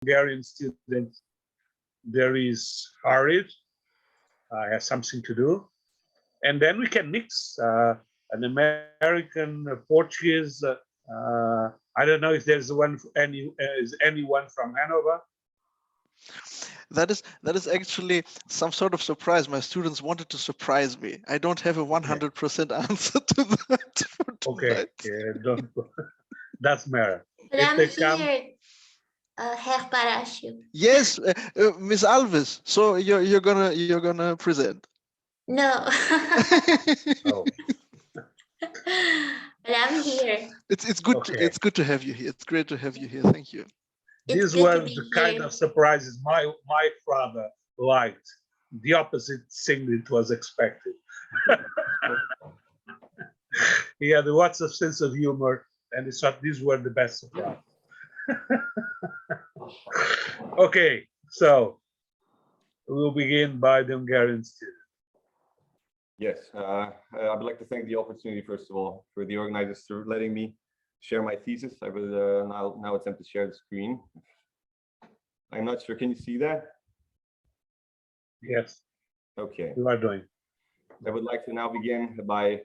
Hungarian student there is hurried, has something to do, and then we can mix an American, Portuguese. I don't know if there's anyone from Hanover. That is actually some sort of surprise. My students wanted to surprise me. I don't have a 100% answer to that for tonight. Okay, don't. Doesn't matter. But If I'm they here, Herr Parashu. Yes, Miss Alves. So you're gonna present. No. Oh. But I'm here. It's good. Okay. It's good to have you here. It's great to have you here. Thank you. These were the kind of surprises my father liked. The opposite thing it was expected. He had lots of sense of humor, and he thought these were the best surprises. Okay, so we'll begin by the Hungarian student. Yes, I would like to thank the opportunity, first of all, for the organizers for letting me share my thesis. I will now attempt to share the screen. I'm not sure, can you see that? Yes. Okay. You are doing. I would like to now begin by,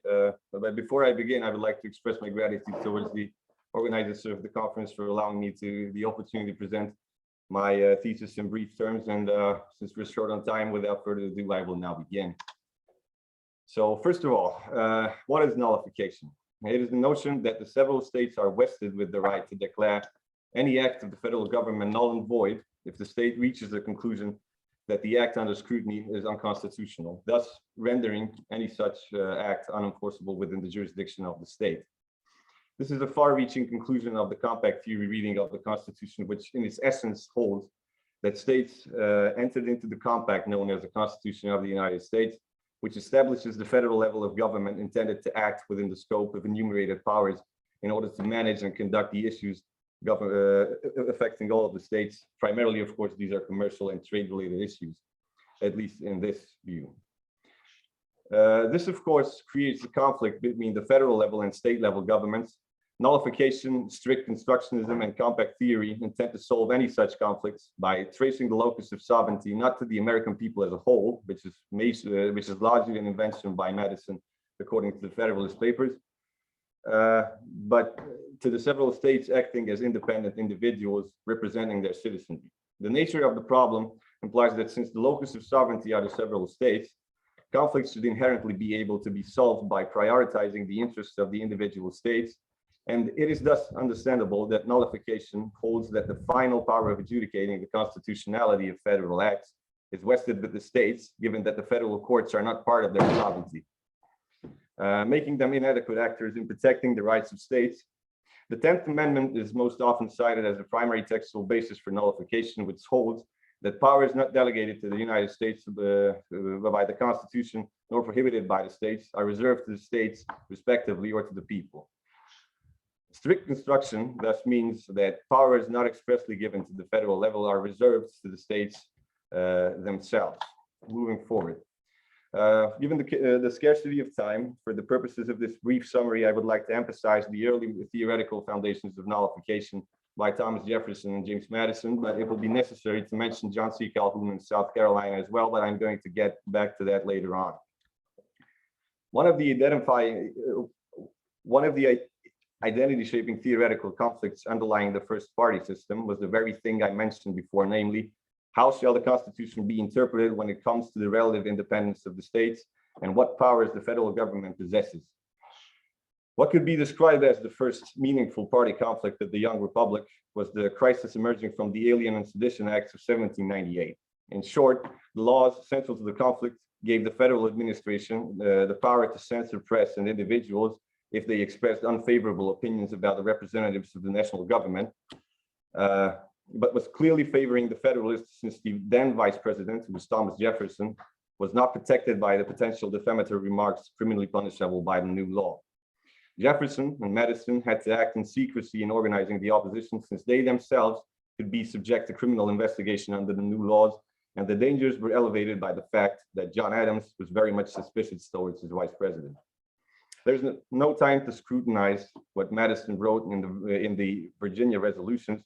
but before I begin, I would like to express my gratitude towards the organizers of the conference for allowing me the opportunity to present my thesis in brief terms. And since we're short on time, without further ado, I will now begin. So first of all, what is nullification? It is the notion that the several states are vested with the right to declare any act of the federal government null and void if the state reaches the conclusion that the act under scrutiny is unconstitutional, thus rendering any such act unenforceable within the jurisdiction of the state. This is a far-reaching conclusion of the compact theory reading of the Constitution, which in its essence holds that states entered into the compact known as the Constitution of the United States, which establishes the federal level of government intended to act within the scope of enumerated powers in order to manage and conduct the issues affecting all of the states. Primarily, of course, these are commercial and trade-related issues, at least in this view. This, of course, creates a conflict between the federal level and state level governments. Nullification, strict constructionism, and compact theory intend to solve any such conflicts by tracing the locus of sovereignty not to the American people as a whole, which is largely an invention by Madison, according to the Federalist Papers, but to the several states acting as independent individuals representing their citizenry. The nature of the problem implies that since the locus of sovereignty are the several states, conflicts should inherently be able to be solved by prioritizing the interests of the individual states. And it is thus understandable that nullification holds that the final power of adjudicating the constitutionality of federal acts is vested with the states, given that the federal courts are not part of their sovereignty, making them inadequate actors in protecting the rights of states. The 10th Amendment is most often cited as the primary textual basis for nullification, which holds that power is not delegated to the United States by the Constitution, nor prohibited by the states, are reserved to the states, respectively, or to the people. Strict construction thus means that powers not expressly given to the federal level are reserved to the states themselves. Moving forward. Given the scarcity of time, for the purposes of this brief summary, I would like to emphasize the early theoretical foundations of nullification by Thomas Jefferson and James Madison, but it will be necessary to mention John C. Calhoun in South Carolina as well, but I'm going to get back to that later on. One of the identity-shaping theoretical conflicts underlying the first party system was the very thing I mentioned before, namely, how shall the Constitution be interpreted when it comes to the relative independence of the states and what powers the federal government possesses? What could be described as the first meaningful party conflict of the young republic was the crisis emerging from the Alien and Sedition Acts of 1798. In short, the laws central to the conflict gave the federal administration the power to censor press and individuals if they expressed unfavorable opinions about the representatives of the national government, but was clearly favoring the Federalists since the then vice president, who was Thomas Jefferson, was not protected by the potential defamatory remarks criminally punishable by the new law. Jefferson and Madison had to act in secrecy in organizing the opposition since they themselves could be subject to criminal investigation under the new laws, and the dangers were elevated by the fact that John Adams was very much suspicious towards his vice president. There's no time to scrutinize what Madison wrote in the Virginia resolutions,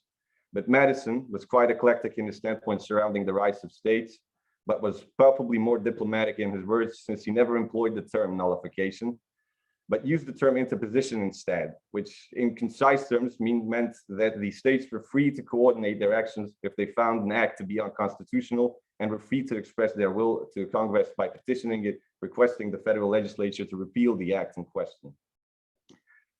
But Madison was quite eclectic in his standpoint surrounding the rights of states, but was probably more diplomatic in his words since he never employed the term nullification, but used the term interposition instead, which in concise terms meant that the states were free to coordinate their actions if they found an act to be unconstitutional and were free to express their will to Congress by petitioning it, requesting the federal legislature to repeal the act in question.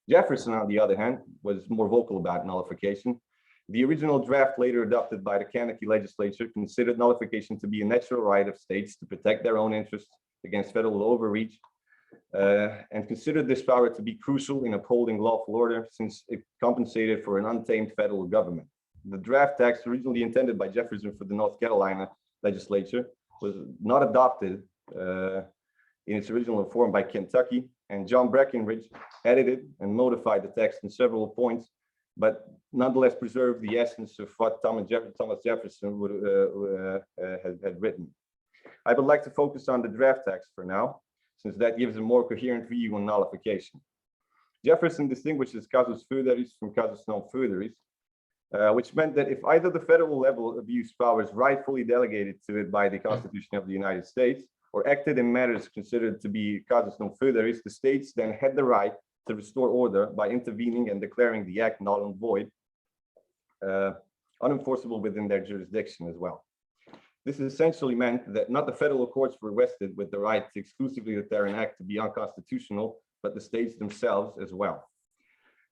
Jefferson, on the other hand, was more vocal about nullification. The original draft later adopted by the Kentucky legislature considered nullification to be a natural right of states to protect their own interests against federal overreach, and considered this power to be crucial in upholding lawful order since it compensated for an untamed federal government. The draft text originally intended by Jefferson for the North Carolina legislature was not adopted in its original form by Kentucky, and John Breckinridge edited and modified the text in several points, but nonetheless preserved the essence of what Thomas Jefferson had written. I would like to focus on the draft text for now, since that gives a more coherent view on nullification. Jefferson distinguishes casus foederis from casus non foederis, which meant that if either the federal level abused powers rightfully delegated to it by the Constitution of the United States, or acted in matters considered to be casus non foederis, the states then had the right to restore order by intervening and declaring the act null and void, unenforceable within their jurisdiction as well. This essentially meant that not the federal courts were vested with the right to exclusively declare an act to be unconstitutional, but the states themselves as well.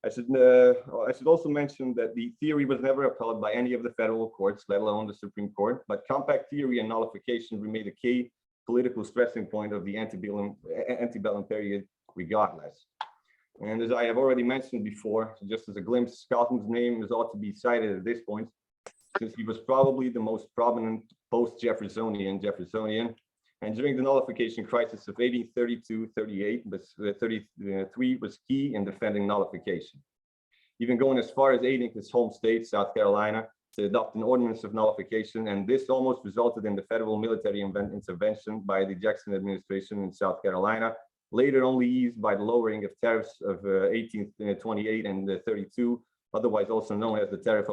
I should also mention that the theory was never upheld by any of the federal courts, let alone the Supreme Court, but compact theory and nullification remained a key political stressing point of the antebellum period regardless. And as I have already mentioned before, just as a glimpse, Calhoun's name is ought to be cited at this point, since he was probably the most prominent post-Jeffersonian. And during the nullification crisis of 1832-33 was key in defending nullification, even going as far as aiding his home state, South Carolina, to adopt an ordinance of nullification, and this almost resulted in the federal military intervention by the Jackson administration in South Carolina, later only eased by the lowering of tariffs of 1828 and 32, otherwise also known as the tariffs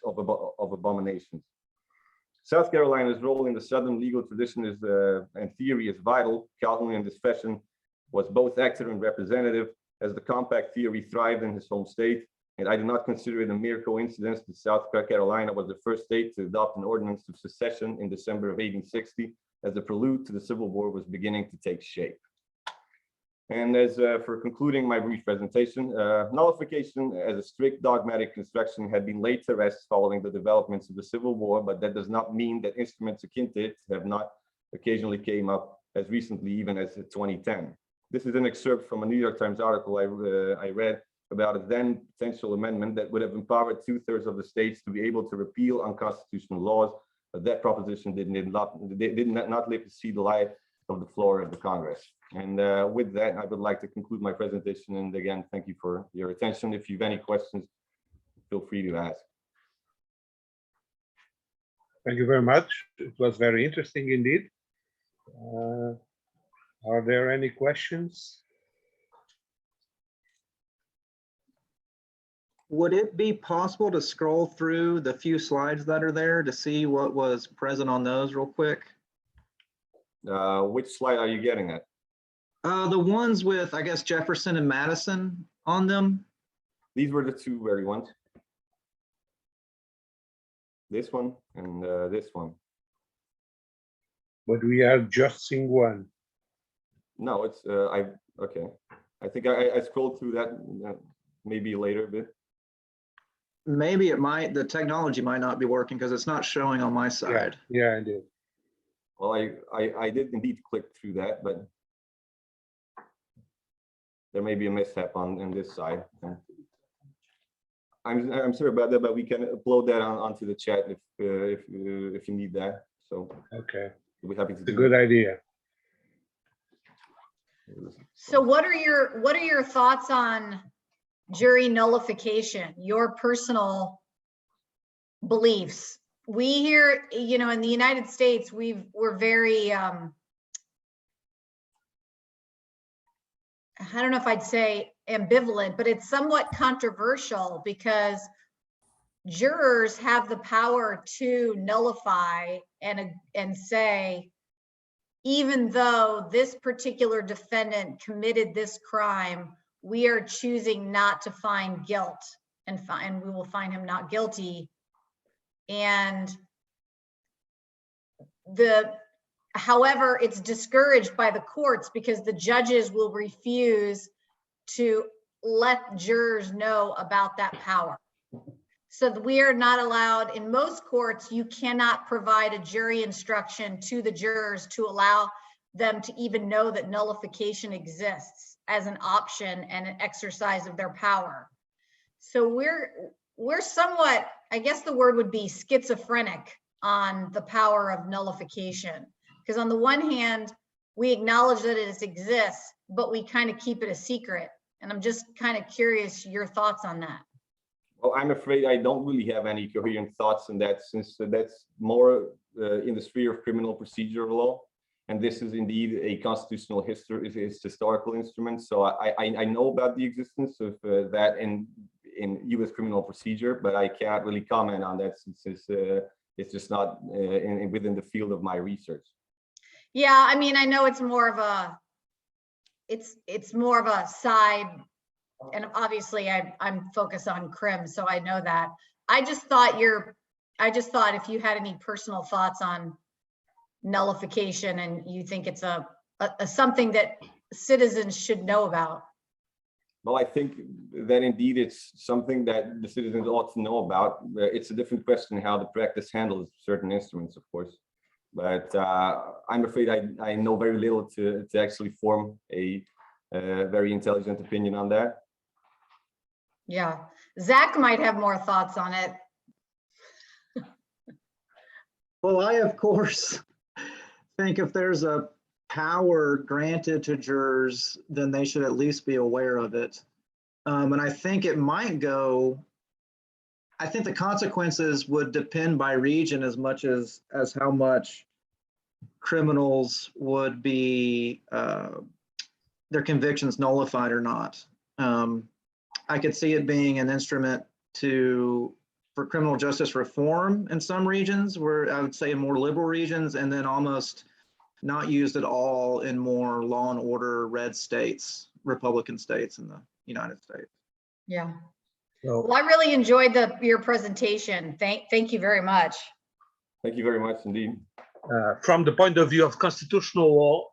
of abominations. South Carolina's role in the Southern legal tradition and theory is vital. Calhoun in this fashion was both actor and representative, as the compact theory thrived in his home state, and I do not consider it a mere coincidence that South Carolina was the first state to adopt an ordinance of secession in December of 1860, as the prelude to the Civil War was beginning to take shape. And as for concluding my brief presentation, nullification as a strict dogmatic construction had been laid to rest following the developments of the Civil War, but that does not mean that instruments akin to it have not occasionally came up as recently even as 2010. This is an excerpt from a New York Times article I read about a then potential amendment that would have empowered 2/3 of the states to be able to repeal unconstitutional laws, but that proposition did not live to see the light of the floor of the Congress. And with that, I would like to conclude my presentation. And again, thank you for your attention. If you have any questions, feel free to ask. Thank you very much. It was very interesting indeed. Are there any questions? Would it be possible to scroll through the few slides that are there to see what was present on those real quick? Which slide are you getting at? The ones with, I guess, Jefferson and Madison on them. These were the two very ones. This one and this one. But we are just seeing one. No, it's okay. I think I scrolled through that maybe later a bit. Maybe it might, the technology might not be working because it's not showing on my side. Yeah, indeed. Well, I did indeed click through that, but there may be a mishap on this side. I'm sorry about that, but we can upload that onto the chat if you need that. So okay, we'll be happy to. It's a good idea. So what are your thoughts on jury nullification, your personal beliefs? We here, you know, in the United States, we're very, I don't know if I'd say ambivalent, but it's somewhat controversial because jurors have the power to nullify and say, even though this particular defendant committed this crime, we are choosing not to find guilt and we will find him not guilty. And however, it's discouraged by the courts because the judges will refuse to let jurors know about that power. So we are not allowed, in most courts, you cannot provide a jury instruction to the jurors to allow them to even know that nullification exists as an option and an exercise of their power. So we're somewhat, I guess the word would be schizophrenic on the power of nullification. Because on the one hand, we acknowledge that it exists, but we kind of keep it a secret. And I'm just kind of curious your thoughts on that. Well, I'm afraid I don't really have any coherent thoughts on that, since that's more in the sphere of criminal procedural law. And this is indeed a constitutional historical instrument. So I know about the existence of that in US criminal procedure, but I can't really comment on that since it's just not within the field of my research. Yeah, I mean, I know it's more of a, it's more of a side, and obviously I'm focused on crim, so I know that. I just thought if you had any personal thoughts on nullification and you think it's a something that citizens should know about. Well, I think that indeed it's something that the citizens ought to know about. It's a different question how the practice handles certain instruments, of course. But I'm afraid I know very little to actually form a very intelligent opinion on that. Yeah, Zach might have more thoughts on it. Well, I, of course, think if there's a power granted to jurors, then they should at least be aware of it. And I think it might go, I think the consequences would depend by region as much as how much criminals would be, their convictions nullified or not. I could see it being an instrument for criminal justice reform in some regions, where I would say in more liberal regions, and then almost not used at all in more law and order red states, Republican states in the United States. Yeah. So, Well, I really enjoyed your presentation. Thank you very much. Thank you very much indeed. from the point of view of constitutional law,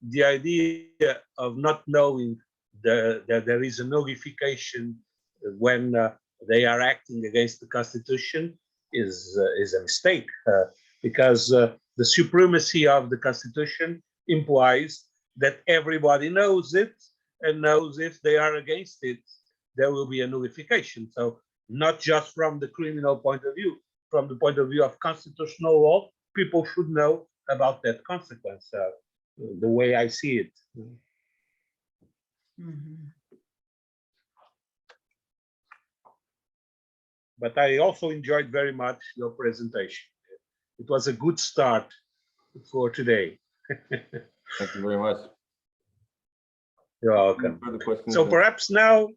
the idea of not knowing that there is a nullification when they are acting against the Constitution is a mistake, because the supremacy of the Constitution implies that everybody knows it and knows if they are against it, there will be a nullification. So not just from the criminal point of view, from the point of view of constitutional law, people should know about that consequence, the way I see it. Mm-hmm. But I also enjoyed very much your presentation. It was a good start for today. Thank you very much. You're welcome. Further questions? So perhaps now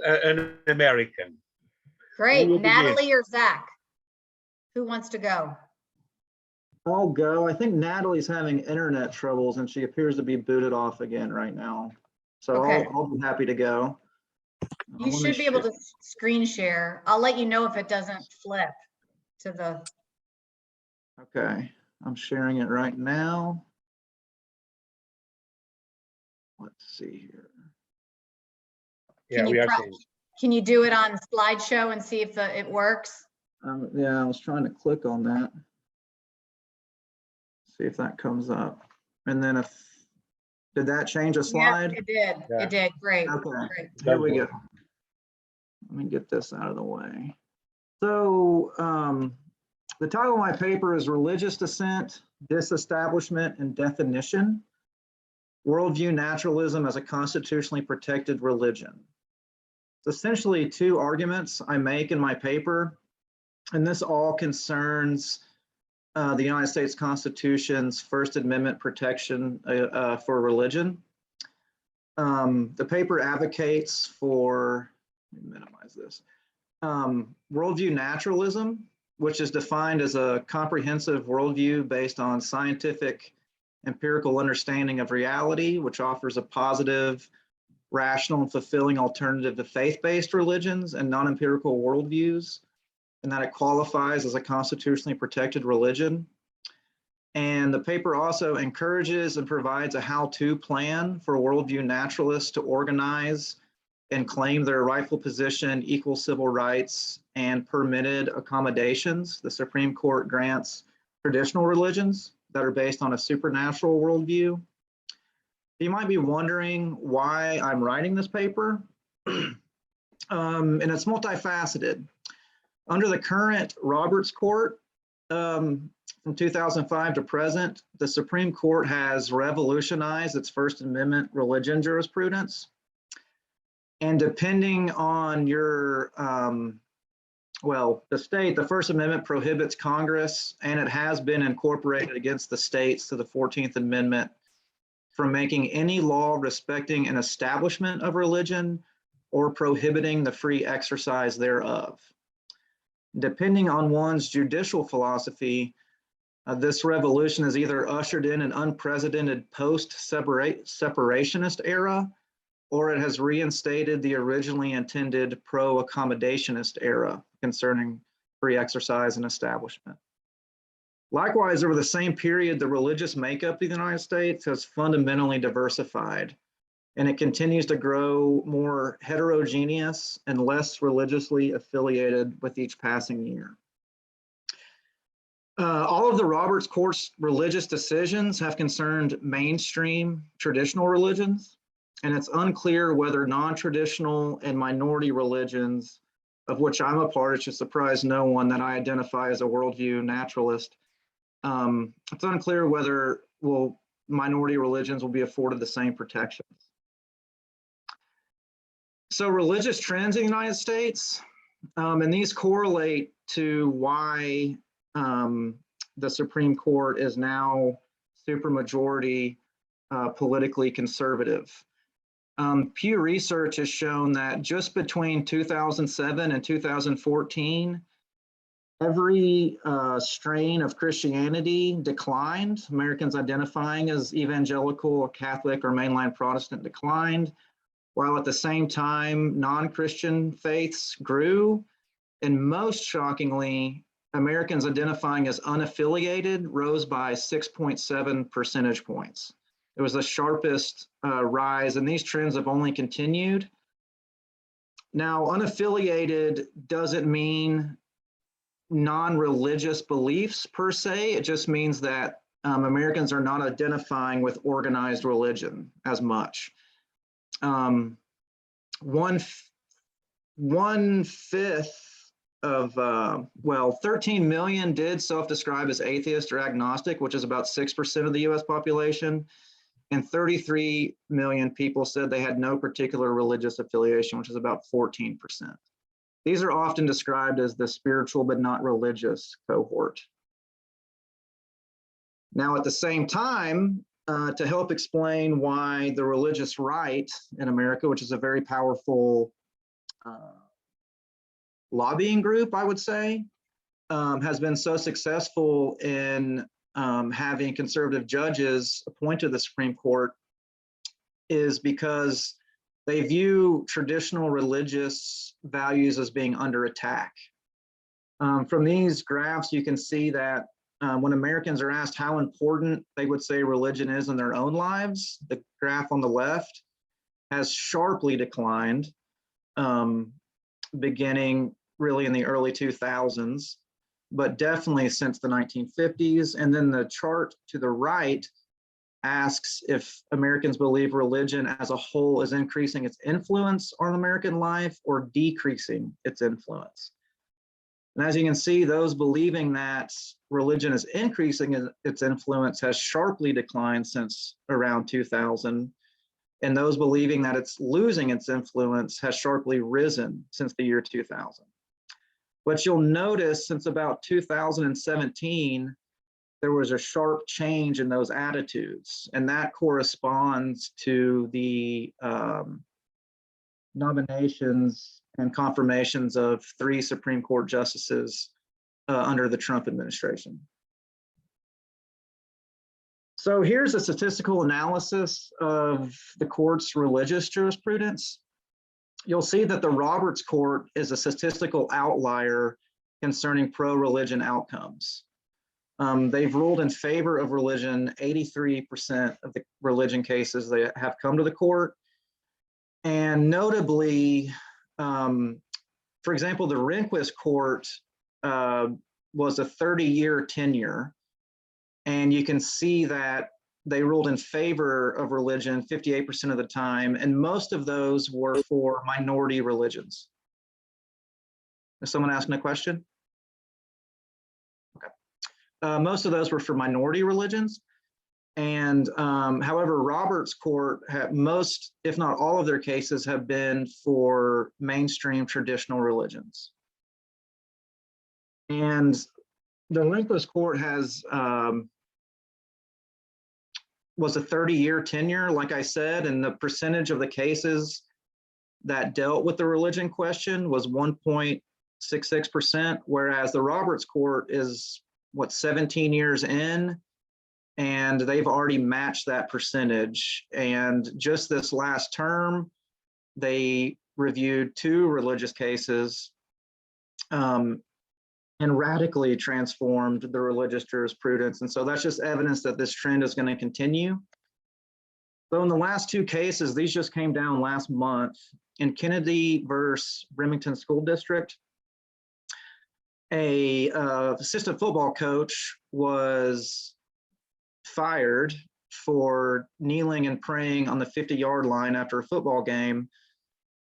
an American. Great. Who will begin? Natalie or Zach? Who wants to go? I'll go. I think Natalie's having internet troubles and she appears to be booted off again right now. So Okay. I'll be happy to go. You should be able to screen share. I'll let you know if it doesn't flip to the. Okay, I'm sharing it right now. Let's see here. Yeah, we are seeing. Can you do it on slideshow and see if it works? Yeah, I was trying to click on that. See if that comes up. And then did that change a slide? Yes, it did. Yeah. It did. Great. Okay, Great. here we go. Let me get this out of the way. So the title of my paper is Religious Dissent, Disestablishment, and Definition, Worldview Naturalism as a Constitutionally Protected Religion. It's essentially two arguments I make in my paper, and this all concerns the United States Constitution's First Amendment protection for religion. The paper advocates for, let me minimize this, worldview naturalism, which is defined as a comprehensive worldview based on scientific empirical understanding of reality, which offers a positive, rational, and fulfilling alternative to faith-based religions and non-empirical worldviews, and that it qualifies as a constitutionally protected religion. And the paper also encourages and provides a how-to plan for worldview naturalists to organize and claim their rightful position, equal civil rights, and permitted accommodations. The Supreme Court grants traditional religions that are based on a supernatural worldview. You might be wondering why I'm writing this paper, and it's multifaceted. Under the current Roberts Court, from 2005 to present, the Supreme Court has revolutionized its First Amendment religion jurisprudence. And depending on your, the state, the First Amendment prohibits Congress, and it has been incorporated against the states to the 14th Amendment, from making any law respecting an establishment of religion or prohibiting the free exercise thereof. Depending on one's judicial philosophy, this revolution has either ushered in an unprecedented post-separationist era, or it has reinstated the originally intended pro-accommodationist era concerning free exercise and establishment. Likewise, over the same period, the religious makeup of the United States has fundamentally diversified, and it continues to grow more heterogeneous and less religiously affiliated with each passing year. All of the Roberts Court's religious decisions have concerned mainstream traditional religions, and it's unclear whether non-traditional and minority religions, of which I'm a part, it should surprise no one that I identify as a worldview naturalist. It's unclear whether minority religions will be afforded the same protections. So religious trends in the United States, and these correlate to why the Supreme Court is now supermajority politically conservative. Pew Research has shown that just between 2007 and 2014, every strain of Christianity declined. Americans identifying as evangelical, Catholic, or mainline Protestant declined, while at the same time, non-Christian faiths grew. And most shockingly, Americans identifying as unaffiliated rose by 6.7 percentage points. It was the sharpest rise, and these trends have only continued. Now, unaffiliated doesn't mean non-religious beliefs per se. It just means that Americans are not identifying with organized religion as much. One fifth of, 13 million did self-describe as atheist or agnostic, which is about 6% of the US population. And 33 million people said they had no particular religious affiliation, which is about 14%. These are often described as the spiritual but not religious cohort. Now, at the same time, to help explain why the religious right in America, which is a very powerful lobbying group, I would say, has been so successful in having conservative judges appointed to the Supreme Court, is because they view traditional religious values as being under attack. From these graphs, you can see that when Americans are asked how important they would say religion is in their own lives, the graph on the left has sharply declined, beginning really in the early 2000s, but definitely since the 1950s. And then the chart to the right asks if Americans believe religion as a whole is increasing its influence on American life or decreasing its influence. And as you can see, those believing that religion is increasing its influence has sharply declined since around 2000. And those believing that it's losing its influence has sharply risen since the year 2000. But you'll notice since about 2017, there was a sharp change in those attitudes, and that corresponds to the nominations and confirmations of 3 Supreme Court justices under the Trump administration. So here's a statistical analysis of the court's religious jurisprudence. You'll see that the Roberts Court is a statistical outlier concerning pro-religion outcomes. They've ruled in favor of religion 83% of the religion cases that have come to the court. And notably, for example, the Rehnquist Court was a 30-year tenure. And you can see that they ruled in favor of religion 58% of the time, and most of those were for minority religions. Is someone asking a question? Okay. Most of those were for minority religions. And however, Roberts Court had most, if not all of their cases have been for mainstream traditional religions. And the Rehnquist Court has was a 30-year tenure, like I said, and the percentage of the cases that dealt with the religion question was 1.66%, whereas the Roberts Court is, 17 years in, and they've already matched that percentage. And just this last term, they reviewed 2 religious cases and radically transformed the religious jurisprudence. And so that's just evidence that this trend is going to continue. So in the last 2 cases, these just came down last month. In Kennedy versus Remington School District, a assistant football coach was fired for kneeling and praying on the 50-yard line after a football game,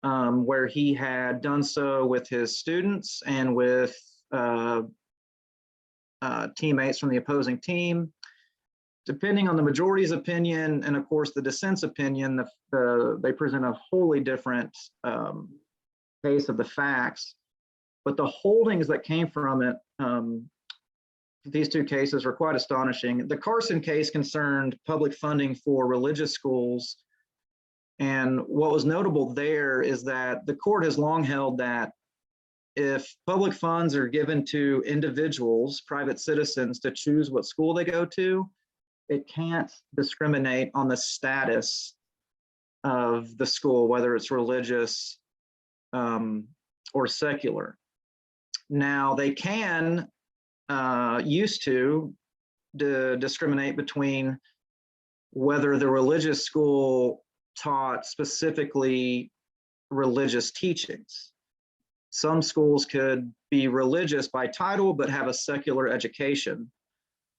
where he had done so with his students and with teammates from the opposing team. Depending on the majority's opinion and of course the dissent's opinion, they present a wholly different case of the facts. But the holdings that came from it, these 2 cases were quite astonishing. The Carson case concerned public funding for religious schools. And what was notable there is that the court has long held that if public funds are given to individuals, private citizens, to choose what school they go to, it can't discriminate on the status of the school, whether it's religious or secular. Now, they can, used to discriminate between whether the religious school taught specifically religious teachings. Some schools could be religious by title, but have a secular education.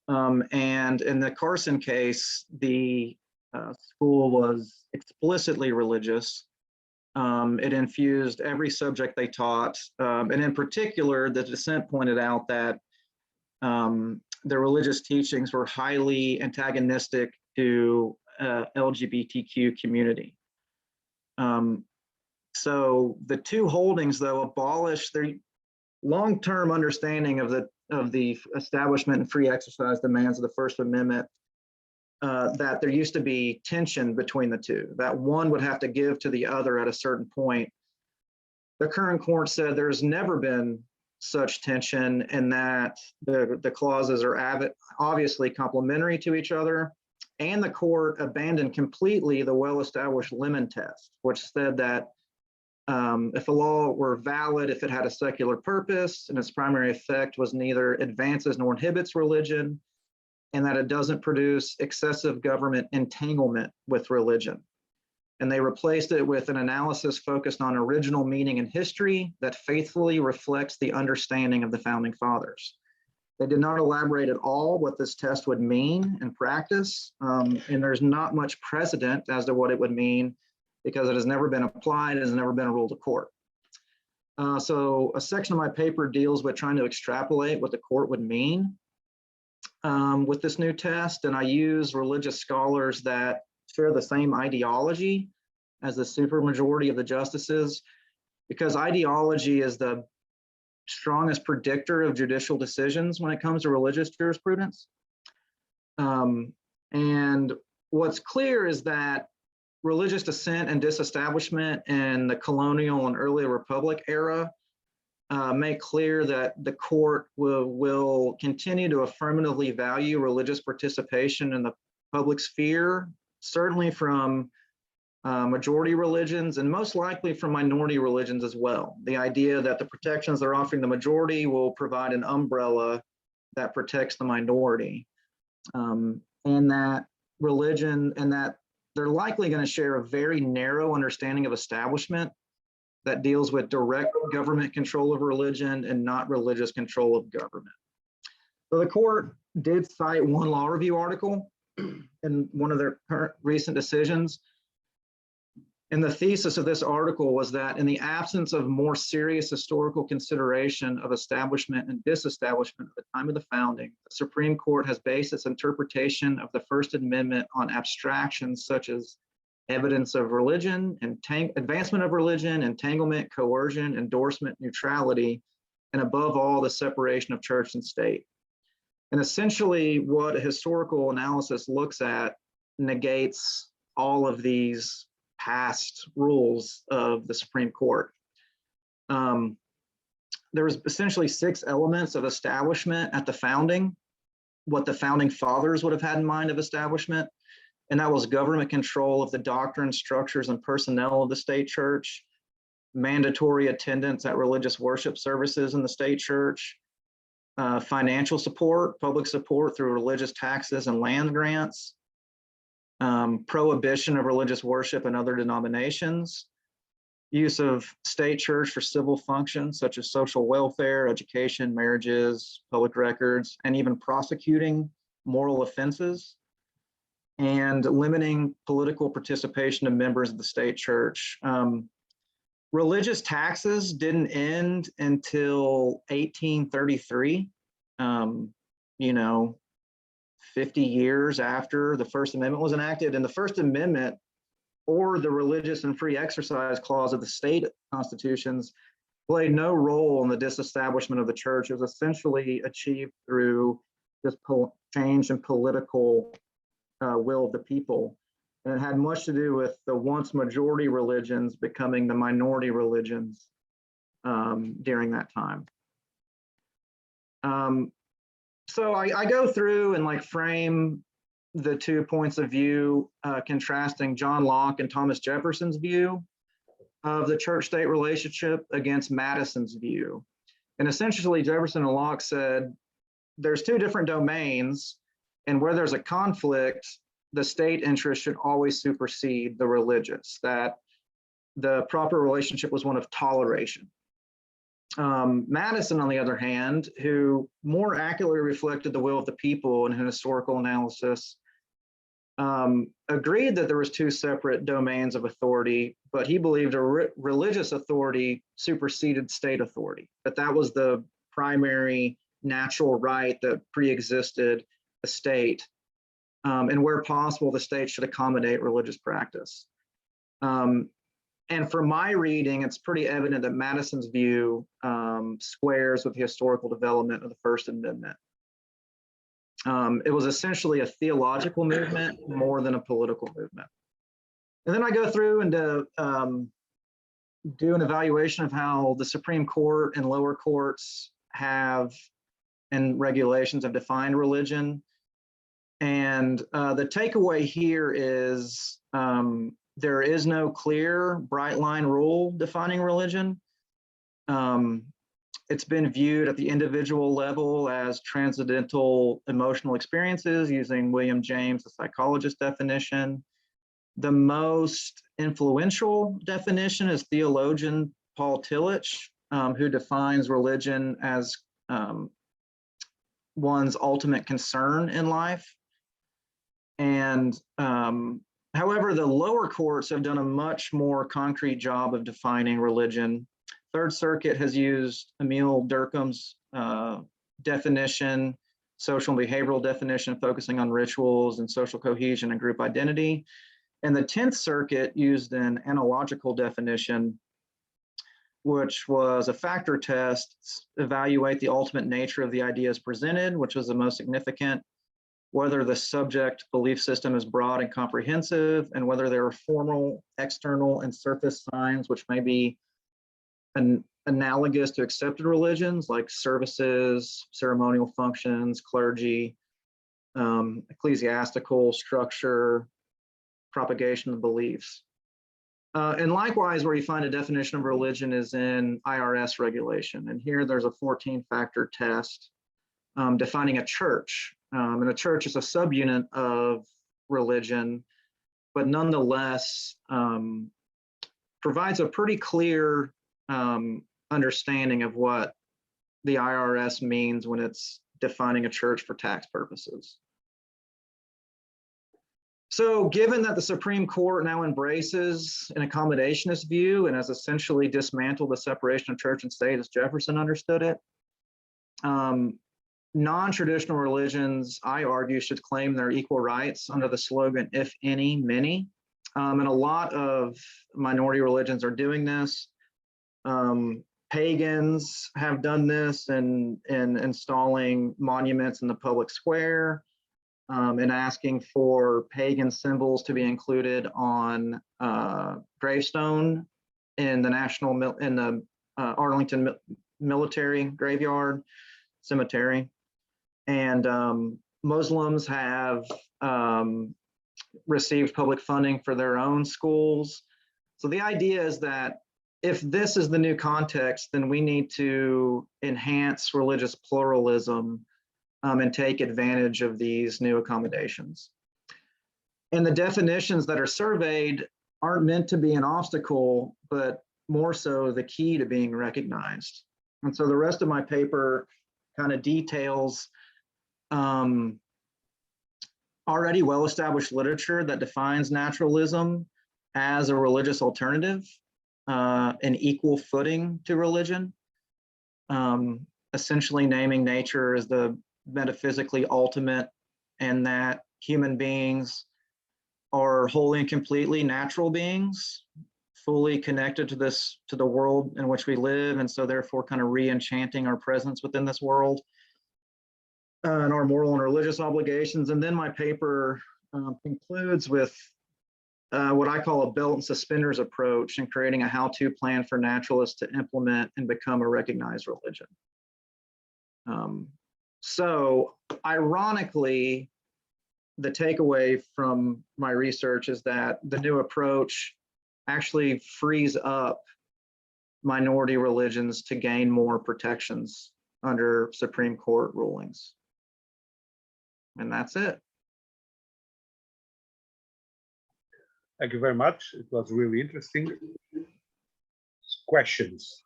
And in the Carson case, the school was explicitly religious. It infused every subject they taught. And in particular, the dissent pointed out that the religious teachings were highly antagonistic to LGBTQ community. So the 2 holdings, though, abolished their long-term understanding of the establishment and free exercise demands of the First Amendment, that there used to be tension between the 2, that one would have to give to the other at a certain point. The current court said there's never been such tension, and that the clauses are obviously complementary to each other. And the court abandoned completely the well-established Lemon test, which said that if a law were valid, if it had a secular purpose and its primary effect was neither advances nor inhibits religion, and that it doesn't produce excessive government entanglement with religion. And they replaced it with an analysis focused on original meaning and history that faithfully reflects the understanding of the founding fathers. They did not elaborate at all what this test would mean in practice, and there's not much precedent as to what it would mean because it has never been applied, it has never been a rule of court. So a section of my paper deals with trying to extrapolate what the court would mean with this new test, and I use religious scholars that share the same ideology as the supermajority of the justices, because ideology is the strongest predictor of judicial decisions when it comes to religious jurisprudence. And what's clear is that religious dissent and disestablishment in the colonial and early republic era make clear that the court will continue to affirmatively value religious participation in the public sphere, certainly from majority religions and most likely from minority religions as well. The idea that the protections they're offering the majority will provide an umbrella that protects the minority, and that religion, and that they're likely going to share a very narrow understanding of establishment that deals with direct government control of religion and not religious control of government. So the court did cite one law review article in one of their recent decisions. And the thesis of this article was that in the absence of more serious historical consideration of establishment and disestablishment at the time of the founding, the Supreme Court has based its interpretation of the First Amendment on abstractions such as evidence of religion, advancement of religion, entanglement, coercion, endorsement, neutrality, and above all, the separation of church and state. And essentially what a historical analysis looks at negates all of these past rules of the Supreme Court. There was essentially 6 elements of establishment at the founding, what the founding fathers would have had in mind of establishment. And that was government control of the doctrine, structures, and personnel of the state church, mandatory attendance at religious worship services in the state church, financial support, public support through religious taxes and land grants, prohibition of religious worship and other denominations, use of state church for civil functions such as social welfare, education, marriages, public records, and even prosecuting moral offenses, and limiting political participation of members of the state church. Religious taxes didn't end until 1833, 50 years after the First Amendment was enacted. And the First Amendment, or the religious and free exercise clause of the state constitutions, played no role in the disestablishment of the church. It was essentially achieved through this change in political will of the people. And it had much to do with the once majority religions becoming the minority religions during that time. So I go through and frame the 2 points of view, contrasting John Locke and Thomas Jefferson's view of the church-state relationship against Madison's view. And essentially Jefferson and Locke said, there's 2 different domains, and where there's a conflict, the state interest should always supersede the religious, that the proper relationship was one of toleration. Madison, on the other hand, who more accurately reflected the will of the people in an historical analysis, agreed that there was 2 separate domains of authority, but he believed religious authority superseded state authority, that was the primary natural right that pre-existed the state, and where possible, the state should accommodate religious practice. And from my reading, it's pretty evident that Madison's view squares with the historical development of the First Amendment. It was essentially a theological movement more than a political movement. And then I go through and do an evaluation of how the Supreme Court and lower courts have, and regulations have defined religion. And the takeaway here is there is no clear bright line rule defining religion. It's been viewed at the individual level as transcendental emotional experiences using William James, the psychologist definition. The most influential definition is theologian Paul Tillich, who defines religion as one's ultimate concern in life. And however, the lower courts have done a much more concrete job of defining religion. Third Circuit has used Emil Durkheim's definition, social and behavioral definition, focusing on rituals and social cohesion and group identity. And the 10th Circuit used an analogical definition, which was a factor test to evaluate the ultimate nature of the ideas presented, which was the most significant. whether the subject belief system is broad and comprehensive, and whether there are formal, external, and surface signs which may be analogous to accepted religions like services, ceremonial functions, clergy, ecclesiastical structure, propagation of beliefs. And likewise, where you find a definition of religion is in IRS regulation. And here there's a 14-factor test defining a church. And a church is a subunit of religion, but nonetheless provides a pretty clear understanding of what the IRS means when it's defining a church for tax purposes. So given that the Supreme Court now embraces an accommodationist view and has essentially dismantled the separation of church and state as Jefferson understood it, non-traditional religions, I argue, should claim their equal rights under the slogan, if any, many. And a lot of minority religions are doing this. Pagans have done this in installing monuments in the public square, and asking for pagan symbols to be included on gravestone in the Arlington Military Graveyard Cemetery. And Muslims have received public funding for their own schools. So the idea is that if this is the new context, then we need to enhance religious pluralism and take advantage of these new accommodations. And the definitions that are surveyed aren't meant to be an obstacle, but more so the key to being recognized. And so the rest of my paper kind of details already well-established literature that defines naturalism as a religious alternative, an equal footing to religion, essentially naming nature as the metaphysically ultimate, and that human beings are wholly and completely natural beings, fully connected to the world in which we live, and so therefore kind of re-enchanting our presence within this world, and our moral and religious obligations. And then my paper concludes with what I call a belt and suspenders approach in creating a how-to plan for naturalists to implement and become a recognized religion. So ironically, the takeaway from my research is that the new approach actually frees up minority religions to gain more protections under Supreme Court rulings. And that's it. Thank you very much. It was really interesting. Questions?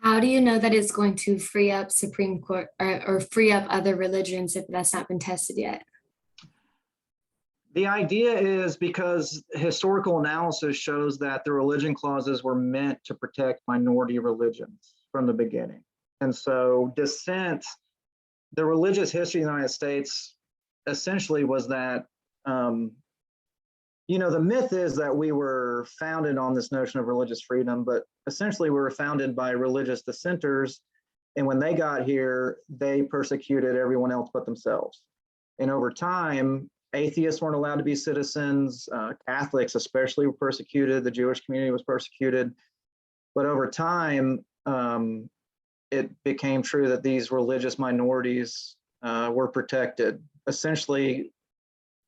How do you know that it's going to free up Supreme Court or free up other religions if that's not been tested yet? The idea is because historical analysis shows that the religion clauses were meant to protect minority religions from the beginning. And so dissent, the religious history of the United States essentially was that, the myth is that we were founded on this notion of religious freedom, but essentially we were founded by religious dissenters. And when they got here, they persecuted everyone else but themselves. And over time, atheists weren't allowed to be citizens, Catholics especially were persecuted, the Jewish community was persecuted. But over time, it became true that these religious minorities were protected, essentially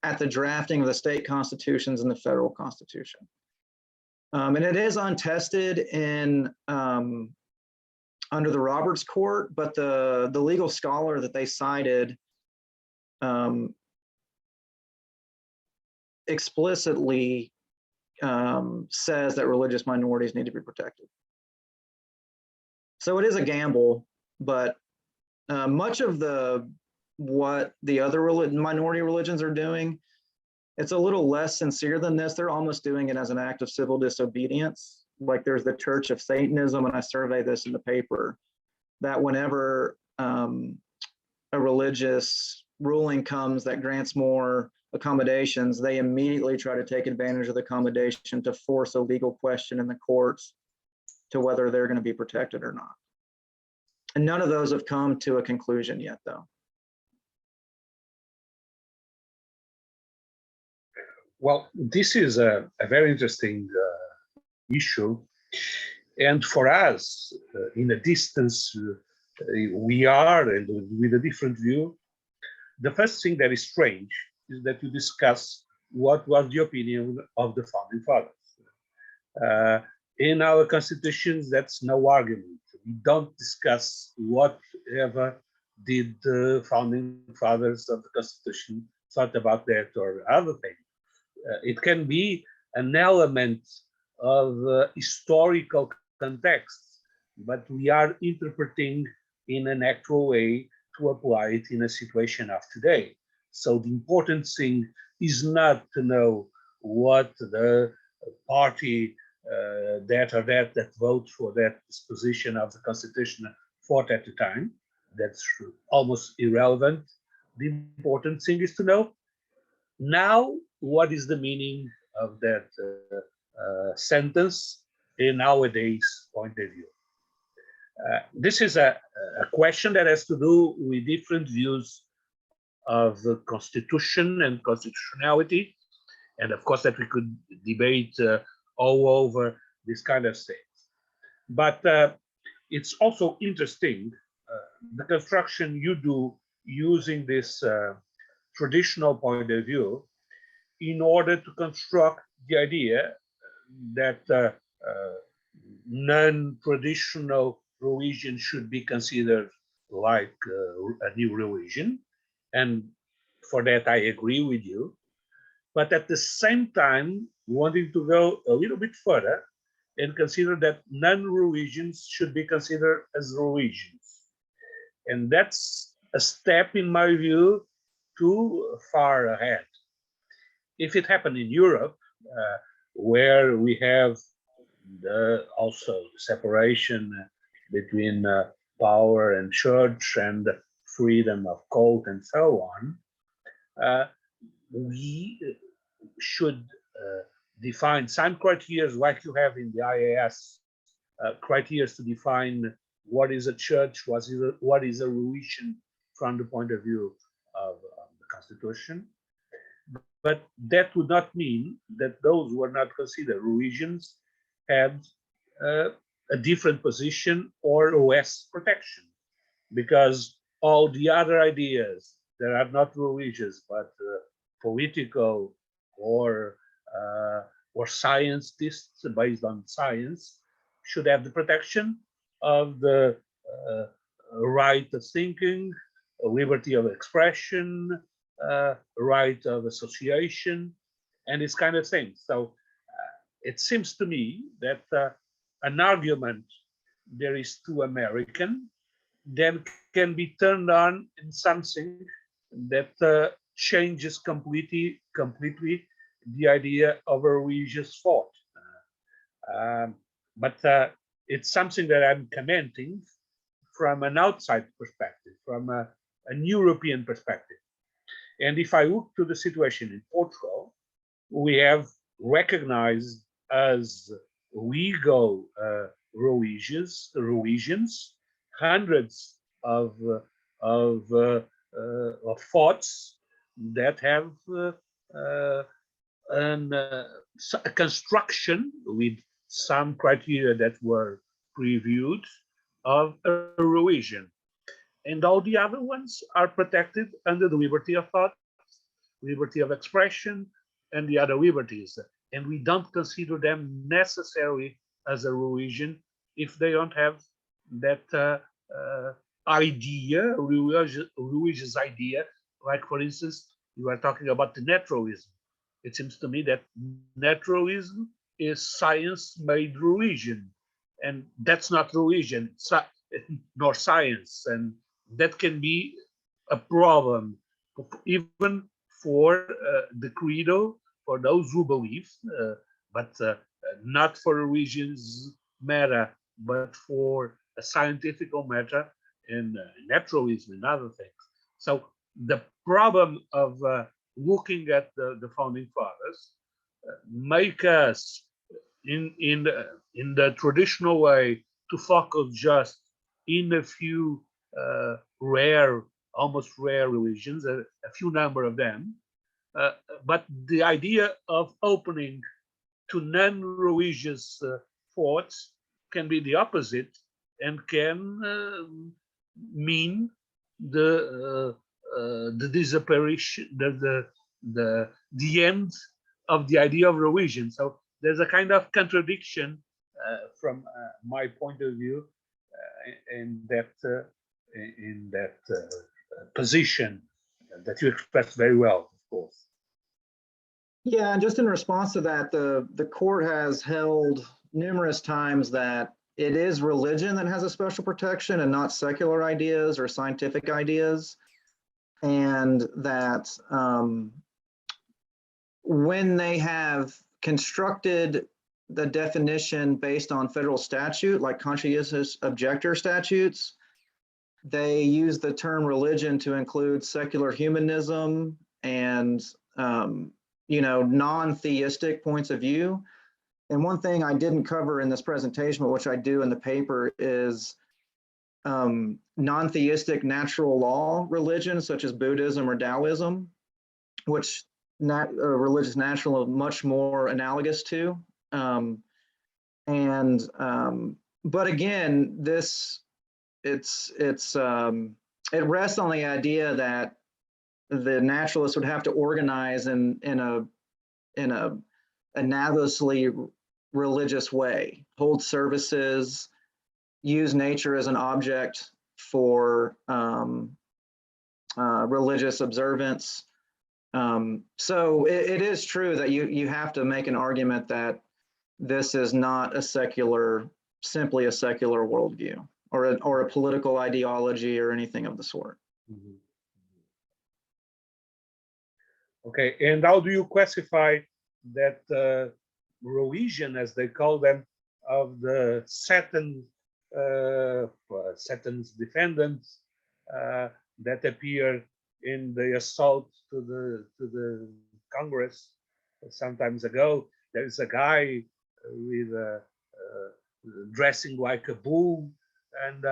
at the drafting of the state constitutions and the federal constitution. And it is untested in under the Roberts Court, but the legal scholar that they cited explicitly says that religious minorities need to be protected. So it is a gamble, but much of what the other minority religions are doing, it's a little less sincere than this. They're almost doing it as an act of civil disobedience. Like there's the Church of Satanism, and I survey this in the paper, that whenever a religious ruling comes that grants more accommodations, they immediately try to take advantage of the accommodation to force a legal question in the courts to whether they're going to be protected or not. And none of those have come to a conclusion yet, though. Well, this is a very interesting issue. And for us, in a distance we are, and with a different view, the first thing that is strange is that you discuss what was the opinion of the founding fathers. In our constitutions, that's no argument. We don't discuss whatever did the founding fathers of the constitution thought about that or other thing. It can be an element of historical context, but we are interpreting in an actual way to apply it in a situation of today. So the important thing is not to know what the party that or that vote for that disposition of the constitution fought at the time. That's almost irrelevant. The important thing is to know now what is the meaning of that sentence in nowadays point of view. This is a question that has to do with different views of the constitution and constitutionality, and of course that we could debate all over this kind of things. But it's also interesting the construction you do using this traditional point of view in order to construct the idea that non-traditional religion should be considered like a new religion. And for that, I agree with you. But at the same time, wanting to go a little bit further and consider that non-religions should be considered as religions. And that's a step, in my view, too far ahead. If it happened in Europe, where we have also separation between power and church and freedom of cult and so on, we should define some criteria like you have in the IAS, criteria to define what is a church, what is a religion from the point of view of the Constitution. But that would not mean that those who are not considered religions had a different position or less protection, because all the other ideas that are not religious but political or scientists based on science should have the protection of the right of thinking, liberty of expression, right of association, and this kind of thing. So it seems to me that an argument there is too American then can be turned on in something that changes completely the idea of a religious thought. But it's something that I'm commenting from an outside perspective, from an European perspective. And if I look to the situation in Portugal, we have recognized as legal religions hundreds of thoughts that have a construction with some criteria that were previewed of a religion. And all the other ones are protected under the liberty of thought, liberty of expression, and the other liberties. And we don't consider them necessarily as a religion if they don't have that idea, religious idea. Like, for instance, you are talking about the naturalism. It seems to me that naturalism is science-made religion, and that's not religion, nor science, and that can be a problem, even for the credo, for those who believe, but not for religion's matter, but for a scientific matter in naturalism and other things. So the problem of looking at the founding fathers make us in the traditional way to focus just in a few rare, almost rare religions, a few number of them, But the idea of opening to non-religious thoughts can be the opposite and can mean the disappearance, the end of the idea of religion. So there's a kind of contradiction from my point of view in that position that you expressed very well, of course. Yeah, and just in response to that, the court has held numerous times that it is religion that has a special protection and not secular ideas or scientific ideas. And that when they have constructed the definition based on federal statute, like conscientious objector statutes, they use the term religion to include secular humanism and non-theistic points of view. And one thing I didn't cover in this presentation, but which I do in the paper, is non-theistic natural law religions such as Buddhism or Taoism, which religious natural is much more analogous to. But again, it rests on the idea that the naturalists would have to organize in a analogously religious way, hold services, use nature as an object for religious observance. So it is true that you have to make an argument that this is not simply a secular worldview or a political ideology or anything of the sort. Mm-hmm. Okay, and how do you classify that religion, as they call them, of the Satan's defendants that appear in the assault to the Congress some times ago? There is a guy with dressing like a bull, and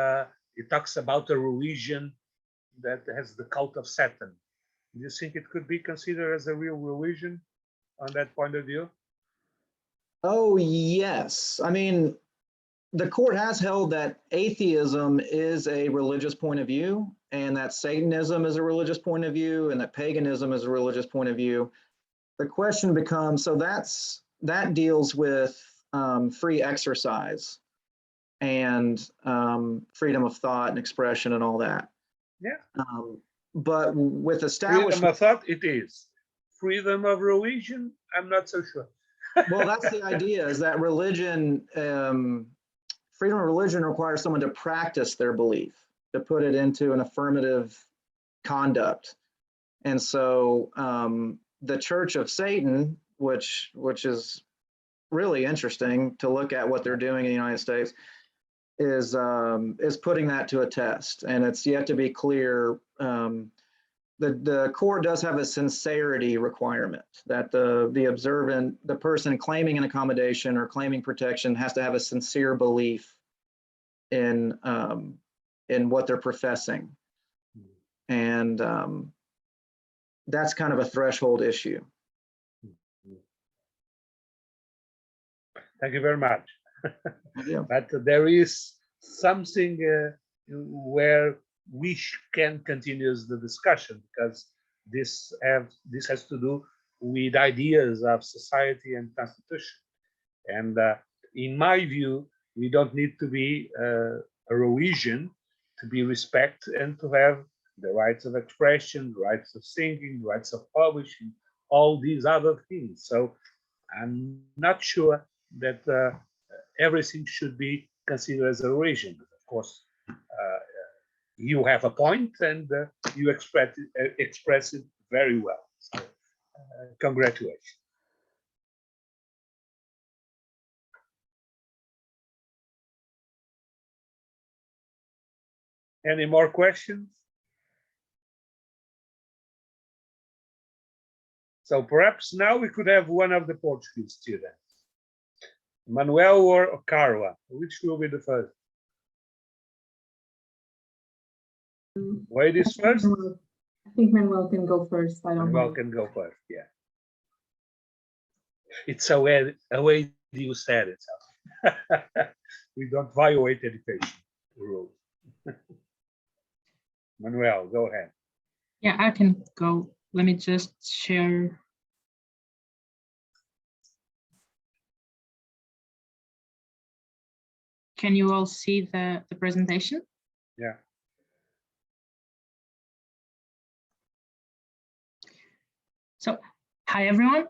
he talks about a religion that has the cult of Satan. Do you think it could be considered as a real religion on that point of view? Oh, yes. I mean, the court has held that atheism is a religious point of view, and that Satanism is a religious point of view, and that paganism is a religious point of view. The question becomes, so that deals with free exercise and freedom of thought and expression and all that. Yeah. But with establishment, freedom of thought, it is. Freedom of religion, I'm not so sure. Well, that's the idea, is that religion, freedom of religion requires someone to practice their belief, to put it into an affirmative conduct. And so the Church of Satan, which is really interesting to look at what they're doing in the United States, is putting that to a test. And it's yet to be clear. The court does have a sincerity requirement that the person claiming an accommodation or claiming protection has to have a sincere belief in what they're professing. And that's kind of a threshold issue. Thank you very much. Yeah. But there is something where we can continue the discussion, because this has to do with ideas of society and constitution. And in my view, we don't need to be a religion to be respected and to have the rights of expression, rights of singing, rights of publishing, all these other things. So I'm not sure that everything should be considered as a religion. Of course, you have a point, and you express it very well. So, congratulations. Any more questions? So perhaps now we could have one of the Portuguese students, Manuel or Carla. Which will be the first? Ladies first. think Manuel can go first. I don't Manuel know. can go first, yeah. It's a way you said it. So. We don't violate education rules. Manuel, go ahead. Yeah, I can go. Let me just share. Can you all see the presentation? Yeah. So, hi everyone.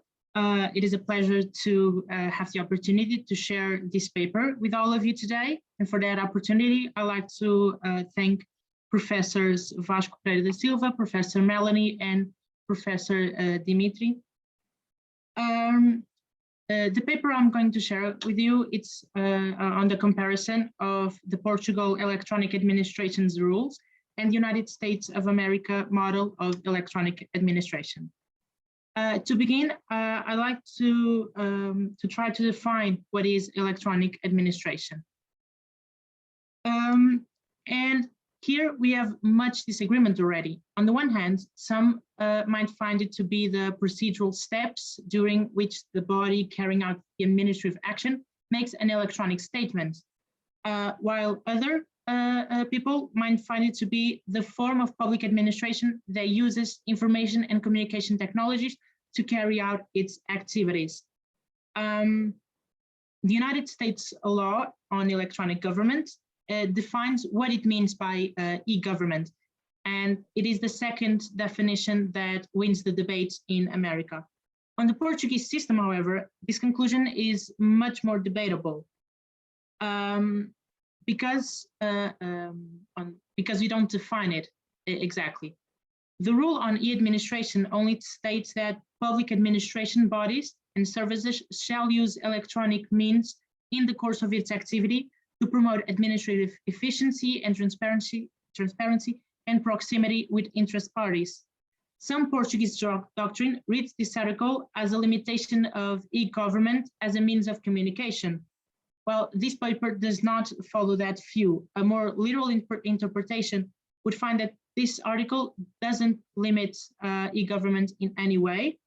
It is a pleasure to have the opportunity to share this paper with all of you today. And for that opportunity, I'd like to thank Professors Vasco Pereira da Silva, Professor Melanie, and Professor Dimitri. The paper I'm going to share with you, it's on the comparison of the Portugal electronic administration's rules and the United States of America model of electronic administration. To begin, I'd like to try to define what is electronic administration. And here we have much disagreement already. On the one hand, some might find it to be the procedural steps during which the body carrying out the administrative action makes an electronic statement, while other people might find it to be the form of public administration that uses information and communication technologies to carry out its activities. The United States law on electronic government defines what it means by e-government, and it is the second definition that wins the debate in America. On the Portuguese system, however, this conclusion is much more debatable because we don't define it exactly. The rule on e-administration only states that public administration bodies and services shall use electronic means in the course of its activity to promote administrative efficiency and transparency and proximity with interest parties. Some Portuguese doctrine reads this article as a limitation of e-government as a means of communication. Well, this paper does not follow that view. A more literal interpretation would find that this article doesn't limit e-government in any way.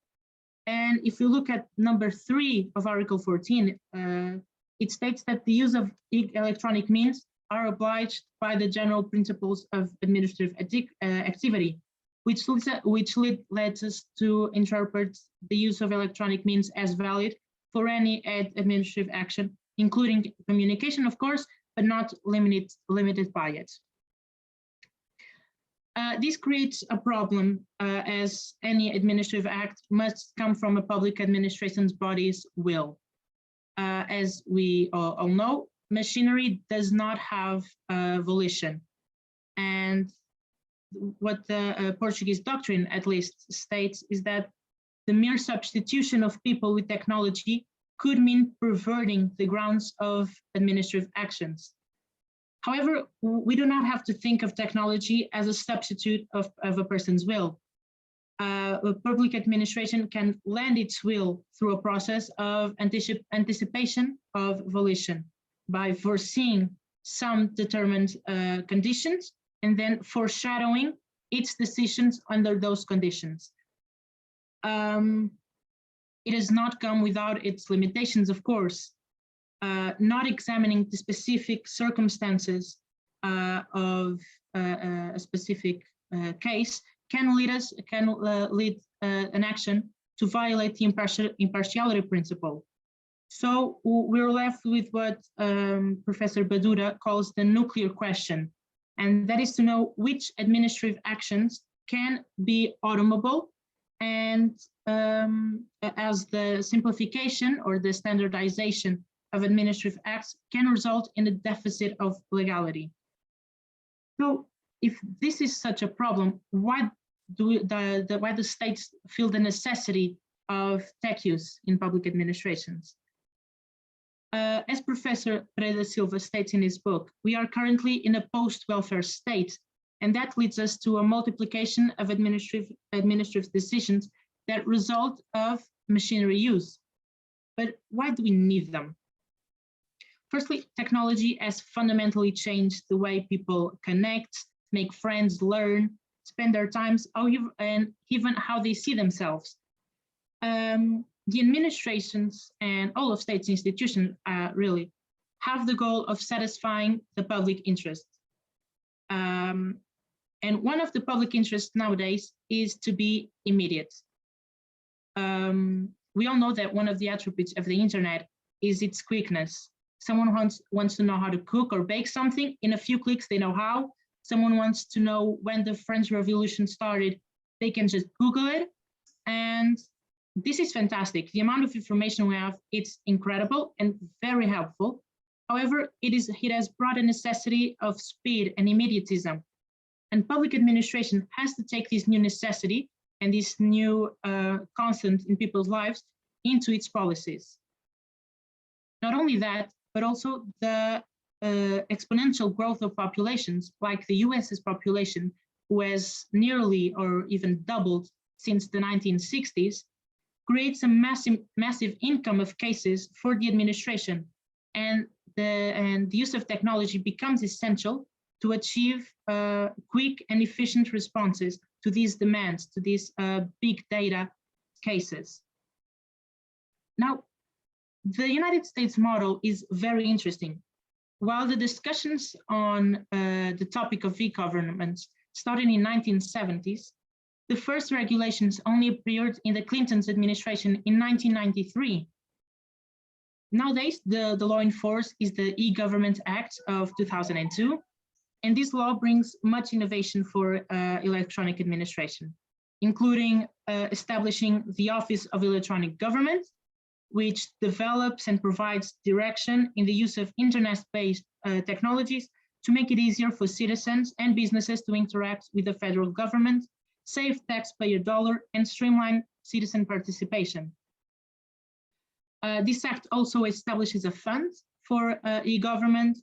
And if you look at number 3 of Article 14, it states that the use of electronic means are obliged by the general principles of administrative activity, which leads us to interpret the use of electronic means as valid for any administrative action, including communication, of course, but not limited by it. This creates a problem as any administrative act must come from a public administration's body's will. As we all know, machinery does not have volition. And what the Portuguese doctrine at least states is that the mere substitution of people with technology could mean perverting the grounds of administrative actions. However, we do not have to think of technology as a substitute of a person's will. Public administration can lend its will through a process of anticipation of volition by foreseeing some determined conditions and then foreshadowing its decisions under those conditions. It has not come without its limitations, of course. Not examining the specific circumstances of a specific case can lead an action to violate the impartiality principle. So we're left with what Professor Badura calls the nuclear question, and that is to know which administrative actions can be automable and as the simplification or the standardization of administrative acts can result in a deficit of legality. So if this is such a problem, why do the states feel the necessity of tech use in public administrations? As Professor Pereira da Silva states in his book, we are currently in a post-welfare state, and that leads us to a multiplication of administrative decisions that result of machinery use. But why do we need them? Firstly, technology has fundamentally changed the way people connect, make friends, learn, spend their times, and even how they see themselves. The administrations and all of states institutions really have the goal of satisfying the public interest. And one of the public interests nowadays is to be immediate. We all know that one of the attributes of the internet is its quickness. Someone wants to know how to cook or bake something. In a few clicks, they know how. Someone wants to know when the French Revolution started, they can just Google it. And this is fantastic. The amount of information we have, it's incredible and very helpful. However, it has brought a necessity of speed and immediatism. And public administration has to take this new necessity and this new constant in people's lives into its policies. Not only that, but also the exponential growth of populations, like the US's population, who has nearly or even doubled since the 1960s, creates a massive income of cases for the administration. And the use of technology becomes essential to achieve quick and efficient responses to these demands, to these big data cases. Now, the United States model is very interesting. While the discussions on the topic of e-government started in 1970s, the first regulations only appeared in the Clinton's administration in 1993. Nowadays, the law in force is the E-Government Act of 2002, and this law brings much innovation for electronic administration, including establishing the Office of Electronic Government, which develops and provides direction in the use of internet-based technologies to make it easier for citizens and businesses to interact with the federal government, save taxpayer dollar, and streamline citizen participation. This act also establishes a fund for e-government,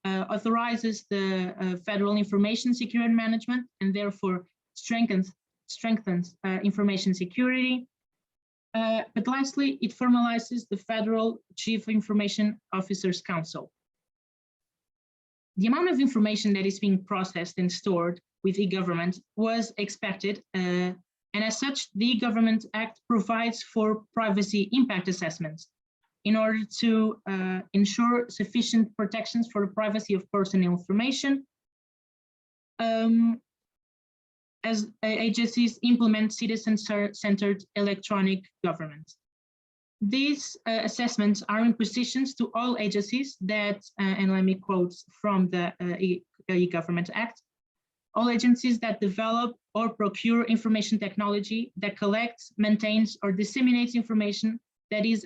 authorizes the federal information security management, and therefore strengthens information security. But lastly, it formalizes the Federal Chief Information Officers Council. The amount of information that is being processed and stored with e-government was expected, and as such, the E-Government Act provides for privacy impact assessments in order to ensure sufficient protections for the privacy of personal information, as agencies implement citizen-centered electronic government. These assessments are impositions to all agencies that, and let me quote from the E-Government Act, all agencies that develop or procure information technology that collects, maintains, or disseminates information that is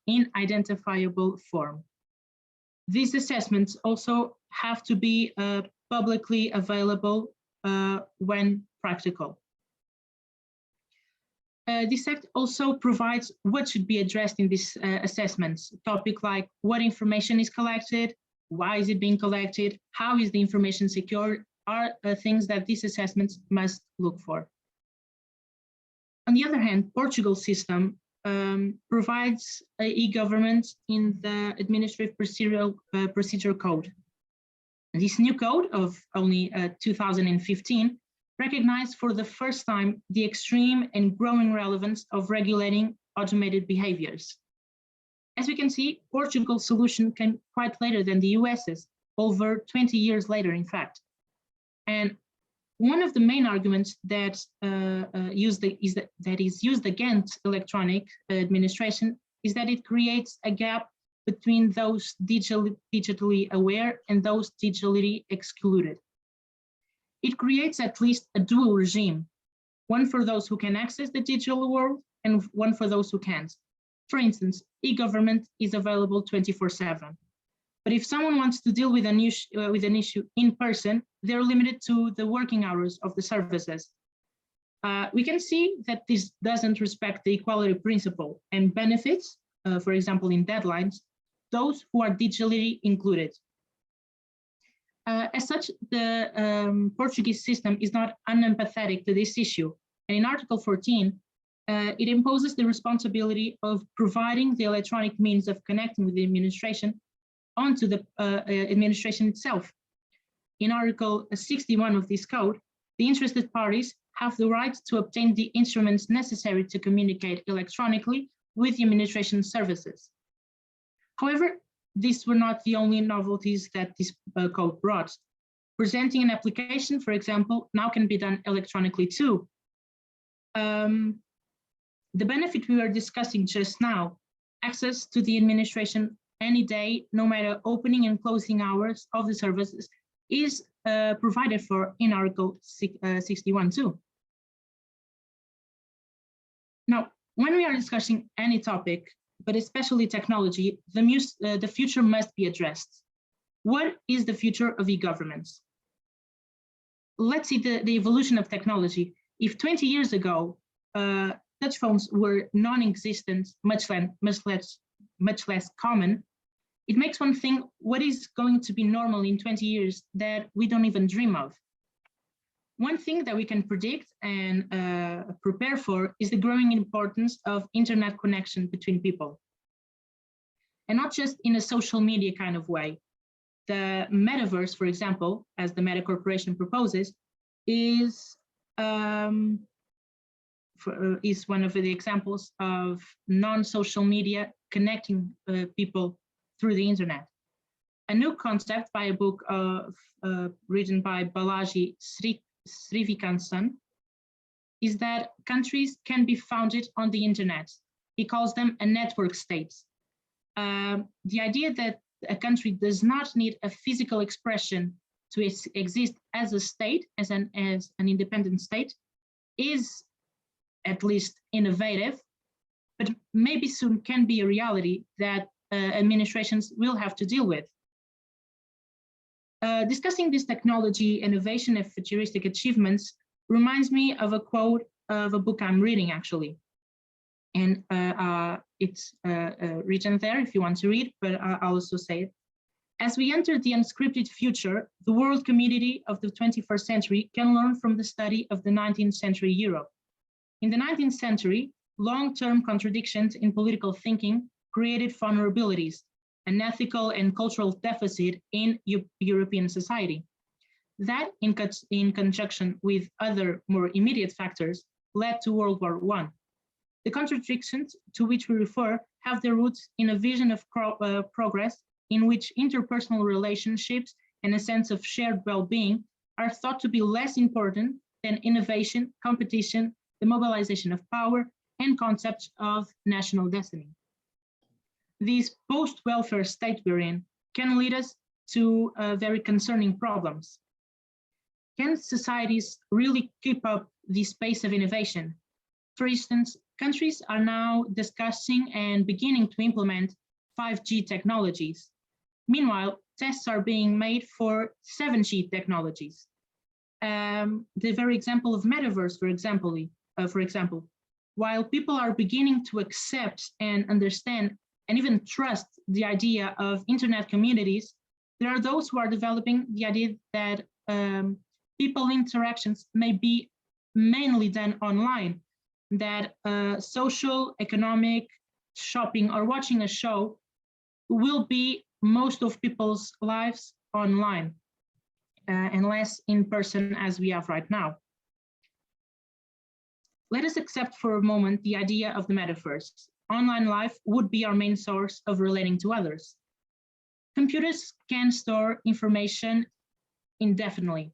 in identifiable form. These assessments also have to be publicly available when practical. This act also provides what should be addressed in these assessments. Topics like what information is collected, why is it being collected, how is the information secured, are things that these assessments must look for. On the other hand, Portugal's system provides e-government in the Administrative Procedure Code. This new code of only 2015 recognized for the first time the extreme and growing relevance of regulating automated behaviors. As we can see, Portugal's solution came quite later than the US's, over 20 years later, in fact. And one of the main arguments that is used against electronic administration is that it creates a gap between those digitally aware and those digitally excluded. It creates at least a dual regime, one for those who can access the digital world and one for those who can't. For instance, e-government is available 24/7. But if someone wants to deal with an issue in person, they're limited to the working hours of the services. We can see that this doesn't respect the equality principle and benefits, for example, in deadlines, those who are digitally included. As such, the Portuguese system is not unempathetic to this issue. And in Article 14, it imposes the responsibility of providing the electronic means of connecting with the administration onto the administration itself. in Article 61 of this code, the interested parties have the right to obtain the instruments necessary to communicate electronically with the administration services. However, these were not the only novelties that this code brought. Presenting an application, for example, now can be done electronically too. The benefit we were discussing just now, access to the administration any day, no matter opening and closing hours of the services, is provided for in Article 61 too. Now, when we are discussing any topic, but especially technology, the future must be addressed. What is the future of e-governments? Let's see the evolution of technology. If 20 years ago, touch phones were non-existent, much less common, it makes one think, what is going to be normal in 20 years that we don't even dream of? One thing that we can predict and prepare for is the growing importance of internet connection between people. And not just in a social media kind of way. The metaverse, for example, as the Meta Corporation proposes, is one of the examples of non-social media connecting people through the internet. A new concept by a book written by Balaji Srivikansan is that countries can be founded on the internet. He calls them a network state. The idea that a country does not need a physical expression to exist as a state, as an independent state, is at least innovative, but maybe soon can be a reality that administrations will have to deal with. Discussing this technology, innovation, and futuristic achievements reminds me of a quote of a book I'm reading, actually. And it's written there if you want to read, but I'll also say it. As we enter the unscripted future, the world community of the 21st century can learn from the study of the 19th century Europe. In the 19th century, long-term contradictions in political thinking created vulnerabilities, an ethical and cultural deficit in European society. That, in conjunction with other more immediate factors, led to World War I. The contradictions to which we refer have their roots in a vision of progress in which interpersonal relationships and a sense of shared well-being are thought to be less important than innovation, competition, the mobilization of power, and concepts of national destiny. These post-welfare state we're in can lead us to very concerning problems. Can societies really keep up this pace of innovation? For instance, countries are now discussing and beginning to implement 5G technologies. Meanwhile, tests are being made for 7G technologies. The very example of metaverse, for example, while people are beginning to accept and understand and even trust the idea of internet communities, there are those who are developing the idea that people interactions may be mainly done online, that social, economic, shopping, or watching a show will be most of people's lives online and less in person as we have right now. Let us accept for a moment the idea of the metaverse. Online life would be our main source of relating to others. Computers can store information indefinitely.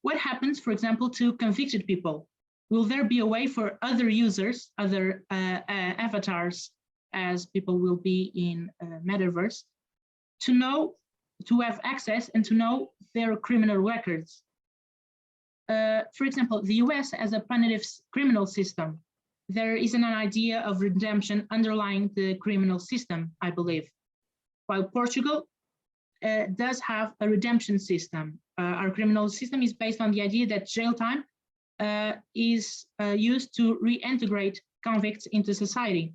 What happens, for example, to convicted people? Will there be a way for other users, other avatars, as people will be in metaverse, to have access and to know their criminal records? For example, the US has a punitive criminal system. There isn't an idea of redemption underlying the criminal system, I believe. While Portugal does have a redemption system. Our criminal system is based on the idea that jail time is used to reintegrate convicts into society.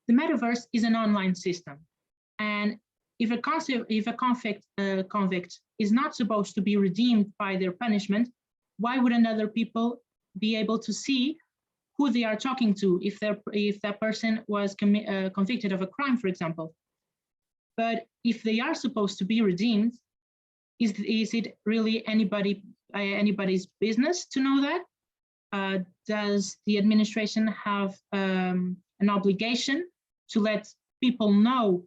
The metaverse is an online system. And if a convict is not supposed to be redeemed by their punishment, why would another people be able to see who they are talking to if that person was convicted of a crime, for example? But if they are supposed to be redeemed, Is it really anybody's business to know that? Does the administration have an obligation to let people know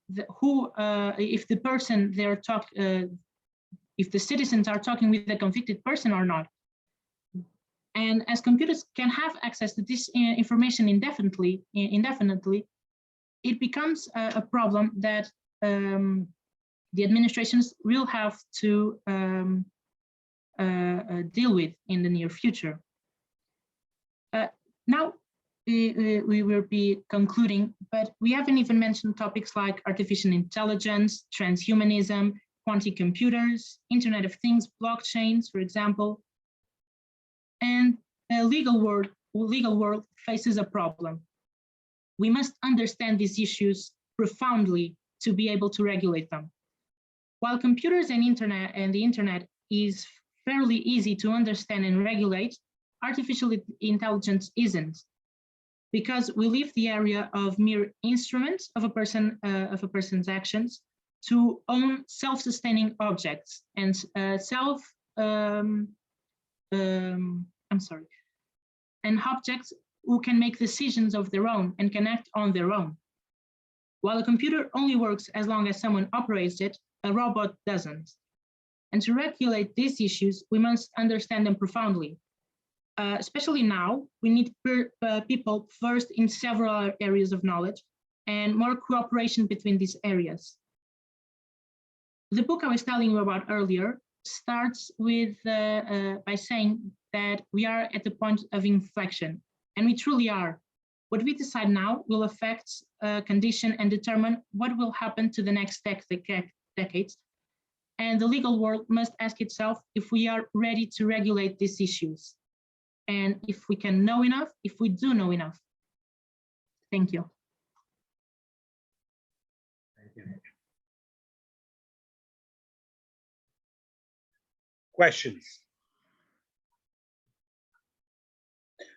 if the person if the citizens are talking with a convicted person or not? And as computers can have access to this information indefinitely, it becomes a problem that the administrations will have to deal with in the near future. Now, we will be concluding, but we haven't even mentioned topics like artificial intelligence, transhumanism, quantum computers, Internet of Things, blockchains, for example. And the legal world faces a problem. We must understand these issues profoundly to be able to regulate them. While computers and the internet is fairly easy to understand and regulate, artificial intelligence isn't, because we leave the area of mere instruments of a person's actions to own self-sustaining objects and and objects who can make decisions of their own and can act on their own. While a computer only works as long as someone operates it, a robot doesn't. And to regulate these issues, we must understand them profoundly. Especially now, we need people versed in several areas of knowledge and more cooperation between these areas. The book I was telling you about earlier starts with by saying that we are at the point of inflection, and we truly are. What we decide now will affect condition and determine what will happen to the next decades. And the legal world must ask itself if we are ready to regulate these issues, and if we can know enough, if we do know enough. Thank you. Thank you. Questions?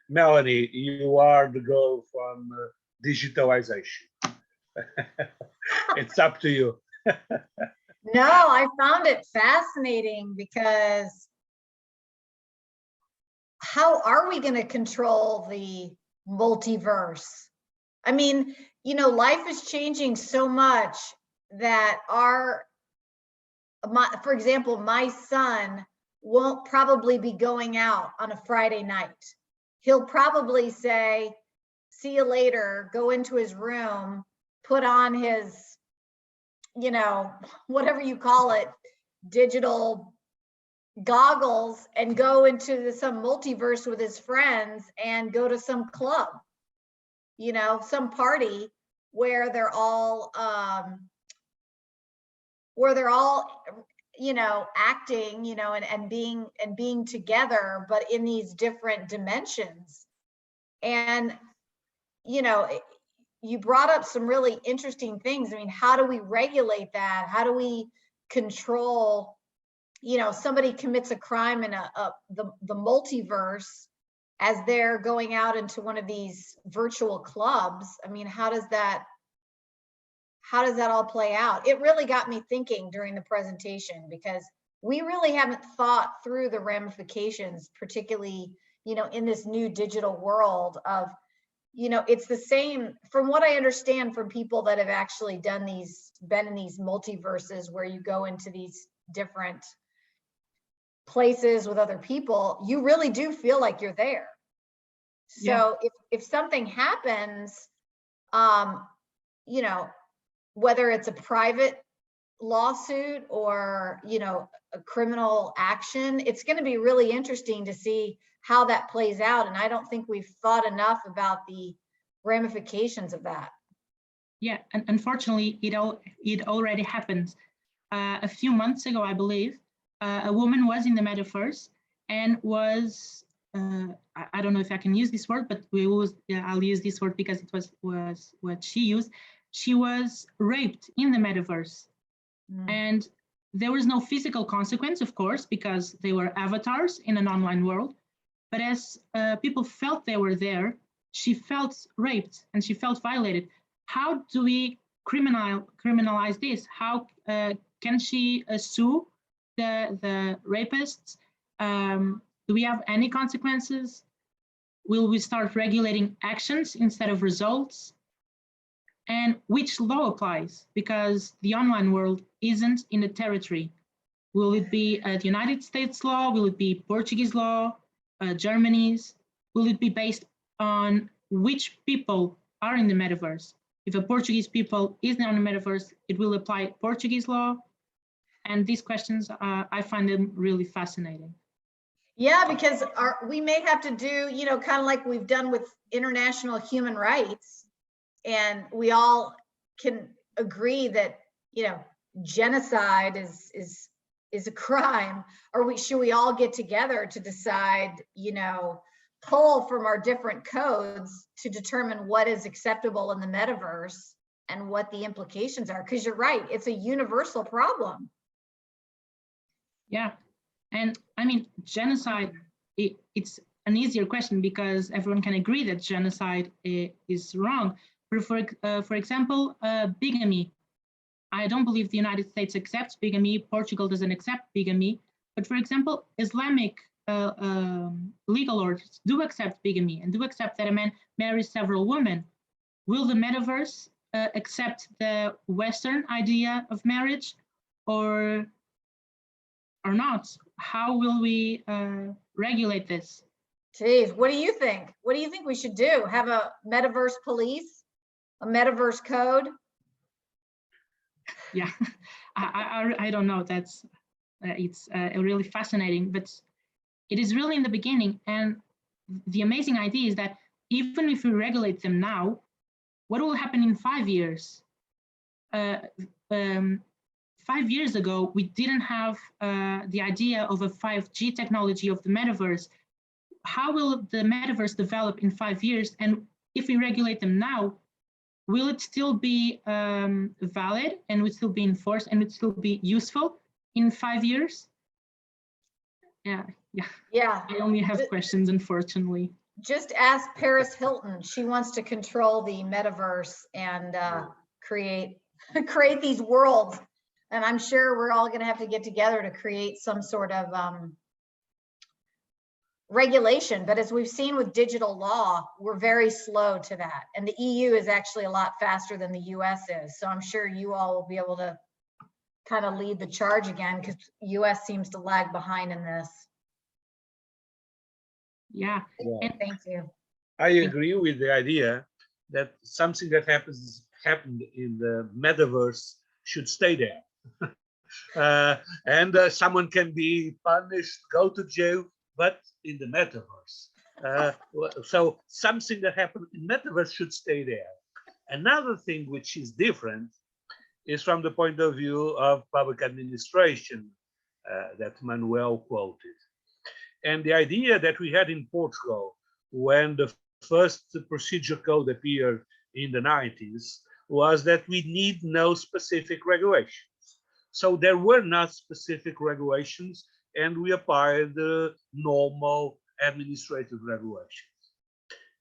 Melanie, you are the girl from digitalization. It's up to you. No, I found it fascinating because how are we going to control the multiverse? I mean, you know, life is changing so much that for example, my son won't probably be going out on a Friday night. He'll probably say, see you later, go into his room, put on his, you know, whatever you call it, digital goggles, and go into some multiverse with his friends and go to some club, you know, some party where they're all you know, acting, you know, and being together, but in these different dimensions. And, you know, you brought up some really interesting things. I mean, how do we regulate that? How do we control, you know, somebody commits a crime in the multiverse as they're going out into one of these virtual clubs? I mean, how does that all play out? It really got me thinking during the presentation, because we really haven't thought through the ramifications, particularly, you know, in this new digital world of, you know, it's the same from what I understand from people that have actually been in these multiverses where you go into these different places with other people, you really do feel like you're there. So yeah. If something happens, you know, whether it's a private lawsuit or, you know, a criminal action, it's going to be really interesting to see how that plays out. And I don't think we've thought enough about the ramifications of that. Yeah, and unfortunately, it already happened. A few months ago, I believe, a woman was in the metaverse and was, I don't know if I can use this word, but I'll use this word because it was what she used. She was raped in the metaverse. And there was no physical consequence, of course, because they were avatars in an online world. But as people felt they were there, she felt raped and she felt violated. How do we criminalize this? How can she sue the rapists? Do we have any consequences? Will we start regulating actions instead of results? And which law applies? Because the online world isn't in a territory. Will it be the United States law? Will it be Portuguese law, Germany's? Will it be based on which people are in the metaverse? If a Portuguese people is on the metaverse, it will apply Portuguese law. And these questions, I find them really fascinating. Yeah, because we may have to do, you know, kind of like we've done with international human rights, and we all can agree that, you know, genocide is a crime. Or should we all get together to decide, you know, pull from our different codes to determine what is acceptable in the metaverse and what the implications are? Because you're right, it's a universal problem. Yeah, and I mean, genocide, it's an easier question because everyone can agree that genocide is wrong. But for example, bigamy. I don't believe the United States accepts bigamy. Portugal doesn't accept bigamy. But for example, Islamic legal orders do accept bigamy and do accept that a man marries several women. Will the metaverse accept the Western idea of marriage or not? How will we regulate this? Geez, what do you think? What do you think we should do? Have a metaverse police, a metaverse code? Yeah, I don't know. That's it's really fascinating, but it is really in the beginning. And the amazing idea is that even if we regulate them now, what will happen in 5 years? 5 years ago, we didn't have the idea of a 5G technology of the metaverse. How will the metaverse develop in 5 years? And if we regulate them now, will it still be valid and would still be enforced and would still be useful in 5 years? Yeah. I only have questions, unfortunately. Just ask Paris Hilton. She wants to control the metaverse and create these worlds. And I'm sure we're all going to have to get together to create some sort of regulation. But as we've seen with digital law, we're very slow to that. And the EU is actually a lot faster than the US is. So I'm sure you all will be able to kind of lead the charge again, because US seems to lag behind in this. Yeah. Yeah. Thank you. I agree with the idea that something that happened in the metaverse should stay there. And someone can be punished, go to jail, but in the metaverse. So something that happened in metaverse should stay there. Another thing which is different is from the point of view of public administration that Manuel quoted. And the idea that we had in Portugal when the first procedure code appeared in the 90s was that we need no specific regulations. So there were not specific regulations, and we applied the normal administrative regulations.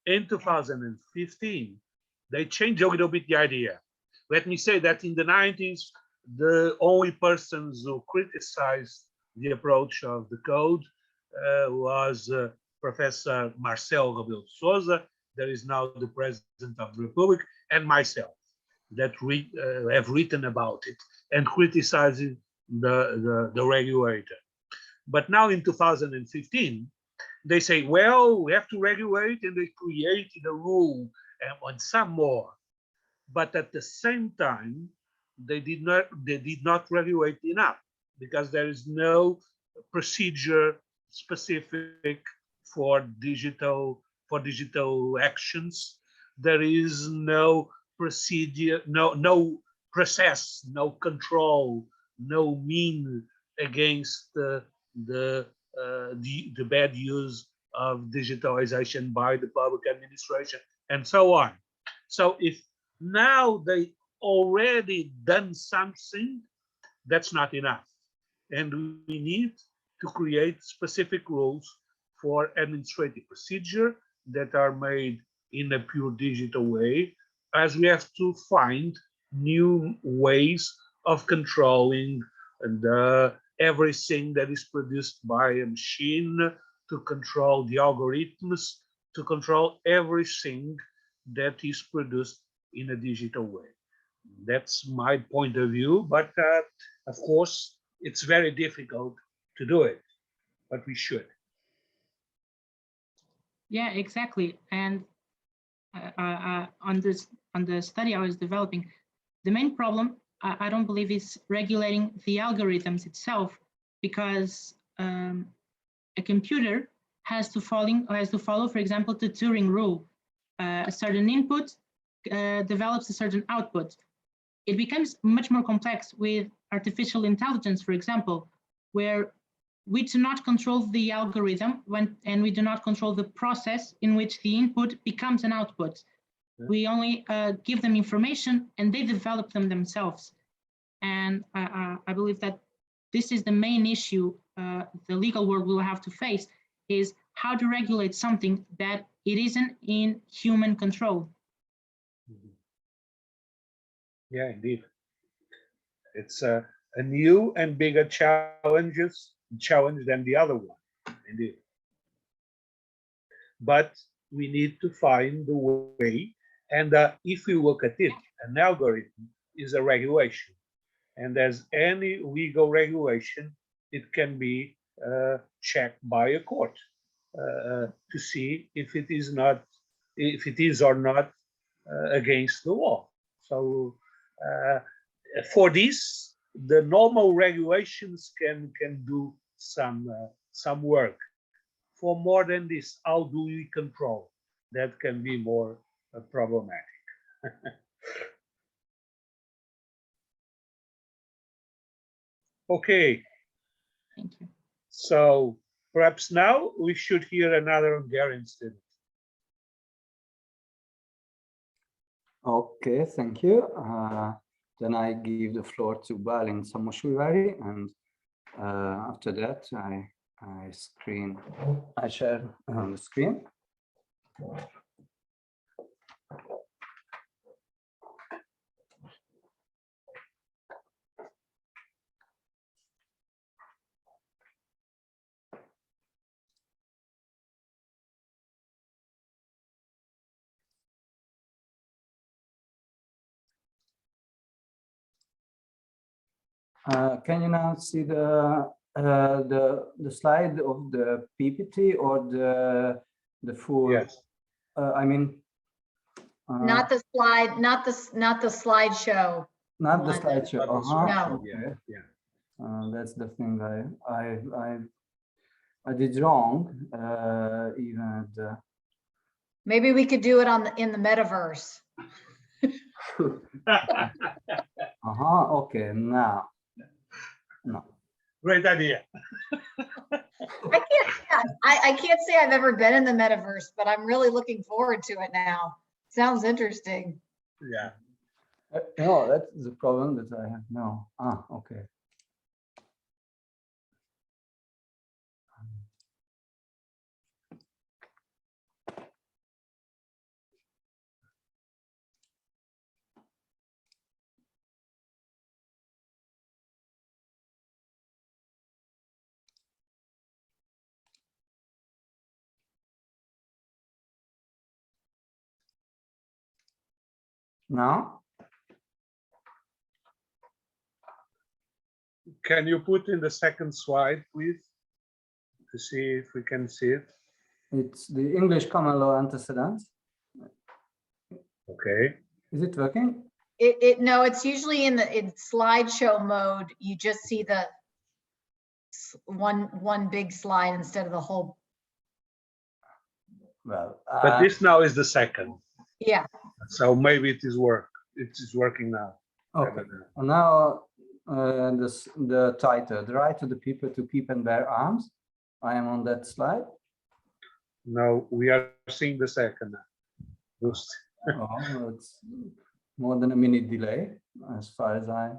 In 2015, they changed a little bit the idea. Let me say that in the 90s, the only persons who criticized the approach of the code was Professor Marcelo Rebelo de Sousa, that is now the President of the Republic, and myself, that have written about it and criticizing the regulator. But now in 2015, they say, well, we have to regulate, and they created a rule and some more. But at the same time, they did not regulate enough, because there is no procedure specific for digital actions. There is no procedure, no process, no control, no mean against the bad use of digitalization by the public administration, and so on. So if now they already done something, that's not enough, and we need to create specific rules for administrative procedure that are made in a pure digital way, as we have to find new ways of controlling the everything that is produced by a machine, to control the algorithms, to control everything that is produced in a digital way. That's my point of view, but of course, it's very difficult to do it, but we should. Yeah, exactly. And on the study I was developing, the main problem I don't believe is regulating the algorithms itself, because a computer has to follow, for example, the Turing rule. A certain input develops a certain output. It becomes much more complex with artificial intelligence, for example, where we do not control the algorithm and we do not control the process in which the input becomes an output. We only give them information and they develop them themselves. And I believe that this is the main issue the legal world will have to face, is how to regulate something that it isn't in human control. Yeah, indeed. It's a new and bigger challenge than the other one, indeed. But we need to find the way, and if we look at it, an algorithm is a regulation, and as any legal regulation, it can be checked by a court to see if it is or not against the law. So for this, the normal regulations can do some work. For more than this, how do we control? That can be more problematic. Okay. Thank you. So perhaps now we should hear another Hungarian student. Okay, thank you. Then I give the floor to Balint Szamosúlyvári, and after that I share the screen. Can you now see the slide of the PPT or the full? Yes. I mean, Not the slide, not the slideshow. not the one. slideshow. Not the slideshow, Okay. yeah. That's the thing I did wrong. Even the Maybe we could do it in the metaverse. Okay, now. No. Great idea. I can't say I've ever been in the metaverse, but I'm really looking forward to it now. Sounds interesting. Yeah. No, that's the problem that I have now. Okay. Now? Can you put in the second slide, please, to see if we can see it? It's the English common law antecedents. Okay. Is it working? No, it's usually in slideshow mode. You just see the one big slide instead of the whole. Well, But this now is the second. Yeah. So maybe it is working now. okay. Now the title, the right to the people to keep and bear arms. I am on that slide. No, we are seeing the second. Oh, it's more than a minute delay as far as I.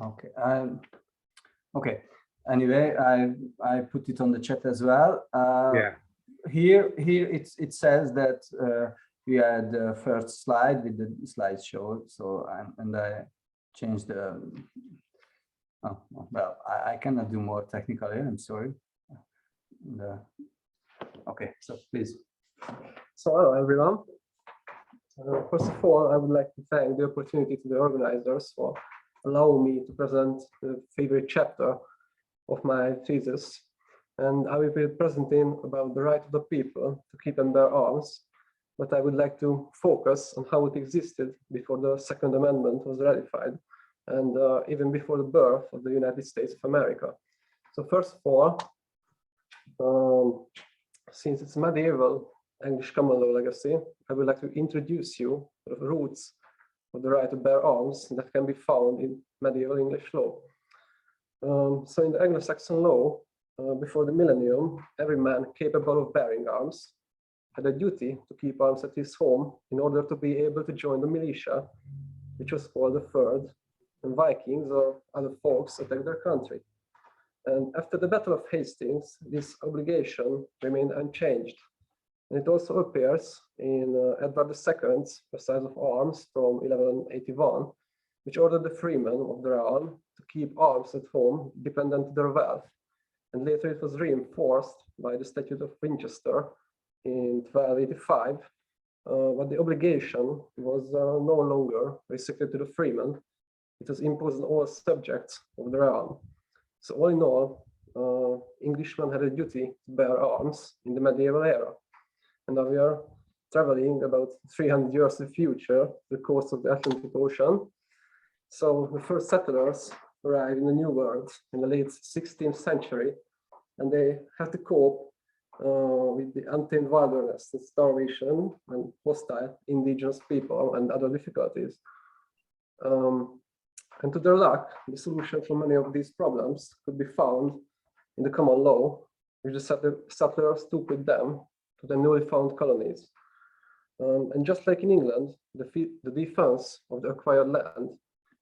Okay. Okay. Anyway, I put it on the chat as well. Yeah. Here it says that we had the first slide with the slideshow. So and I changed the. Oh, well, I cannot do more technical here. I'm sorry. Okay, so please. So hello everyone. First of all, I would like to thank the opportunity to the organizers for allowing me to present the favorite chapter of my thesis. And I will be presenting about the right of the people to keep and bear arms, but I would like to focus on how it existed before the Second Amendment was ratified, and even before the birth of the United States of America. So first of all, since it's medieval English common law legacy, I would like to introduce you to the roots of the right to bear arms that can be found in medieval English law. So in the Anglo-Saxon law, before the millennium, every man capable of bearing arms had a duty to keep arms at his home in order to be able to join the militia, which was called the Third, and Vikings or other folks attacked their country. And after the Battle of Hastings, this obligation remained unchanged. And it also appears in Edward II's Exercise of Arms from 1181, which ordered the freemen of the realm to keep arms at home dependent on their wealth. And later it was reinforced by the Statute of Winchester in 1285, but the obligation was no longer restricted to the freemen. It was imposed on all subjects of the realm. So all in all, Englishmen had a duty to bear arms in the medieval era. And now we are traveling about 300 years in the future, the coast of the Atlantic Ocean. So the first settlers arrived in the New World in the late 16th century, and they had to cope with the untamed wilderness, the starvation, and hostile indigenous people and other difficulties. And to their luck, the solution for many of these problems could be found in the common law, which the settlers took with them to the newly found colonies. And just like in England, the defense of the acquired land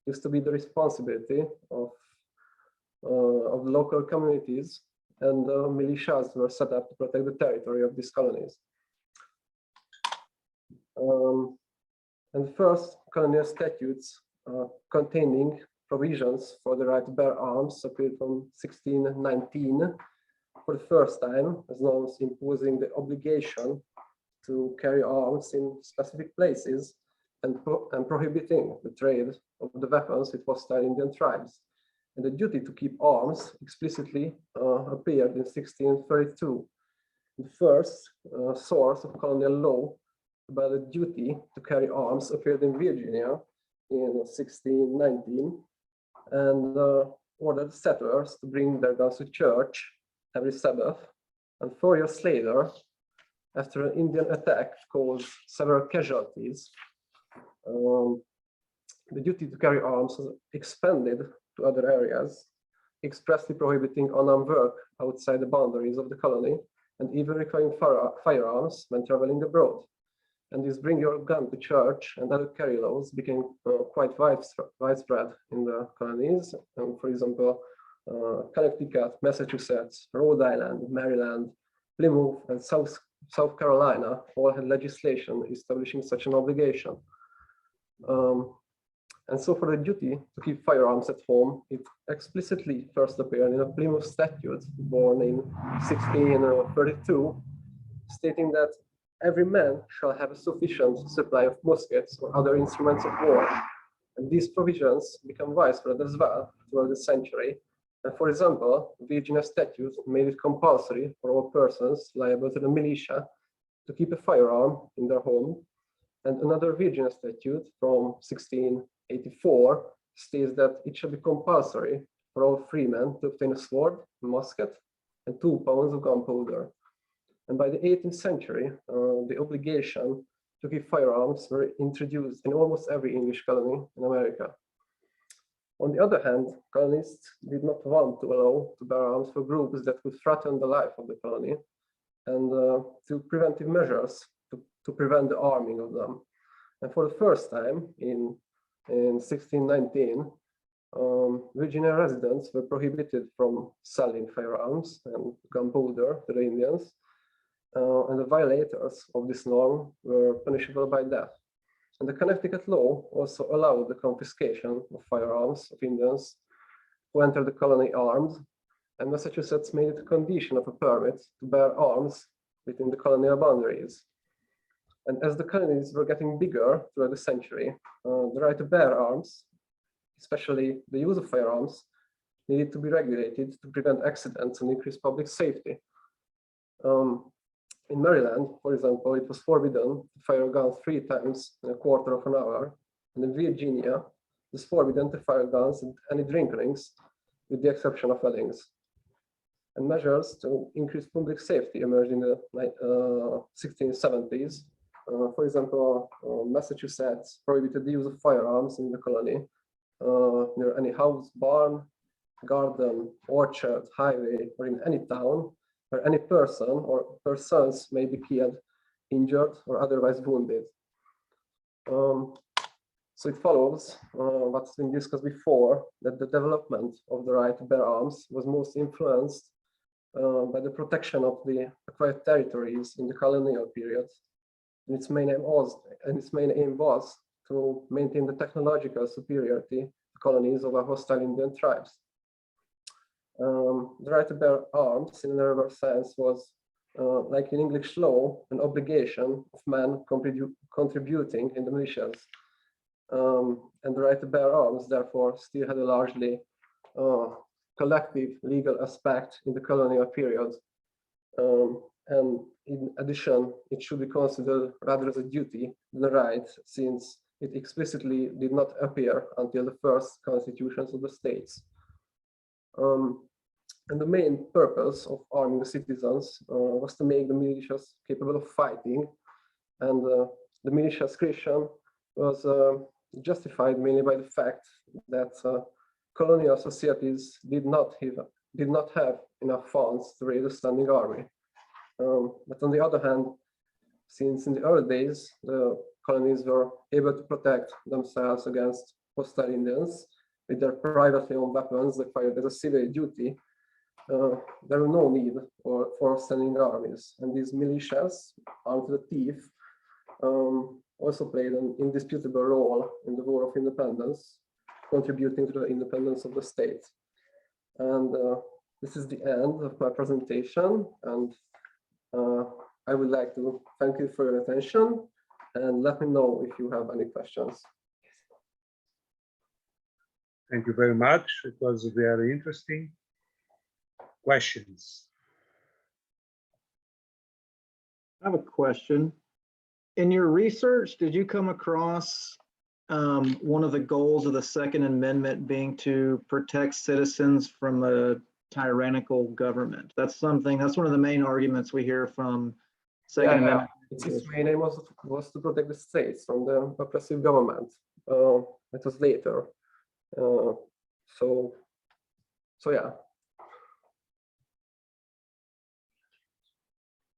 used to be the responsibility of the local communities, and militias were set up to protect the territory of these colonies. And first, colonial statutes containing provisions for the right to bear arms appeared from 1619 for the first time, as known as imposing the obligation to carry arms in specific places and prohibiting the trade of the weapons with hostile Indian tribes. And the duty to keep arms explicitly appeared in 1632. The first source of colonial law about the duty to carry arms appeared in Virginia in 1619, and ordered settlers to bring their guns to church every Sabbath. And 4 years later, after an Indian attack caused several casualties, the duty to carry arms was expanded to other areas, expressly prohibiting unarmed work outside the boundaries of the colony, and even requiring firearms when traveling abroad. And this bring your gun to church and other carry laws became quite widespread in the colonies. And for example, Connecticut, Massachusetts, Rhode Island, Maryland, Plymouth, and South Carolina all had legislation establishing such an obligation. And so for the duty to keep firearms at home, it explicitly first appeared in a Plymouth statute born in 1632, stating that every man shall have a sufficient supply of muskets or other instruments of war. And these provisions become widespread as well throughout the century. And for example, the Virginia statute made it compulsory for all persons liable to the militia to keep a firearm in their home. And another Virginia statute from 1684 states that it shall be compulsory for all freemen to obtain a sword, a musket, and 2 pounds of gunpowder. And by the 18th century, the obligation to keep firearms were introduced in almost every English colony in America. On the other hand, colonists did not want to allow to bear arms for groups that would threaten the life of the colony, and to preventive measures to prevent the arming of them. And for the first time in 1619, Virginia residents were prohibited from selling firearms and gunpowder to the Indians, and the violators of this norm were punishable by death. And the Connecticut law also allowed the confiscation of firearms of Indians who entered the colony armed, and Massachusetts made it a condition of a permit to bear arms within the colonial boundaries. And as the colonies were getting bigger throughout the century, the right to bear arms, especially the use of firearms, needed to be regulated to prevent accidents and increase public safety. In Maryland, for example, it was forbidden to fire a gun 3 times in a quarter of an hour. And in Virginia, it was forbidden to fire guns at any drink rings, with the exception of weddings. And measures to increase public safety emerged in the 1670s. For example, Massachusetts prohibited the use of firearms in the colony near any house, barn, garden, orchard, highway, or in any town where any person or persons may be killed, injured, or otherwise wounded. So it follows what's been discussed before, that the development of the right to bear arms was most influenced by the protection of the acquired territories in the colonial period. And its main aim was to maintain the technological superiority of colonies over hostile Indian tribes. The right to bear arms, in a narrower sense, was, like in English law, an obligation of men contributing in the militias. And the right to bear arms, therefore, still had a largely collective legal aspect in the colonial period. And in addition, it should be considered rather as a duty than a right, since it explicitly did not appear until the first constitutions of the states. And the main purpose of arming the citizens was to make the militias capable of fighting. And the militia's creation was justified mainly by the fact that colonial societies did not have enough funds to raise a standing army. But on the other hand, since in the early days, the colonies were able to protect themselves against hostile Indians with their privately owned weapons acquired as a civil duty, there were no need for standing armies. And these militias, armed to the teeth, also played an indisputable role in the War of Independence, contributing to the independence of the state. And this is the end of my presentation. And I would like to thank you for your attention, and let me know if you have any questions. Thank you very much. It was very interesting. Questions? I have a question. In your research, did you come across one of the goals of the Second Amendment being to protect citizens from a tyrannical government? That's one of the main arguments we hear from Second Amendment. Its main aim was to protect the states from the oppressive government. It was later. So yeah.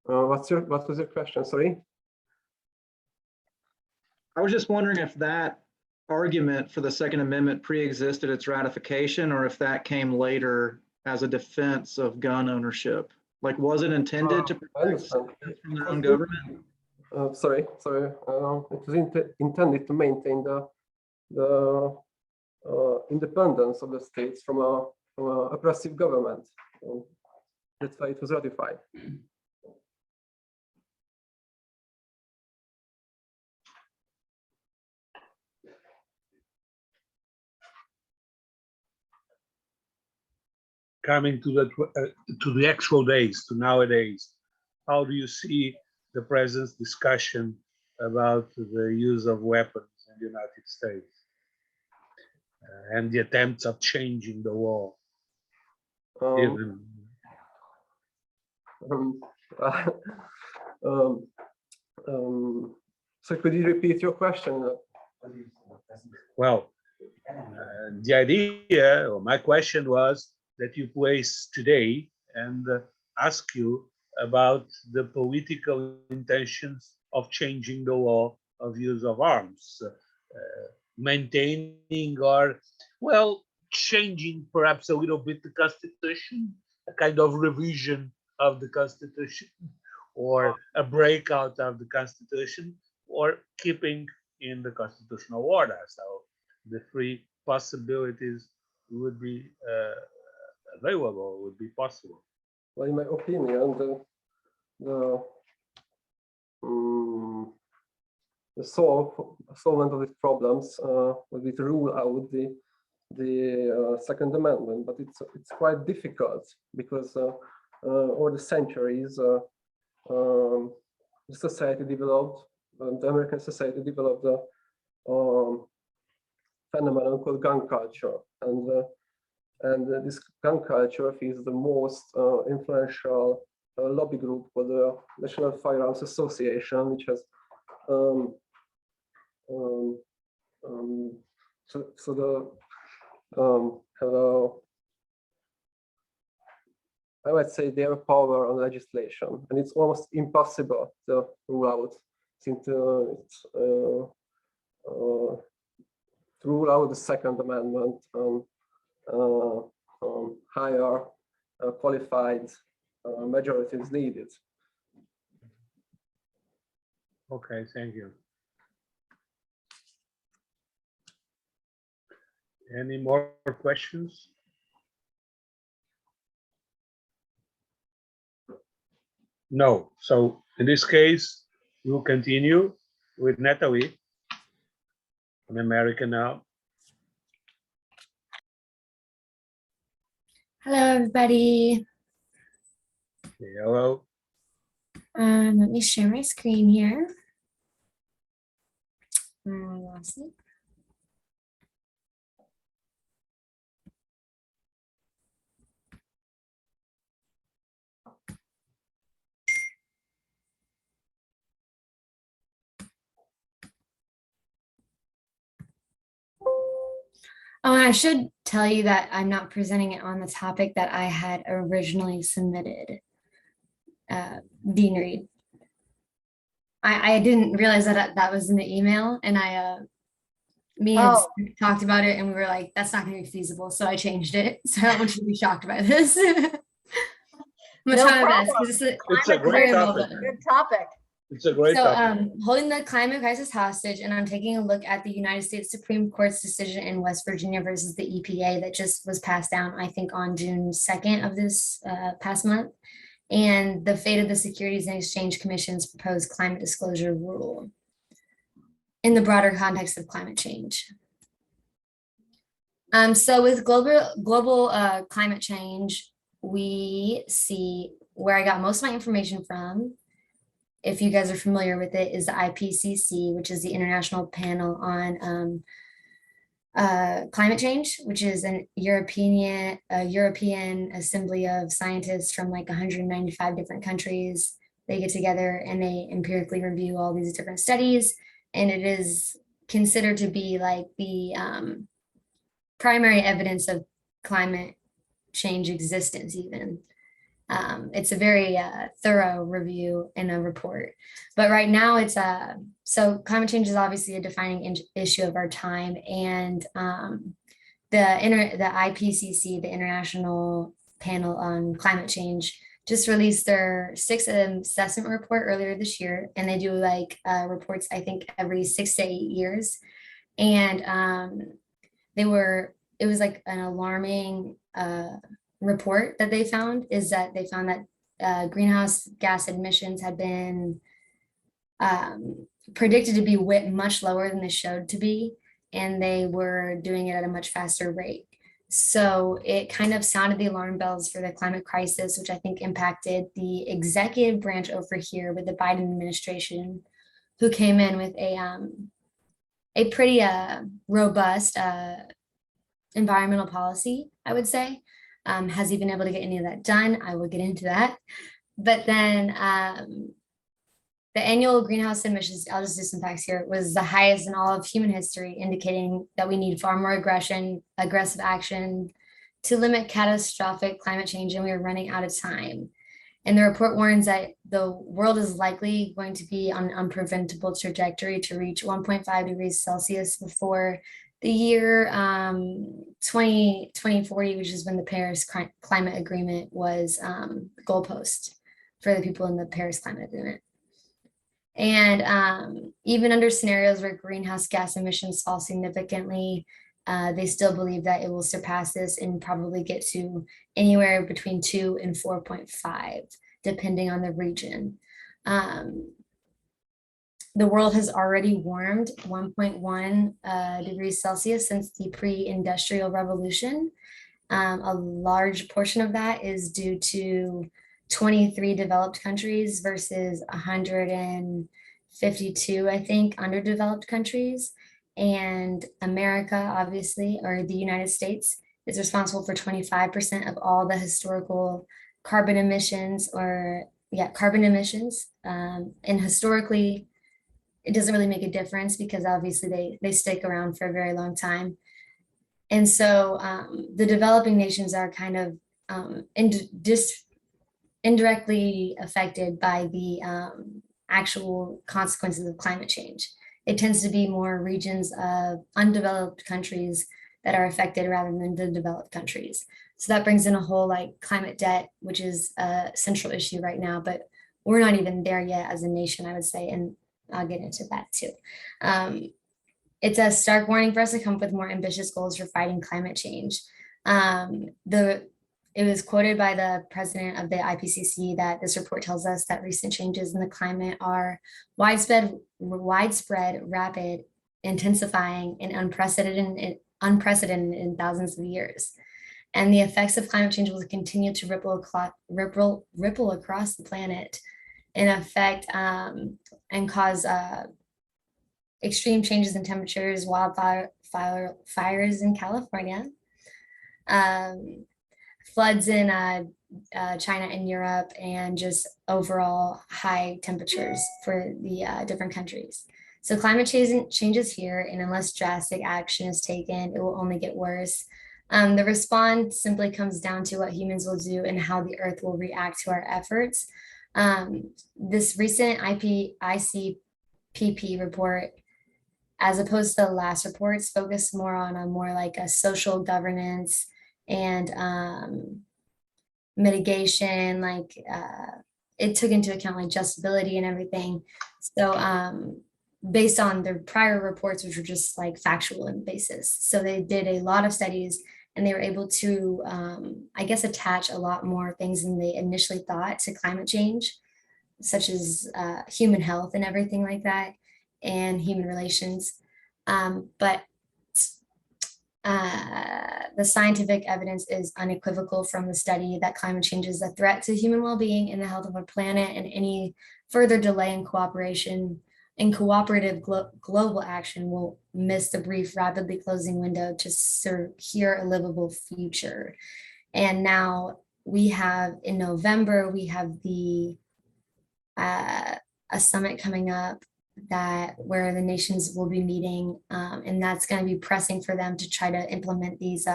What was your question? Sorry. I was just wondering if that argument for the Second Amendment pre-existed its ratification, or if that came later as a defense of gun ownership. Like, was it intended to protect citizens from their own government? Sorry. It was intended to maintain the independence of the states from a oppressive government. That's why it was ratified. Coming to the actual days, to nowadays, how do you see the present discussion about the use of weapons in the United States and the attempts of changing the law? So could you repeat your question? Well, the idea, or my question was that you place today and ask you about the political intentions of changing the law of use of arms, maintaining or, well, changing perhaps a little bit the Constitution, a kind of revision of the Constitution, or a breakout of the Constitution, or keeping in the constitutional order. So the three possibilities would be available, would be possible. Well, in my opinion, the solvent of these problems would be to rule out the Second Amendment, but it's quite difficult because over the centuries, the society developed, the American society developed a phenomenon called gun culture, and this gun culture is the most influential lobby group for the National Firearms Association, which has I would say they have power on legislation, and it's almost impossible to rule out, since to rule out the Second Amendment higher qualified majority is needed. Okay, thank you. Any more questions? No. So in this case, we'll continue with Natalie, an American now. Hello, everybody. Okay, hello. Let me share my screen here. I lost it. Oh, and I should tell you that I'm not presenting it on the topic that I had originally submitted. Dean Reed. I didn't realize that that was in the email, and me and Steve talked about it, and we were like, that's not going to be feasible, so I changed it. So I don't want you to be shocked by this. I'm gonna try my best because it's a great topic. Good topic. It's a great topic. Holding the climate crisis hostage, and I'm taking a look at the United States Supreme Court's decision in West Virginia versus the EPA that just was passed down, I think, on June 2nd of this past month, and the fate of the Securities and Exchange Commission's proposed climate disclosure rule in the broader context of climate change. So with global climate change, we see where I got most of my information from, if you guys are familiar with it, is the IPCC, which is the International Panel on Climate Change, which is a European assembly of scientists from like 195 different countries. They get together and they empirically review all these different studies, and it is considered to be like the primary evidence of climate change existence even. It's a very thorough review in a report, but right now it's so climate change is obviously a defining issue of our time, and the IPCC, the International Panel on Climate Change, just released their 6th assessment report earlier this year, and they do like reports I think every 6 to 8 years, and it was like an alarming report that they found that greenhouse gas emissions had been predicted to be much lower than they showed to be, and they were doing it at a much faster rate. So it kind of sounded the alarm bells for the climate crisis, which I think impacted the executive branch over here with the Biden administration, who came in with a pretty robust environmental policy, I would say. Has he been able to get any of that done? I will get into that. But then the annual greenhouse emissions, I'll just do some facts here, was the highest in all of human history, indicating that we need far more aggressive action to limit catastrophic climate change, and we are running out of time. And the report warns that the world is likely going to be on an unpreventable trajectory to reach 1.5 degrees Celsius before The year 2040, which is when the Paris Climate Agreement was the goalpost for the people in the Paris Climate Agreement. And even under scenarios where greenhouse gas emissions fall significantly, they still believe that it will surpass this and probably get to anywhere between 2 and 4.5, depending on the region. The world has already warmed 1.1 degrees Celsius since the pre-industrial revolution. A large portion of that is due to 23 developed countries versus 152, I think, underdeveloped countries. And America, obviously, or the United States, is responsible for 25% of all the historical carbon emissions, carbon emissions. And historically, it doesn't really make a difference because obviously they stick around for a very long time. And so the developing nations are kind of indirectly affected by the actual consequences of climate change. It tends to be more regions of undeveloped countries that are affected rather than the developed countries. So that brings in a whole like climate debt, which is a central issue right now, but we're not even there yet as a nation, I would say, and I'll get into that too. It's a stark warning for us to come up with more ambitious goals for fighting climate change. It was quoted by the president of the IPCC that this report tells us that recent changes in the climate are widespread, rapid, intensifying, and unprecedented in thousands of years. And the effects of climate change will continue to ripple across the planet and affect and cause extreme changes in temperatures, fires in California, floods in China and Europe, and just overall high temperatures for the different countries. So climate change is here, and unless drastic action is taken, it will only get worse. The response simply comes down to what humans will do and how the earth will react to our efforts. This recent IPCC report, as opposed to the last reports, focused more on a more like a social governance and mitigation, like it took into account like justability and everything. So based on the prior reports, which were just like factual in basis. So they did a lot of studies and they were able to, I guess, attach a lot more things than they initially thought to climate change, such as human health and everything like that, and human relations. But the scientific evidence is unequivocal from the study that climate change is a threat to human well-being and the health of our planet, and any further delay in cooperative global action will miss the brief, rapidly closing window to secure a livable future. And now we have, in November, we have a summit coming up where the nations will be meeting, and that's going to be pressing for them to try to implement these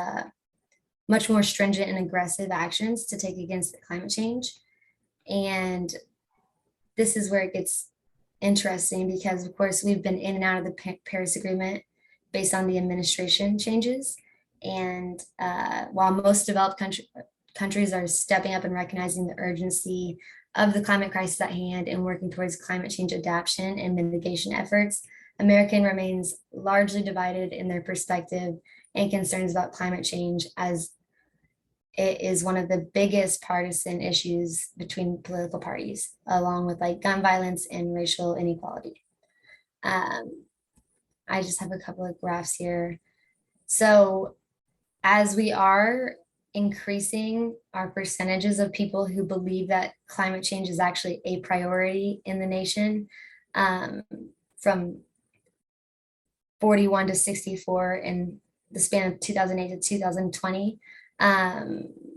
much more stringent and aggressive actions to take against the climate change. And this is where it gets interesting because, of course, we've been in and out of the Paris Agreement based on the administration changes. And while most developed countries are stepping up and recognizing the urgency of the climate crisis at hand and working towards climate change adaptation and mitigation efforts, America remains largely divided in their perspective and concerns about climate change, as it is one of the biggest partisan issues between political parties, along with like gun violence and racial inequality. I just have a couple of graphs here. So as we are increasing our percentages of people who believe that climate change is actually a priority in the nation, from 41 to 64 in the span of 2008 to 2020,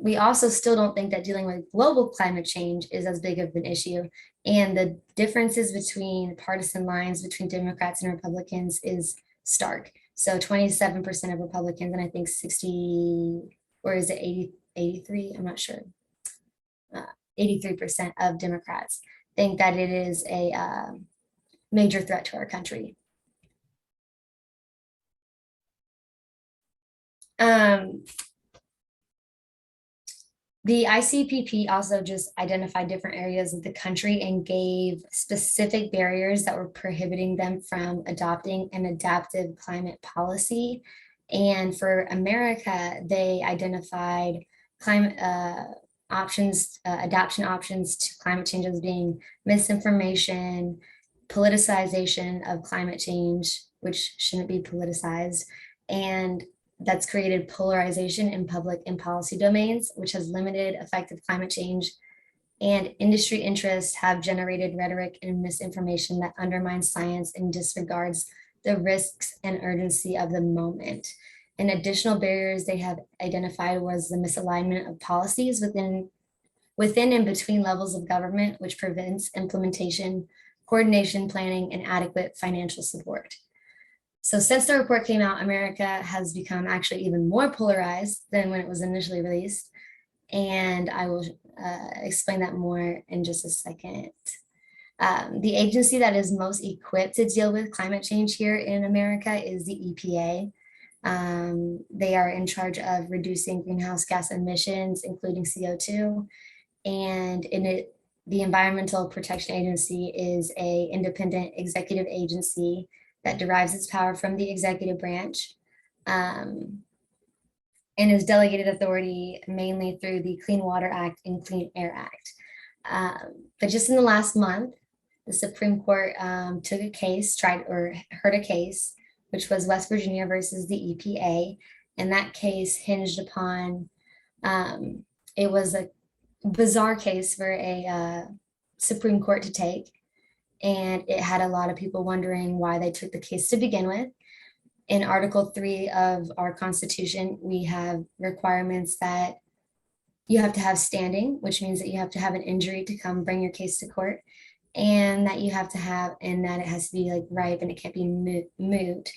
we also still don't think that dealing with global climate change is as big of an issue. And the differences between partisan lines between Democrats and Republicans is stark. So 27% of Republicans, and I think 60, or is it 83? I'm not sure. 83% of Democrats think that it is a major threat to our country. The ICPP also just identified different areas of the country and gave specific barriers that were prohibiting them from adopting an adaptive climate policy. And for America, they identified climate adaptation options to climate change as being misinformation, politicization of climate change, which shouldn't be politicized, and that's created polarization in public and policy domains, which has limited effective climate change, and industry interests have generated rhetoric and misinformation that undermines science and disregards the risks and urgency of the moment. And additional barriers they have identified was the misalignment of policies within and between levels of government, which prevents implementation, coordination, planning, and adequate financial support. So since the report came out, America has become actually even more polarized than when it was initially released. And I will explain that more in just a second. The agency that is most equipped to deal with climate change here in America is the EPA. They are in charge of reducing greenhouse gas emissions, including CO2. And the Environmental Protection Agency is an independent executive agency that derives its power from the executive branch and is delegated authority mainly through the Clean Water Act and Clean Air Act. But just in the last month, the Supreme Court took a case, heard a case, which was West Virginia versus the EPA. And that case hinged upon, it was a bizarre case for a Supreme Court to take. And it had a lot of people wondering why they took the case to begin with. In Article 3 of our Constitution, we have requirements that you have to have standing, which means that you have to have an injury to come bring your case to court, and that you have to have, and that it has to be like ripe and it can't be moot,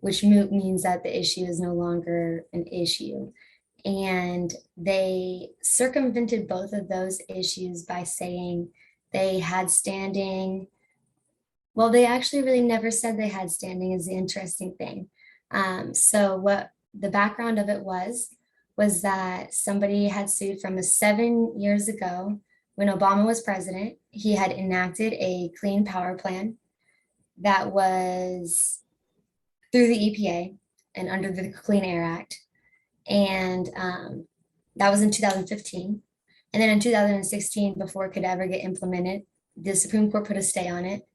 which moot means that the issue is no longer an issue. And they circumvented both of those issues by saying they had standing. Well, they actually really never said they had standing is the interesting thing. So what the background of it was that somebody had sued from 7 years ago when Obama was president. He had enacted a clean power plan that was through the EPA and under the Clean Air Act. And that was in 2015. And then in 2016, before it could ever get implemented, the Supreme Court put a stay on it,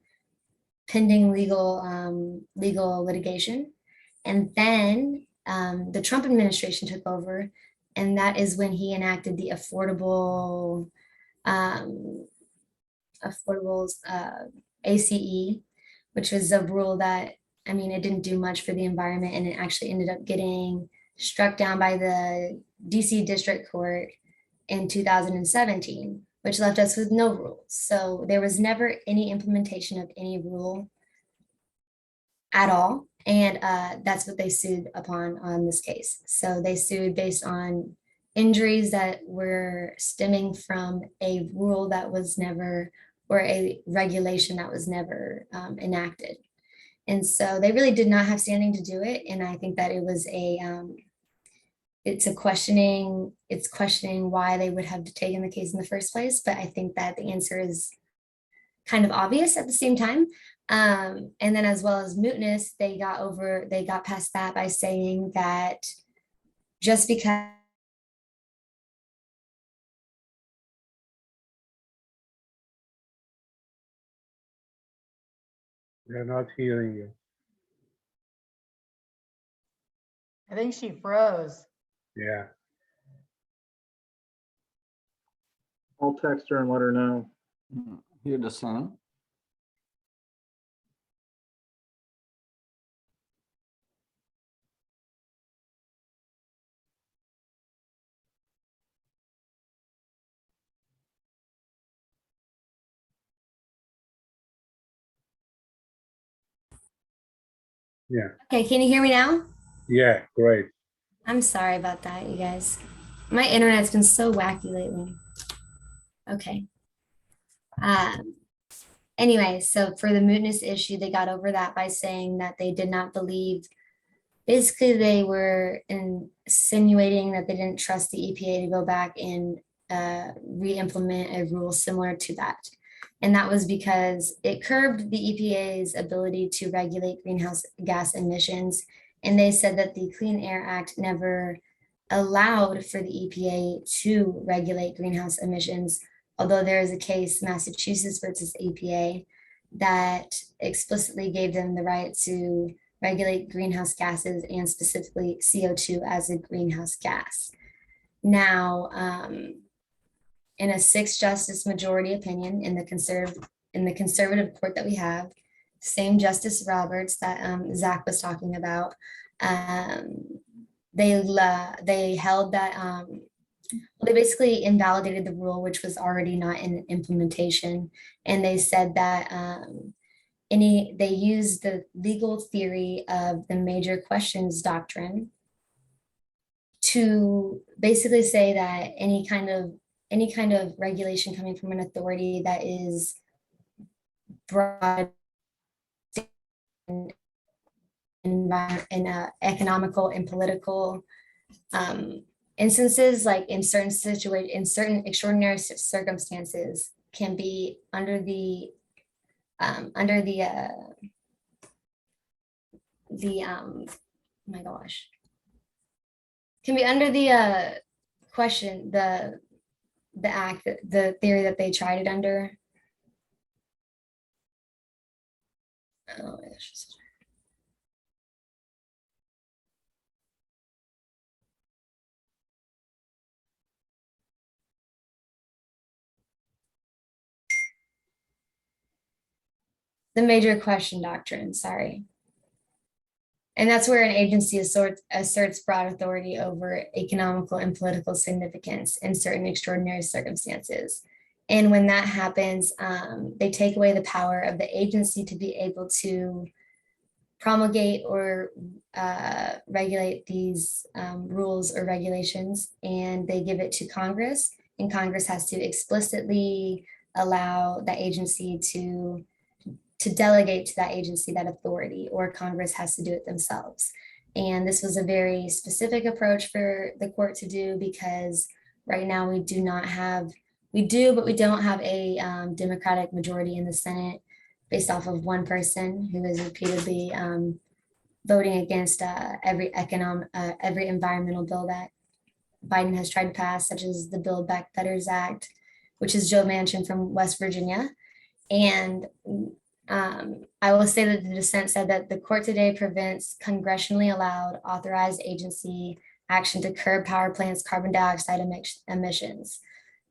pending legal litigation. And then the Trump administration took over, and that is when he enacted the affordable ACE, which was a rule that, I mean, it didn't do much for the environment, and it actually ended up getting struck down by the DC District Court in 2017, which left us with no rules. So there was never any implementation of any rule at all. And that's what they sued upon on this case. So they sued based on injuries that were stemming from a rule that was never, or a regulation that was never enacted. And so they really did not have standing to do it. And I think that it was it's questioning why they would have taken the case in the first place. But I think that the answer is kind of obvious at the same time. And then as well as mootness, they got past that by saying that just because They're not hearing you. I think she froze. Yeah. I'll text her and let her know. Hear the same. Yeah. Okay, can you hear me now? Yeah, great. I'm sorry about that, you guys. My internet's been so wacky lately. Okay. Anyway, so for the mootness issue, they got over that by saying that they did not believe basically they were insinuating that they didn't trust the EPA to go back and re-implement a rule similar to that. And that was because it curbed the EPA's ability to regulate greenhouse gas emissions. And they said that the Clean Air Act never allowed for the EPA to regulate greenhouse emissions, although there is a case, Massachusetts versus EPA, that explicitly gave them the right to regulate greenhouse gases and specifically CO2 as a greenhouse gas. Now, in a 6-justice majority opinion in the conservative court that we have, same Justice Roberts that Zach was talking about, they held that they basically invalidated the rule, which was already not in implementation, and they said that they used the legal theory of the major questions doctrine to basically say that any kind of regulation coming from an authority that is broad in economical and political instances, like in certain extraordinary circumstances, can be under the oh my gosh, can be under the question, the act, the theory that they tried it under. Oh my gosh. The major question doctrine, sorry. And that's where an agency asserts broad authority over economical and political significance in certain extraordinary circumstances. And when that happens, they take away the power of the agency to be able to promulgate or regulate these rules or regulations, and they give it to Congress, and Congress has to explicitly allow that agency to delegate to that agency that authority, or Congress has to do it themselves. And this was a very specific approach for the court to do, because right now we do, but we don't have a Democratic majority in the Senate based off of one person who is repeatedly voting against every environmental bill that Biden has tried to pass, such as the Build Back Better's Act, which is Joe Manchin from West Virginia. And I will say that the dissent said that the court today prevents congressionally allowed authorized agency action to curb power plants' carbon dioxide emissions.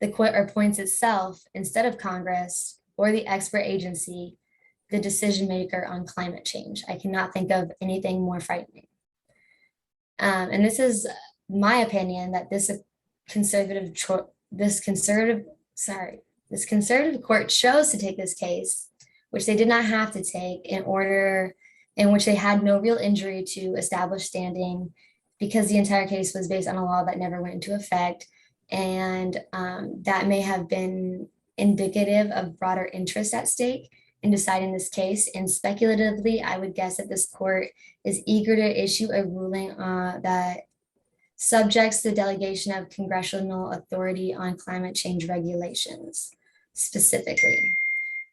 The court appoints itself, instead of Congress or the expert agency, the decision maker on climate change. I cannot think of anything more frightening. And this is my opinion, that this conservative court chose to take this case, which they did not have to take, in which they had no real injury to establish standing, because the entire case was based on a law that never went into effect. And that may have been indicative of broader interest at stake in deciding this case. And speculatively, I would guess that this court is eager to issue a ruling that subjects the delegation of congressional authority on climate change regulations specifically.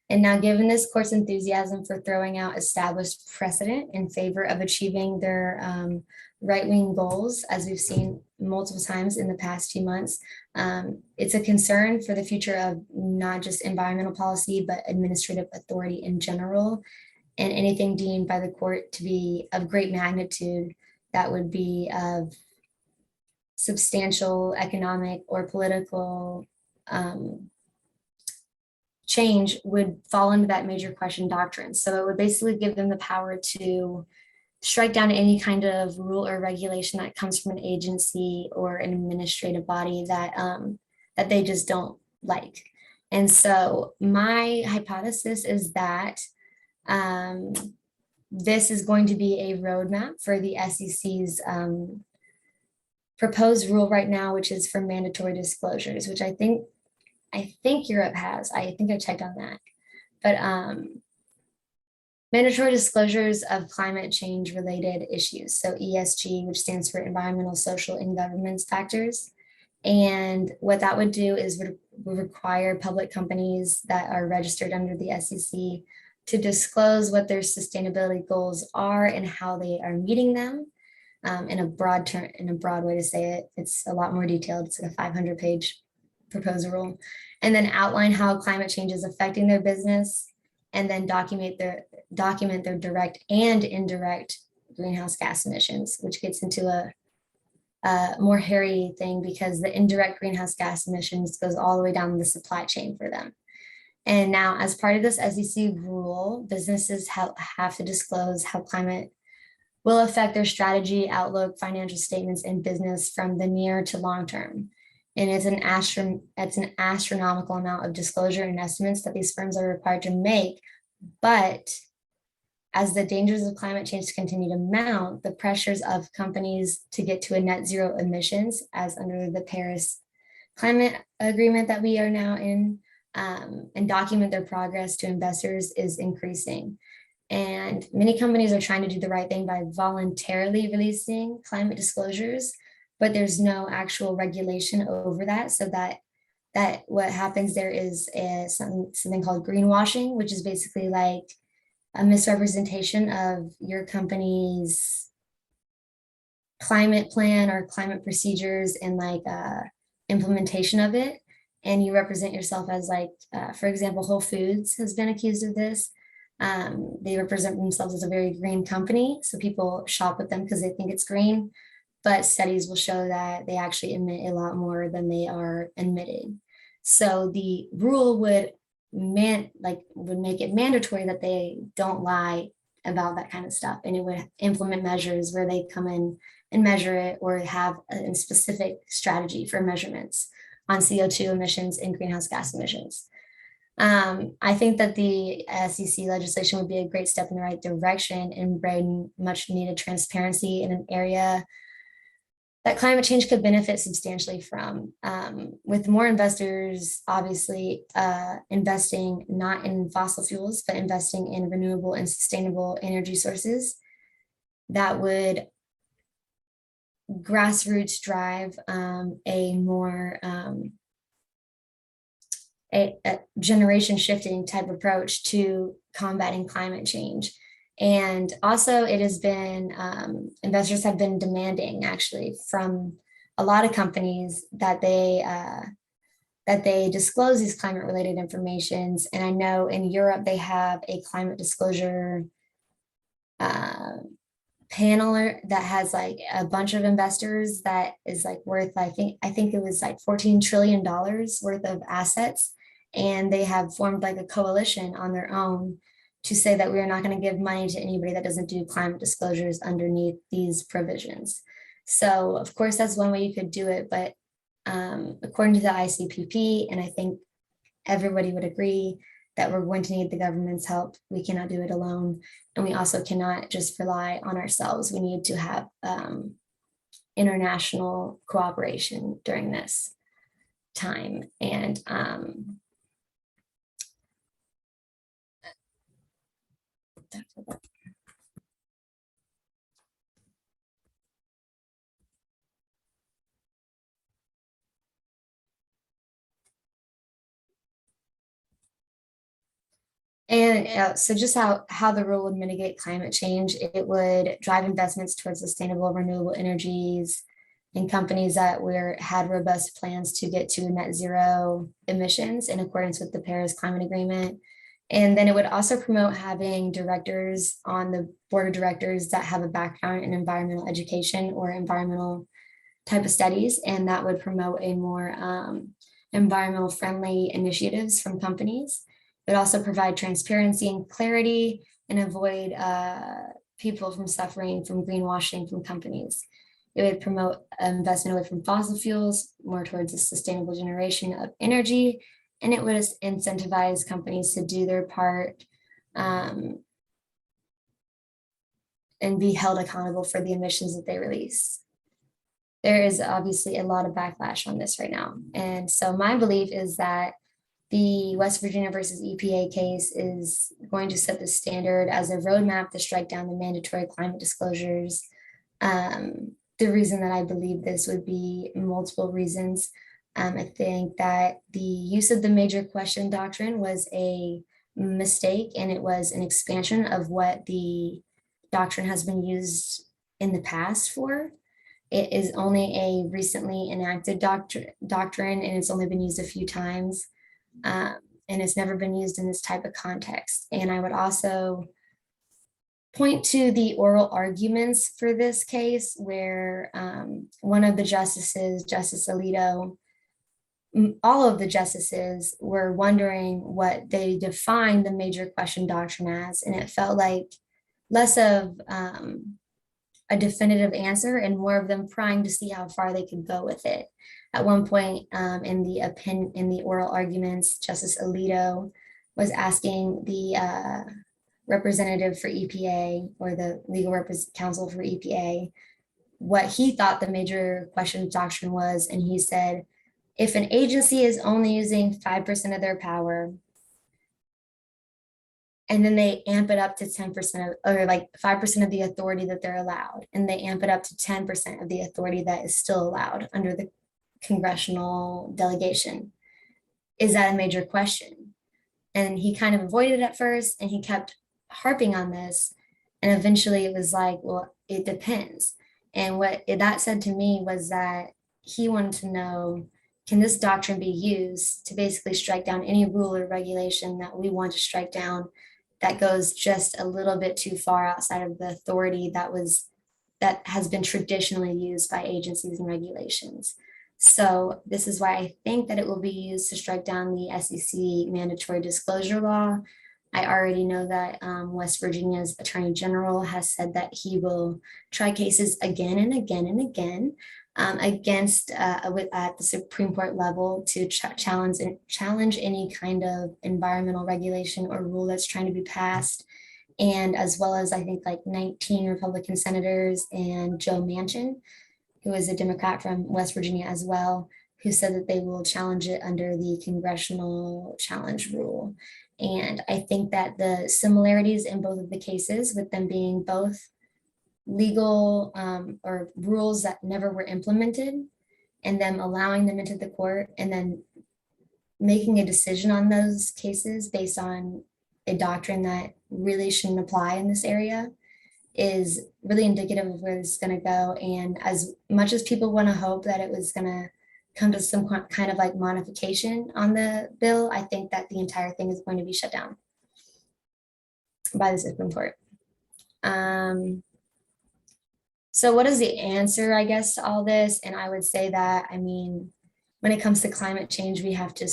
And now, given this court's enthusiasm for throwing out established precedent in favor of achieving their right-wing goals, as we've seen multiple times in the past few months, it's a concern for the future of not just environmental policy, but administrative authority in general. And anything deemed by the court to be of great magnitude that would be of substantial economic or political change would fall into that major question doctrine. So it would basically give them the power to strike down any kind of rule or regulation that comes from an agency or an administrative body that that they just don't like. And so my hypothesis is that this is going to be a roadmap for the SEC's proposed rule right now, which is for mandatory disclosures, which I think Europe has. I think I checked on that. But mandatory disclosures of climate change related issues. So ESG, which stands for environmental, social, and governance factors. And what that would do is would require public companies that are registered under the SEC to disclose what their sustainability goals are and how they are meeting them. In a broad way to say it, it's a lot more detailed. It's like a 500-page proposal, and then outline how climate change is affecting their business, and then document their direct and indirect greenhouse gas emissions, which gets into a more hairy thing because the indirect greenhouse gas emissions goes all the way down the supply chain for them. And now, as part of this SEC rule, businesses have to disclose how climate will affect their strategy, outlook, financial statements, and business from the near to long term. And it's an astronomical amount of disclosure and estimates that these firms are required to make. But as the dangers of climate change continue to mount, the pressures of companies to get to a net zero emissions, as under the Paris Climate Agreement that we are now in, and document their progress to investors is increasing. And many companies are trying to do the right thing by voluntarily releasing climate disclosures, but there's no actual regulation over that. So that what happens there is something called greenwashing, which is basically like a misrepresentation of your company's climate plan or climate procedures and like implementation of it. And you represent yourself as like, for example, Whole Foods has been accused of this. They represent themselves as a very green company. So people shop with them because they think it's green, but studies will show that they actually emit a lot more than they are emitting. So the rule would make it mandatory that they don't lie about that kind of stuff. And it would implement measures where they come in and measure it or have a specific strategy for measurements on CO2 emissions and greenhouse gas emissions. I think that the SEC legislation would be a great step in the right direction and bring much needed transparency in an area that climate change could benefit substantially from. With more investors, obviously, investing not in fossil fuels, but investing in renewable and sustainable energy sources, that would grassroots drive a more a generation shifting type approach to combating climate change. And also it has been, investors have been demanding actually from a lot of companies that they disclose these climate related informations. And I know in Europe, they have a climate disclosure panel that has like a bunch of investors that is like worth, I think it was like $14 trillion worth of assets. And they have formed like a coalition on their own to say that we are not going to give money to anybody that doesn't do climate disclosures underneath these provisions. So of course, that's one way you could do it. But according to the ICPP, and I think everybody would agree that we're going to need the government's help. We cannot do it alone. And we also cannot just rely on ourselves. We need to have international cooperation during this time. And so just how the rule would mitigate climate change, it would drive investments towards sustainable renewable energies in companies that had robust plans to get to net zero emissions in accordance with the Paris Climate Agreement. And then it would also promote having directors on the board of directors that have a background in environmental education or environmental type of studies. And that would promote a more environmental friendly initiatives from companies. It would also provide transparency and clarity and avoid people from suffering from greenwashing from companies. It would promote investment away from fossil fuels, more towards a sustainable generation of energy, and it would incentivize companies to do their part and be held accountable for the emissions that they release. There is obviously a lot of backlash on this right now. And so my belief is that the West Virginia versus EPA case is going to set the standard as a roadmap to strike down the mandatory climate disclosures. The reason that I believe this would be multiple reasons. I think that the use of the major question doctrine was a mistake, and it was an expansion of what the doctrine has been used in the past for. It is only a recently enacted doctrine, and it's only been used a few times. And it's never been used in this type of context. And I would also point to the oral arguments for this case where one of the justices, Justice Alito, all of the justices were wondering what they defined the major question doctrine as, and it felt like less of a definitive answer and more of them trying to see how far they could go with it. At one point in the oral arguments, Justice Alito was asking the representative for EPA, or the legal counsel for EPA, what he thought the major question doctrine was, and he said, if an agency is only using 5% of their power, and then they amp it up to 10% or like 5% of the authority that they're allowed, and they amp it up to 10% of the authority that is still allowed under the congressional delegation, is that a major question? And he kind of avoided it at first, and he kept harping on this. And eventually it was like, well, it depends. And what that said to me was that he wanted to know, can this doctrine be used to basically strike down any rule or regulation that we want to strike down that goes just a little bit too far outside of the authority that has been traditionally used by agencies and regulations? So this is why I think that it will be used to strike down the SEC mandatory disclosure law. I already know that West Virginia's Attorney General has said that he will try cases again and again and again against at the Supreme Court level to challenge any kind of environmental regulation or rule that's trying to be passed. And as well as I think like 19 Republican senators and Joe Manchin, who is a Democrat from West Virginia as well, who said that they will challenge it under the congressional challenge rule. And I think that the similarities in both of the cases, with them being both legal or rules that never were implemented, and them allowing them into the court and then making a decision on those cases based on a doctrine that really shouldn't apply in this area, is really indicative of where this is going to go. And as much as people want to hope that it was going to come to some kind of like modification on the bill, I think that the entire thing is going to be shut down by the Supreme Court. So what is the answer, I guess, to all this? And I would say that, I mean, when it comes to climate change, we have to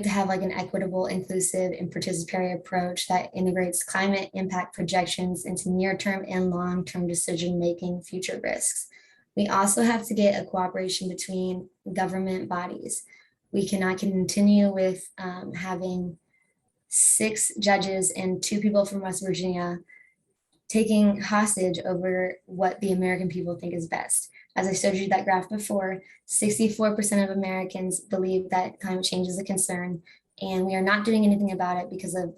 have like an equitable, inclusive, and participatory approach that integrates climate impact projections into near-term and long-term decision-making future risks. We also have to get a cooperation between government bodies. We cannot continue with having 6 judges and 2 people from West Virginia taking hostage over what the American people think is best. As I showed you that graph before, 64% of Americans believe that climate change is a concern, and we are not doing anything about it because of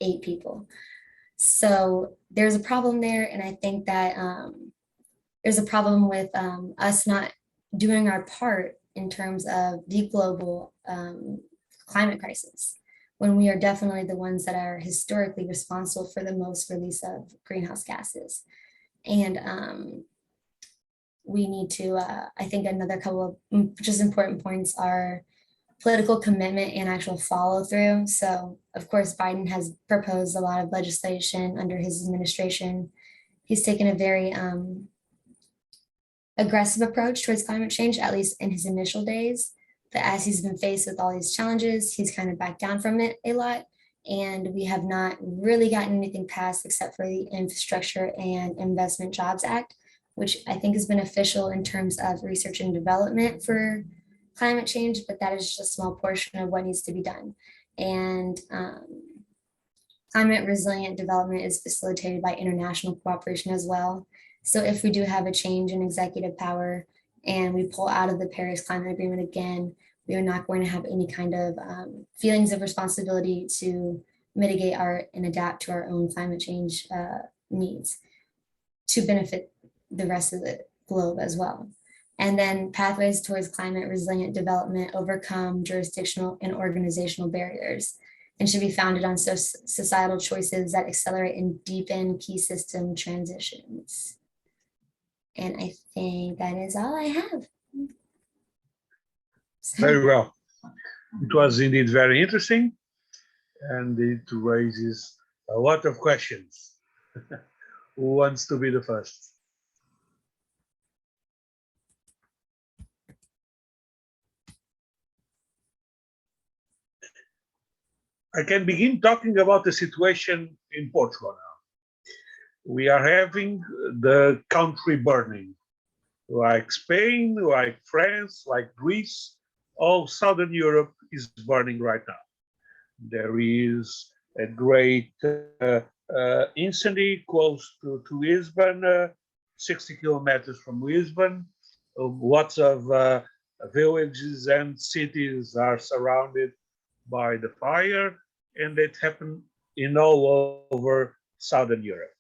8 people. So there's a problem there, and I think that there's a problem with us not doing our part in terms of the global climate crisis, when we are definitely the ones that are historically responsible for the most release of greenhouse gases. And we need to, I think another couple of just important points are political commitment and actual follow through. So of course, Biden has proposed a lot of legislation under his administration. He's taken a very aggressive approach towards climate change, at least in his initial days. But as he's been faced with all these challenges, he's kind of backed down from it a lot. And we have not really gotten anything passed except for the Infrastructure and Investment Jobs Act, which I think is beneficial in terms of research and development for climate change, but that is just a small portion of what needs to be done. And climate resilient development is facilitated by international cooperation as well. So if we do have a change in executive power and we pull out of the Paris Climate Agreement again, we are not going to have any kind of feelings of responsibility to mitigate and adapt to our own climate change needs to benefit the rest of the globe as well. And then pathways towards climate resilient development overcome jurisdictional and organizational barriers and should be founded on societal choices that accelerate and deepen key system transitions. And I think that is all I have. Very well. It was indeed very interesting, and it raises a lot of questions. Who wants to be the first? I can begin talking about the situation in Portugal now. We are having the country burning, like Spain, like France, like Greece. All Southern Europe is burning right now. There is a great incendiary close to Lisbon, 60 kilometers from Lisbon. Lots of villages and cities are surrounded by the fire, and it happened in all over Southern Europe.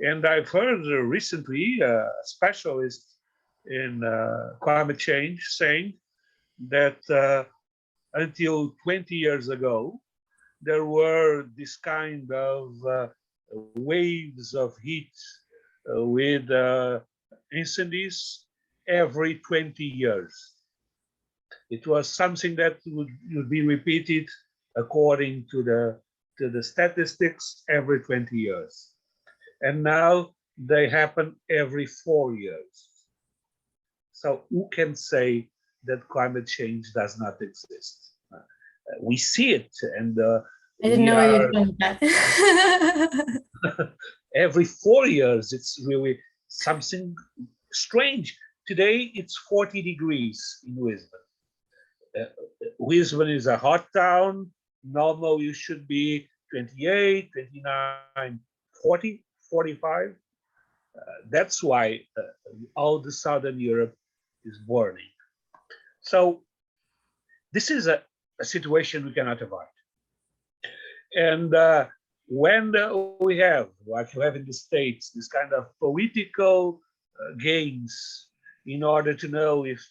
And I've heard recently a specialist in climate change saying that until 20 years ago, there were this kind of waves of heat with incendies every 20 years. It was something that would be repeated according to the statistics every 20 years. And now they happen every 4 years. So who can say that climate change does not exist? We see it, and I didn't know where you were going with that. every 4 years, it's really something strange. Today, it's 40 degrees in Lisbon. Lisbon is a hot town. Normally, you should be 28, 29, 40, 45. That's why all the Southern Europe is burning. So this is a situation we cannot avoid. And when we have, like you have in the States, this kind of political games in order to know if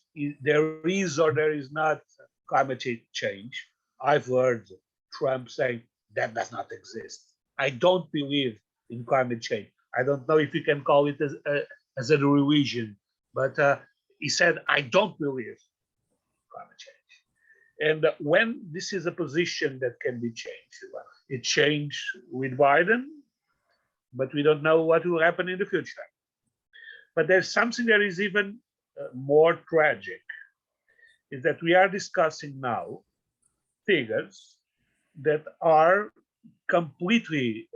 there is or there is not climate change, I've heard Trump saying that does not exist. I don't believe in climate change. I don't know if you can call it as a religion, but he said, I don't believe climate change. And when this is a position that can be changed, it changed with Biden, but we don't know what will happen in the future. But there's something that is even more tragic, is that we are discussing now figures that are completely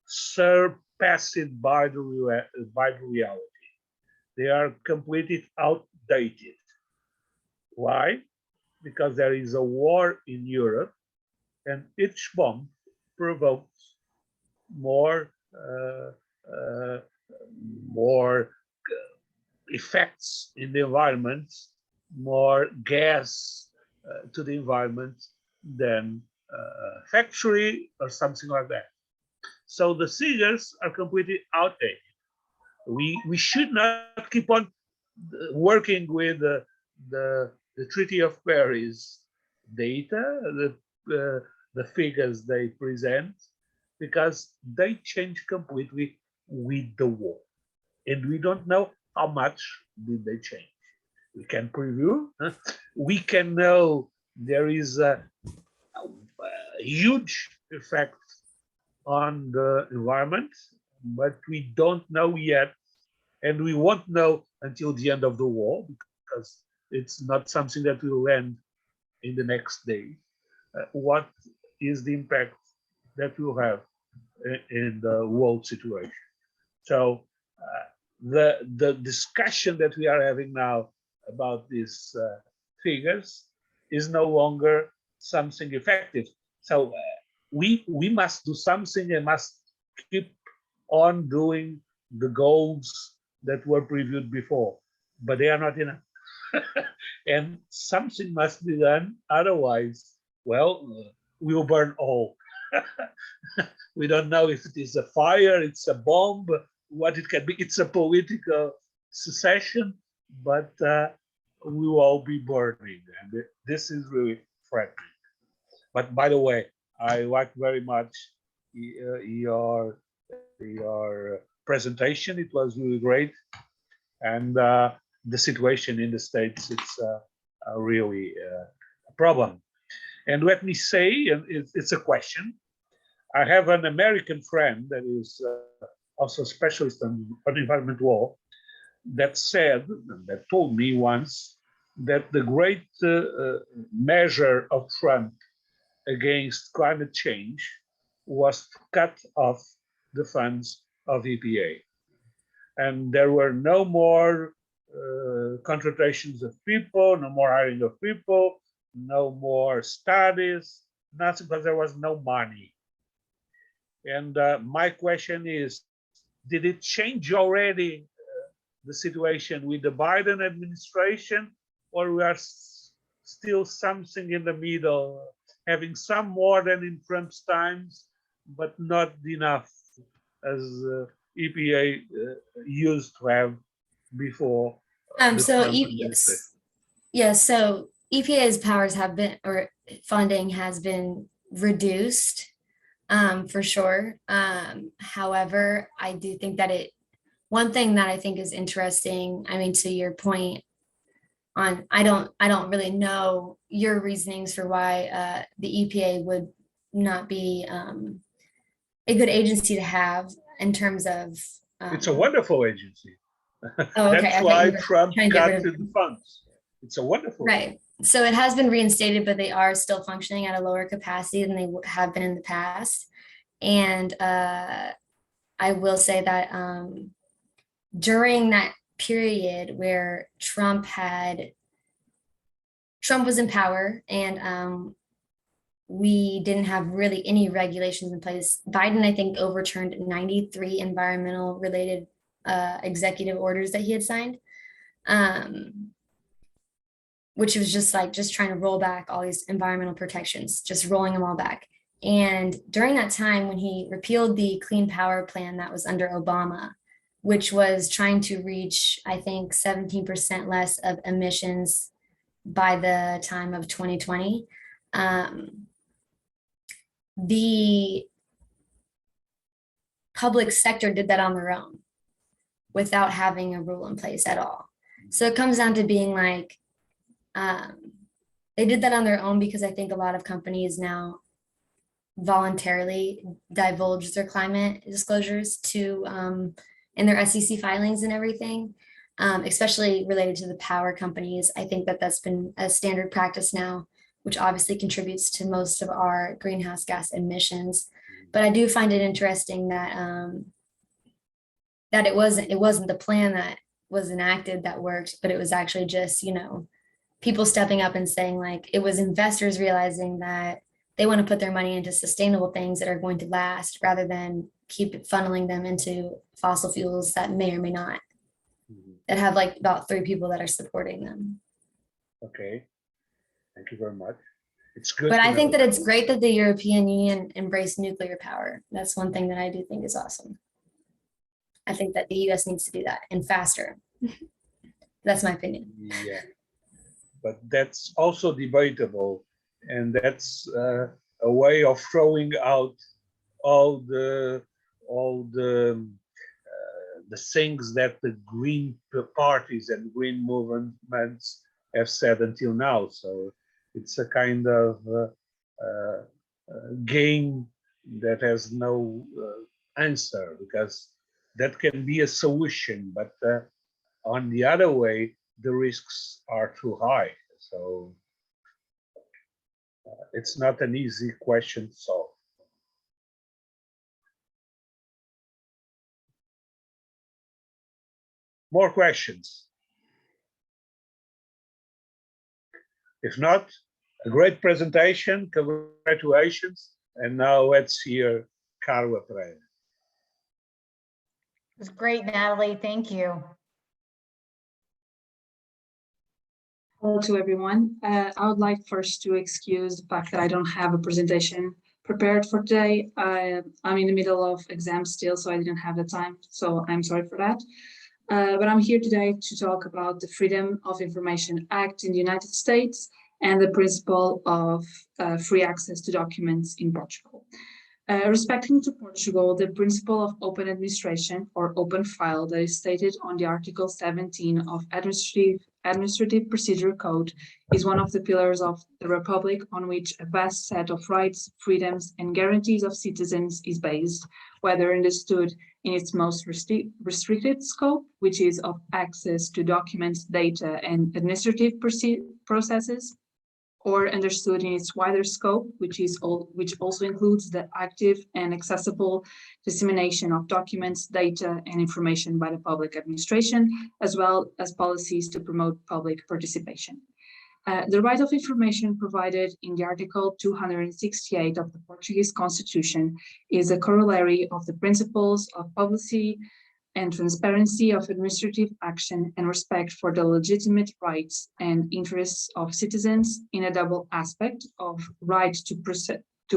surpassed by the reality. They are completely outdated. Why? Because there is a war in Europe, and each bomb provokes more effects in the environment, more gas to the environment than factory or something like that. So the figures are completely outdated. We should not keep on working with the Treaty of Paris data, the figures they present, because they change completely with the war. And we don't know how much did they change. We can preview. We can know there is a huge effect on the environment, but we don't know yet, and we won't know until the end of the war, because it's not something that will end in the next day. What is the impact that will have in the world situation? So the discussion that we are having now about these figures is no longer something effective. So we must do something and must keep on doing the goals that were previewed before, but they are not enough. And something must be done. Otherwise, well, we will burn all. We don't know if it is a fire, it's a bomb, what it can be. It's a political secession, but we will all be burning. And this is really frightening. But by the way, I like very much your presentation. It was really great. And the situation in the States, it's really a problem. And let me say, and it's a question. I have an American friend that is also a specialist on environment law that said, that told me once, that the great measure of Trump against climate change was to cut off the funds of EPA. And there were no more contratations of people, no more hiring of people, no more studies, nothing, because there was no money. And my question is, did it change already the situation with the Biden administration, or we are still something in the middle, having some more than in Trump's times, but not enough as EPA used to have before? So so EPA's powers have been, or funding has been reduced, for sure. However, I do think that one thing that I think is interesting, I mean, to your point on, I don't really know your reasonings for why the EPA would not be a good agency to have in terms of. It's a wonderful agency. Oh, okay. That's why Trump got the funds. It's a wonderful. Right. So it has been reinstated, but they are still functioning at a lower capacity than they have been in the past. And I will say that during that period where Trump was in power and we didn't have really any regulations in place, Biden, I think, overturned 93 environmental related executive orders that he had signed, which was just trying to roll back all these environmental protections, just rolling them all back. And during that time, when he repealed the Clean Power Plan that was under Obama, which was trying to reach, I think, 17% less of emissions by the time of 2020, the public sector did that on their own without having a rule in place at all. So it comes down to being like, they did that on their own because I think a lot of companies now voluntarily divulge their climate disclosures to in their SEC filings and everything, especially related to the power companies. I think that that's been a standard practice now, which obviously contributes to most of our greenhouse gas emissions. But I do find it interesting that that it wasn't the plan that was enacted that worked, but it was actually just, people stepping up and saying, like, it was investors realizing that they want to put their money into sustainable things that are going to last rather than keep funneling them into fossil fuels that may or may not, that have like about 3 people that are supporting them. Okay, thank you very much. It's good. But I think that it's great that the European Union embraced nuclear power. That's one thing that I do think is awesome. I think that the US needs to do that and faster. That's my opinion. Yeah, but that's also debatable. And that's a way of throwing out all the things that the green parties and green movements have said until now. So it's a kind of game that has no answer, because that can be a solution, but on the other way, the risks are too high. So it's not an easy question to solve. More questions? If not, a great presentation, congratulations. And now let's hear Carla Pereira. It was great, Natalie. Thank you. Hello to everyone. I would like first to excuse the fact that I don't have a presentation prepared for today. I'm in the middle of exams still, so I didn't have the time. So I'm sorry for that. But I'm here today to talk about the Freedom of Information Act in the United States and the principle of free access to documents in Portugal. Respecting to Portugal, the principle of open administration or open file that is stated on the Article 17 of Administrative Procedure Code is one of the pillars of the Republic on which a vast set of rights, freedoms, and guarantees of citizens is based, whether understood in its most restricted scope, which is of access to documents, data, and administrative processes, or understood in its wider scope, which also includes the active and accessible dissemination of documents, data, and information by the public administration, as well as policies to promote public participation. The right of information provided in the Article 268 of the Portuguese Constitution is a corollary of the principles of publicity and transparency of administrative action and respect for the legitimate rights and interests of citizens in a double aspect of right to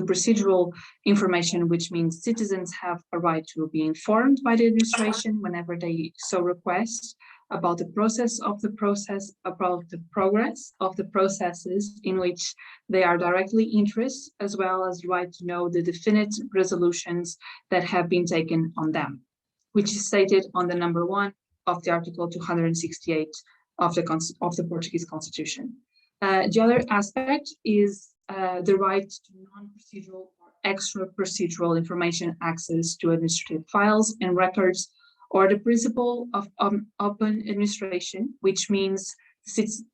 procedural information, which means citizens have a right to be informed by the administration whenever they so request about the process, about the progress of the processes in which they are directly interested, as well as the right to know the definite resolutions that have been taken on them, which is stated on the number 1 of the Article 268 of the Portuguese Constitution. The other aspect is the right to non-procedural or extra-procedural information access to administrative files and records, or the principle of open administration, which means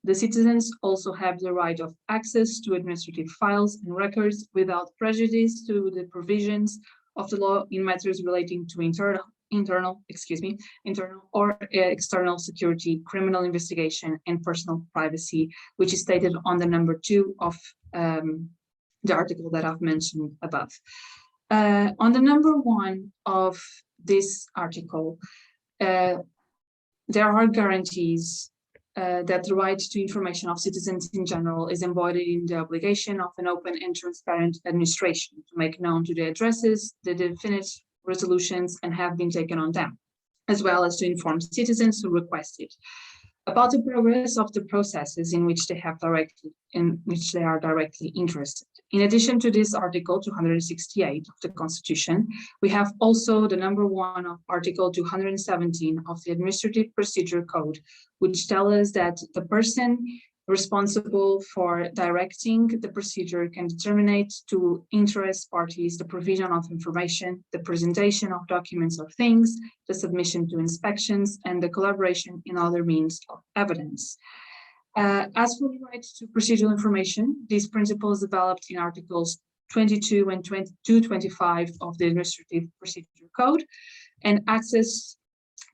the citizens also have the right of access to administrative files and records without prejudice to the provisions of the law in matters relating to internal or external security, criminal investigation, and personal privacy, which is stated on the number 2 of the article that I've mentioned above. On the number 1 of this article, there are guarantees that the right to information of citizens in general is embodied in the obligation of an open and transparent administration to make known to the addresses the definite resolutions and have been taken on them, as well as to inform citizens who request it about the progress of the processes in which they are directly interested. In addition to this Article 268 of the Constitution, we have also the number 1 of Article 217 of the Administrative Procedure Code, which tells us that the person responsible for directing the procedure can determine to interest parties the provision of information, the presentation of documents or things, the submission to inspections, and the collaboration in other means of evidence. As for the right to procedural information, these principles developed in Articles 22 and 225 of the Administrative Procedure Code, and access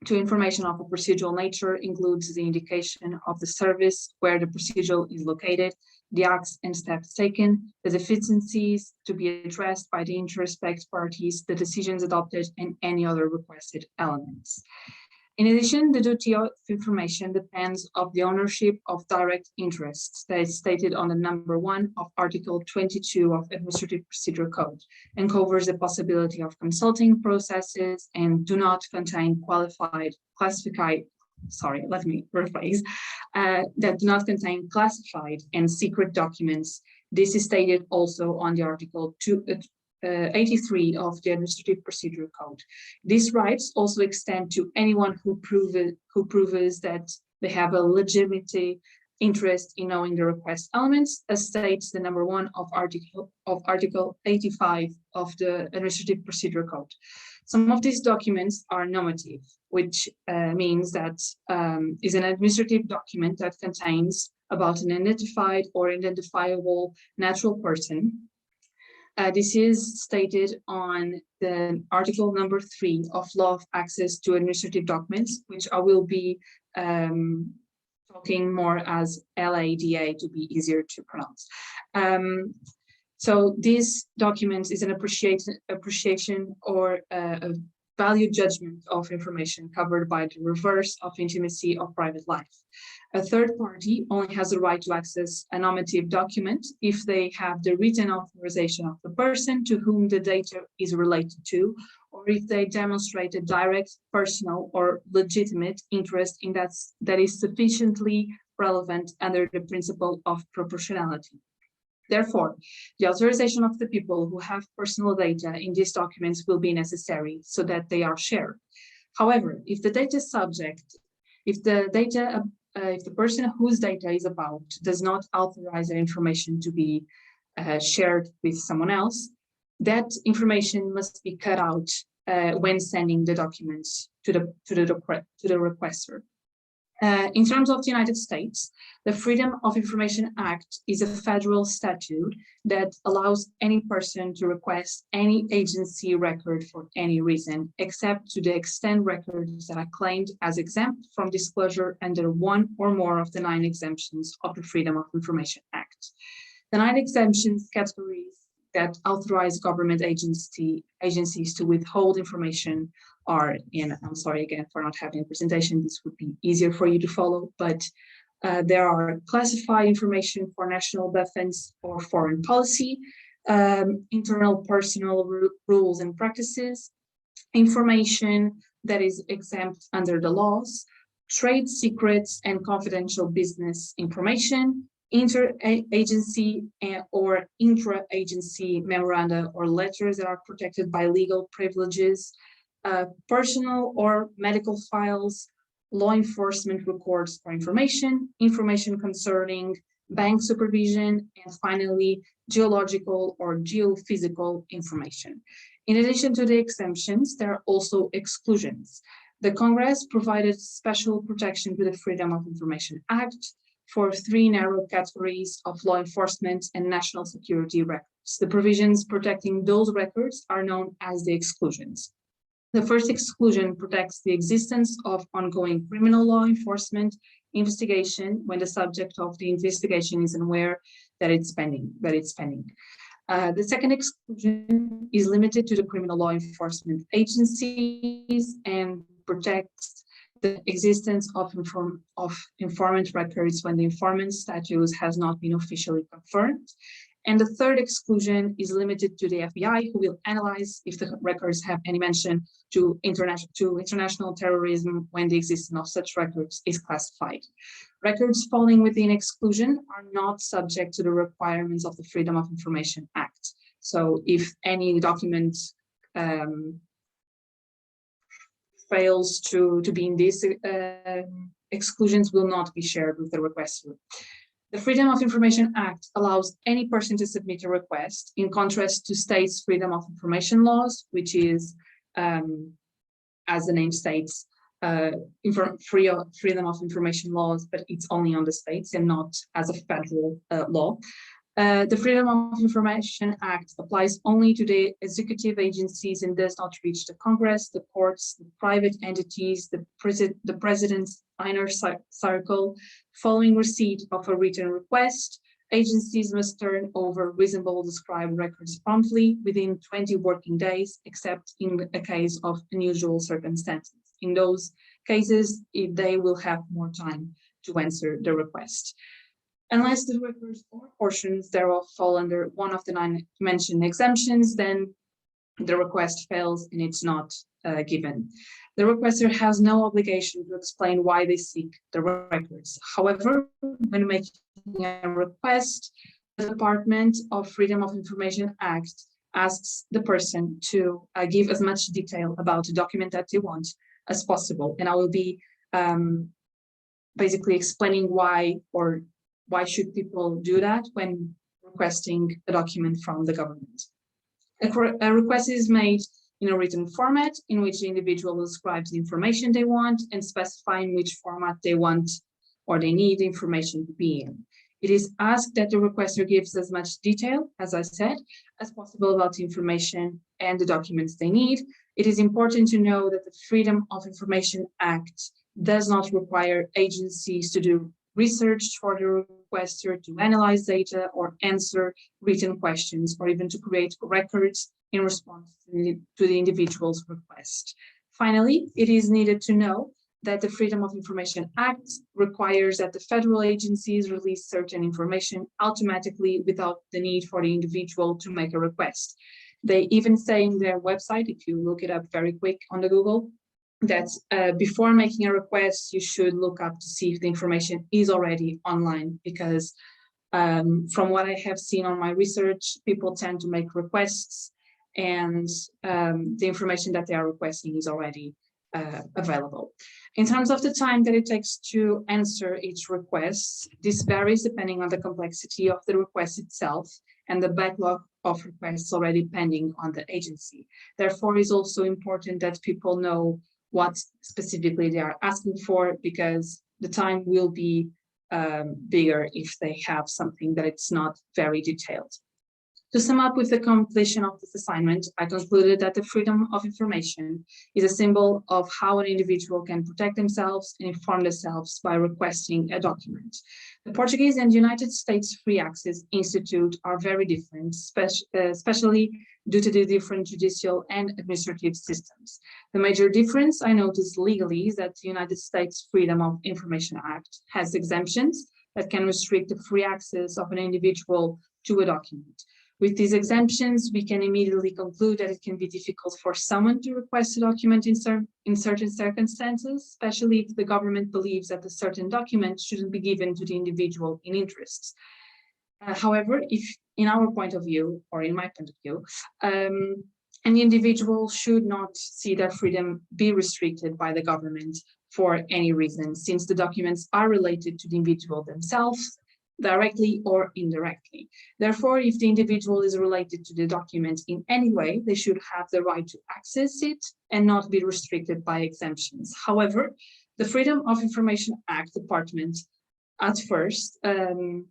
to information of a procedural nature includes the indication of the service where the procedural is located, the acts and steps taken, the deficiencies to be addressed by the interested parties, the decisions adopted, and any other requested elements. In addition, the duty of information depends on the ownership of direct interests that is stated on the number 1 of Article 22 of Administrative Procedure Code and covers the possibility of consulting processes and do not contain that do not contain classified and secret documents. This is stated also on the Article 83 of the Administrative Procedure Code. These rights also extend to anyone who proves that they have a legitimate interest in knowing the request elements, as states the number 1 of Article 85 of the Administrative Procedure Code. Some of these documents are normative, which means that is an administrative document that contains about an identified or identifiable natural person. This is stated on the article number 3 of Law of Access to Administrative Documents, which I will be talking more as LADA to be easier to pronounce. So this document is an appreciation or a value judgment of information covered by the reverse of intimacy of private life. A third party only has the right to access a normative document if they have the written authorization of the person to whom the data is related to, or if they demonstrate a direct, personal, or legitimate interest in that is sufficiently relevant under the principle of proportionality. Therefore, the authorization of the people who have personal data in these documents will be necessary so that they are shared. However, if the data subject, if the person whose data is about does not authorize the information to be shared with someone else, that information must be cut out when sending the documents to the requester. In terms of the United States, the Freedom of Information Act is a federal statute that allows any person to request any agency record for any reason, except to the extent records that are claimed as exempt from disclosure under one or more of the 9 exemptions of the Freedom of Information Act. The 9 exemptions categories that authorize government agencies to withhold information are, and I'm sorry again for not having a presentation, this would be easier for you to follow, but there are classified information for national defense or foreign policy, internal personal rules and practices, information that is exempt under the laws, trade secrets and confidential business information, inter-agency or intra-agency memoranda or letters that are protected by legal privileges, personal or medical files, law enforcement records for information, information concerning bank supervision, and finally, geological or geophysical information. In addition to the exemptions, there are also exclusions. The Congress provided special protection to the Freedom of Information Act for 3 narrow categories of law enforcement and national security records. The provisions protecting those records are known as the exclusions. The first exclusion protects the existence of ongoing criminal law enforcement investigation when the subject of the investigation is unaware that it's pending. The second exclusion is limited to the criminal law enforcement agencies and protects the existence of informant records when the informant status has not been officially confirmed. And the third exclusion is limited to the FBI, who will analyze if the records have any mention to international terrorism when the existence of such records is classified. Records falling within exclusion are not subject to the requirements of the Freedom of Information Act. So if any document fails to be in these exclusions, will not be shared with the requester. The Freedom of Information Act allows any person to submit a request, in contrast to states' freedom of information laws, which is, as the name states, freedom of information laws, but it's only on the states and not as a federal law. The Freedom of Information Act applies only to the executive agencies and does not reach the Congress, the courts, the private entities, the president's inner circle. Following receipt of a written request, agencies must turn over reasonable described records promptly within 20 working days, except in a case of unusual circumstances. In those cases, they will have more time to answer the request. Unless the records or portions thereof fall under one of the 9 mentioned exemptions, then the request fails and it's not given. The requester has no obligation to explain why they seek the records. However, when making a request, the Department of Freedom of Information Act asks the person to give as much detail about the document that they want as possible. And I will be basically explaining why should people do that when requesting a document from the government. A request is made in a written format in which the individual describes the information they want and specifying which format they want or they need the information to be in. It is asked that the requester gives as much detail, as I said, as possible about the information and the documents they need. It is important to know that the Freedom of Information Act does not require agencies to do research for the requester, to analyze data or answer written questions, or even to create records in response to the individual's request. Finally, it is needed to know that the Freedom of Information Act requires that the federal agencies release certain information automatically without the need for the individual to make a request. They even say in their website, if you look it up very quick on the Google, that before making a request, you should look up to see if the information is already online, because from what I have seen on my research, people tend to make requests and the information that they are requesting is already available. In terms of the time that it takes to answer each request, this varies depending on the complexity of the request itself and the backlog of requests already pending on the agency. Therefore, it's also important that people know what specifically they are asking for, because the time will be bigger if they have something that it's not very detailed. To sum up, with the completion of this assignment, I concluded that the freedom of information is a symbol of how an individual can protect themselves and inform themselves by requesting a document. The Portuguese and United States Free Access Institute are very different, especially due to the different judicial and administrative systems. The major difference I noticed legally is that the United States Freedom of Information Act has exemptions that can restrict the free access of an individual to a document. With these exemptions, we can immediately conclude that it can be difficult for someone to request a document in certain circumstances, especially if the government believes that a certain document shouldn't be given to the individual in interests. However, if in our point of view, or in my point of view, an individual should not see their freedom be restricted by the government for any reason, since the documents are related to the individual themselves, directly or indirectly. Therefore, if the individual is related to the document in any way, they should have the right to access it and not be restricted by exemptions. However, the Freedom of Information Act Department at first, the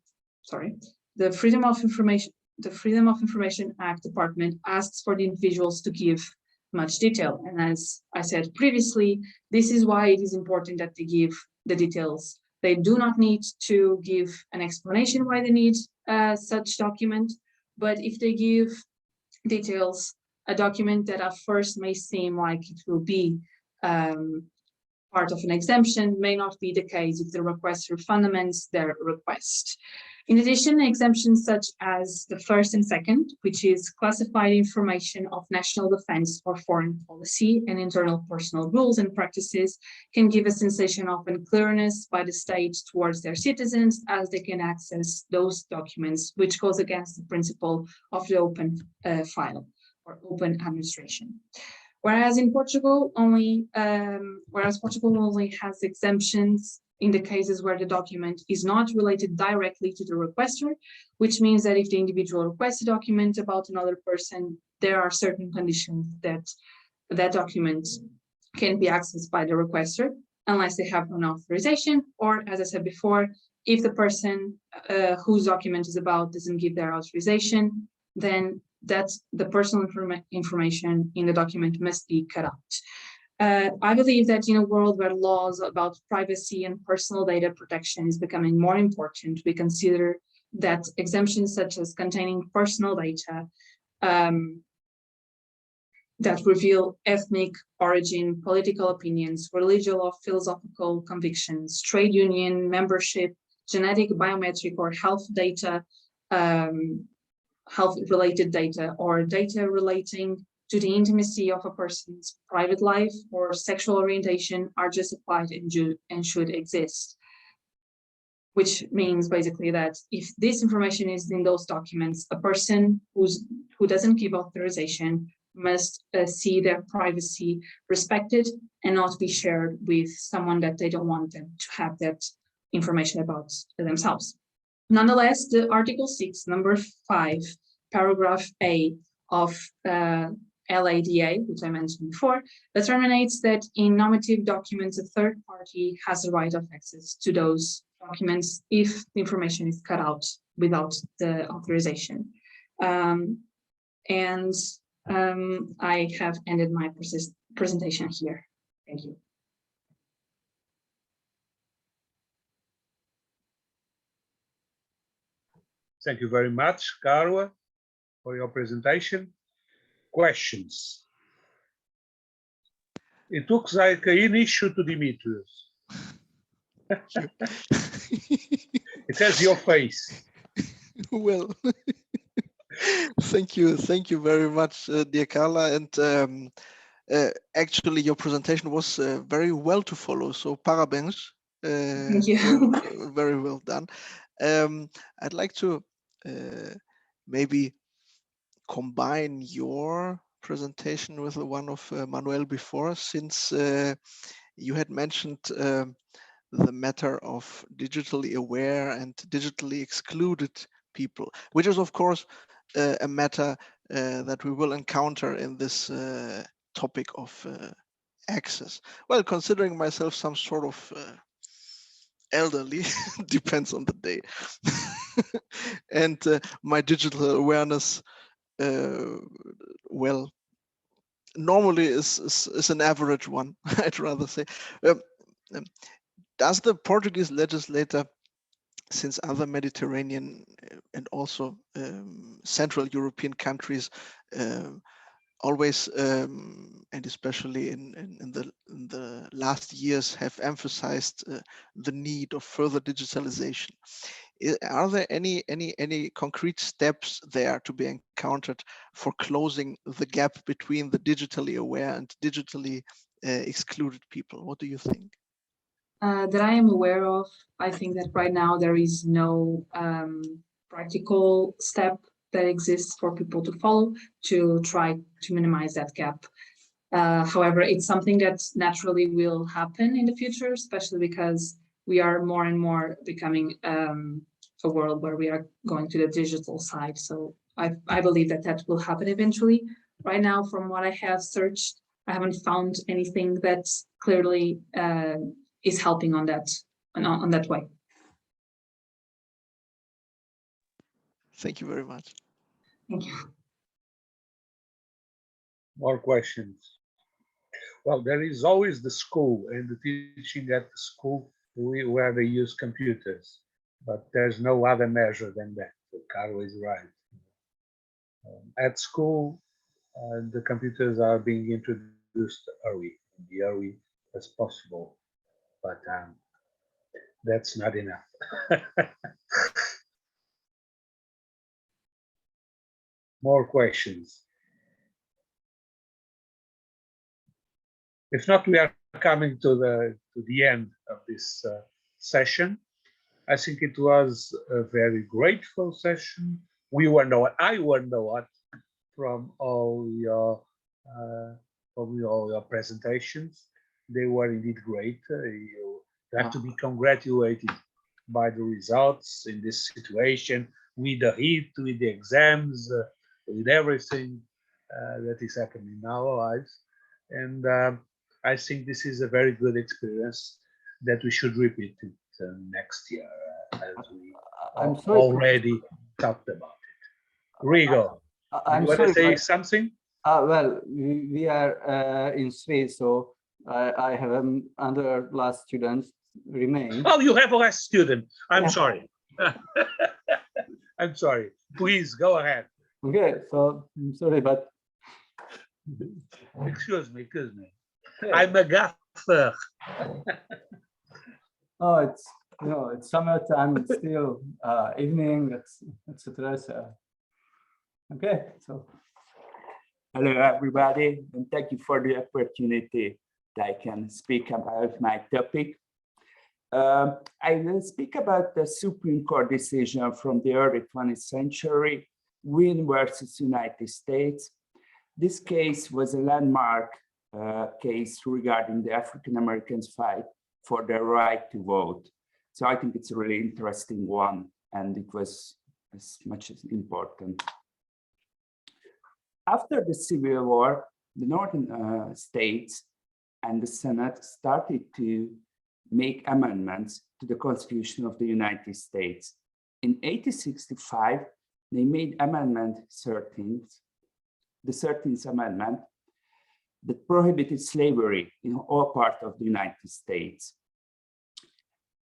Freedom of Information Act Department asks for the individuals to give much detail. And as I said previously, this is why it is important that they give the details. They do not need to give an explanation why they need such document, but if they give details, a document that at first may seem like it will be part of an exemption may not be the case if the requester fundaments their request. In addition, exemptions such as the first and second, which is classified information of national defense or foreign policy and internal personal rules and practices, can give a sensation of unclearness by the state towards their citizens, as they can access those documents, which goes against the principle of the open file or open administration. Whereas Portugal only has exemptions in the cases where the document is not related directly to the requester, which means that if the individual requests a document about another person, there are certain conditions that that document can be accessed by the requester, unless they have an authorization, or as I said before, if the person whose document is about doesn't give their authorization, then that's the personal information in the document must be cut out. I believe that in a world where laws about privacy and personal data protection is becoming more important, we consider that exemptions such as containing personal data that reveal ethnic origin, political opinions, religious or philosophical convictions, trade union membership, genetic, biometric, or health data, health-related data, or data relating to the intimacy of a person's private life or sexual orientation are justified and should exist. Which means basically that if this information is in those documents, a person who doesn't give authorization must see their privacy respected and not be shared with someone that they don't want them to have that information about themselves. Nonetheless, the Article 6, number 5, paragraph A of LADA, which I mentioned before, determines that in normative documents, a third party has the right of access to those documents if the information is cut out without the authorization. I have ended my presentation here. Thank you. Thank you very much, Carla, for your presentation. Questions? It looks like an issue to Demetrius. It has your face. Well, thank you very much, dear Carla. And actually, your presentation was very well to follow. So, parabéns. Thank you. Very well done. I'd like to maybe combine your presentation with the one of Manuel before, since you had mentioned the matter of digitally aware and digitally excluded people, which is of course a matter that we will encounter in this topic of access. Well, considering myself some sort of elderly, depends on the day, and my digital awareness, well, normally is an average one, I'd rather say. Does the Portuguese legislator, since other Mediterranean and also Central European countries always and especially in the last years have emphasized the need of further digitalization, are there any concrete steps there to be encountered for closing the gap between the digitally aware and digitally excluded people? What do you think? That I am aware of, I think that right now there is no practical step that exists for people to follow to try to minimize that gap. However, it's something that naturally will happen in the future, especially because we are more and more becoming a world where we are going to the digital side. So I believe that that will happen eventually. Right now, from what I have searched, I haven't found anything that clearly is helping on that way. Thank you very much. Thank you. More questions? Well, there is always the school and the teaching at the school where they use computers, but there's no other measure than that. So Carlo is right. At school, the computers are being introduced early as possible, but that's not enough. More questions? If not, we are coming to the end of this session. I think it was a very grateful session. I learned a lot from all your presentations. They were indeed great. You have to be congratulated by the results in this situation, with the heat, with the exams, with everything that is happening in our lives. And I think this is a very good experience that we should repeat it next year, as we already talked about it. Rigo, you want to say something? Well, we are in Swiss, so I have another last student remain. Oh, you have a last student. I'm sorry. I'm sorry. Please go ahead. Okay, so I'm sorry, but excuse me. I'm a gaffer. Oh, it's summertime. It's still evening, etc. So, okay, so hello everybody, and thank you for the opportunity that I can speak about my topic. I will speak about the Supreme Court decision from the early 20th century, Wynne versus United States. This case was a landmark case regarding the African Americans' fight for their right to vote. So I think it's a really interesting one, and it was as much as important. After the Civil War, the northern states and the Senate started to make amendments to the Constitution of the United States. In 1865, they made Amendment 13, the 13th Amendment, that prohibited slavery in all parts of the United States.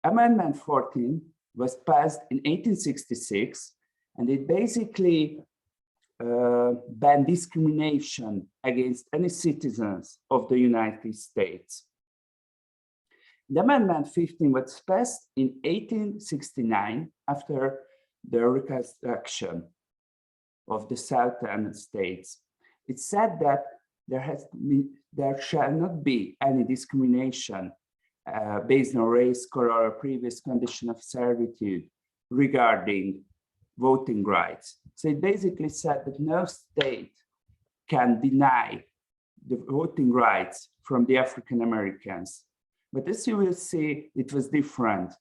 Amendment 14 was passed in 1866, and it basically ban discrimination against any citizens of the United States. The Amendment 15 was passed in 1869 after the Reconstruction of the Southern states. It said that there shall not be any discrimination based on race, color, or previous condition of servitude regarding voting rights. So it basically said that no state can deny the voting rights from the African Americans. But as you will see, it was different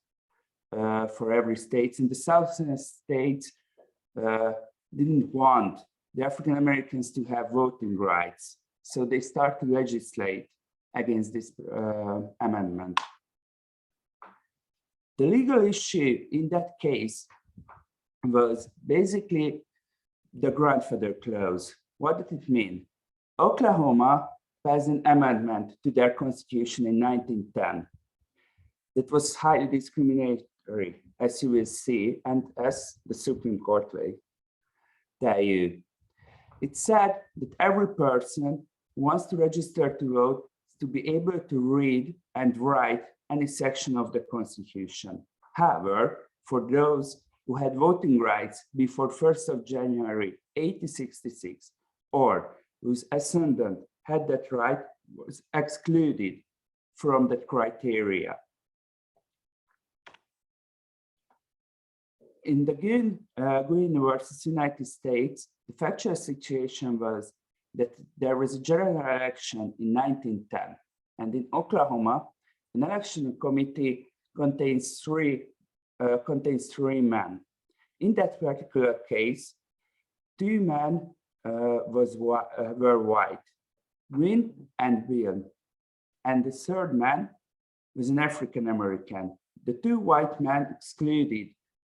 for every state. In the southern states, didn't want the African Americans to have voting rights. So they start to legislate against this amendment. The legal issue in that case was basically the grandfather clause. What did it mean? Oklahoma passed an amendment to their constitution in 1910 that was highly discriminatory, as you will see, and as the Supreme Court will tell you. It said that every person who wants to register to vote is to be able to read and write any section of the Constitution. However, for those who had voting rights before 1st of January 1866, or whose ascendant had that right, was excluded from that criteria. In the Green versus United States, the factual situation was that there was a general election in 1910, and in Oklahoma, an election committee contains three men. In that particular case, two men were white, Wynn and Bill, and the third man was an African American. The two white men excluded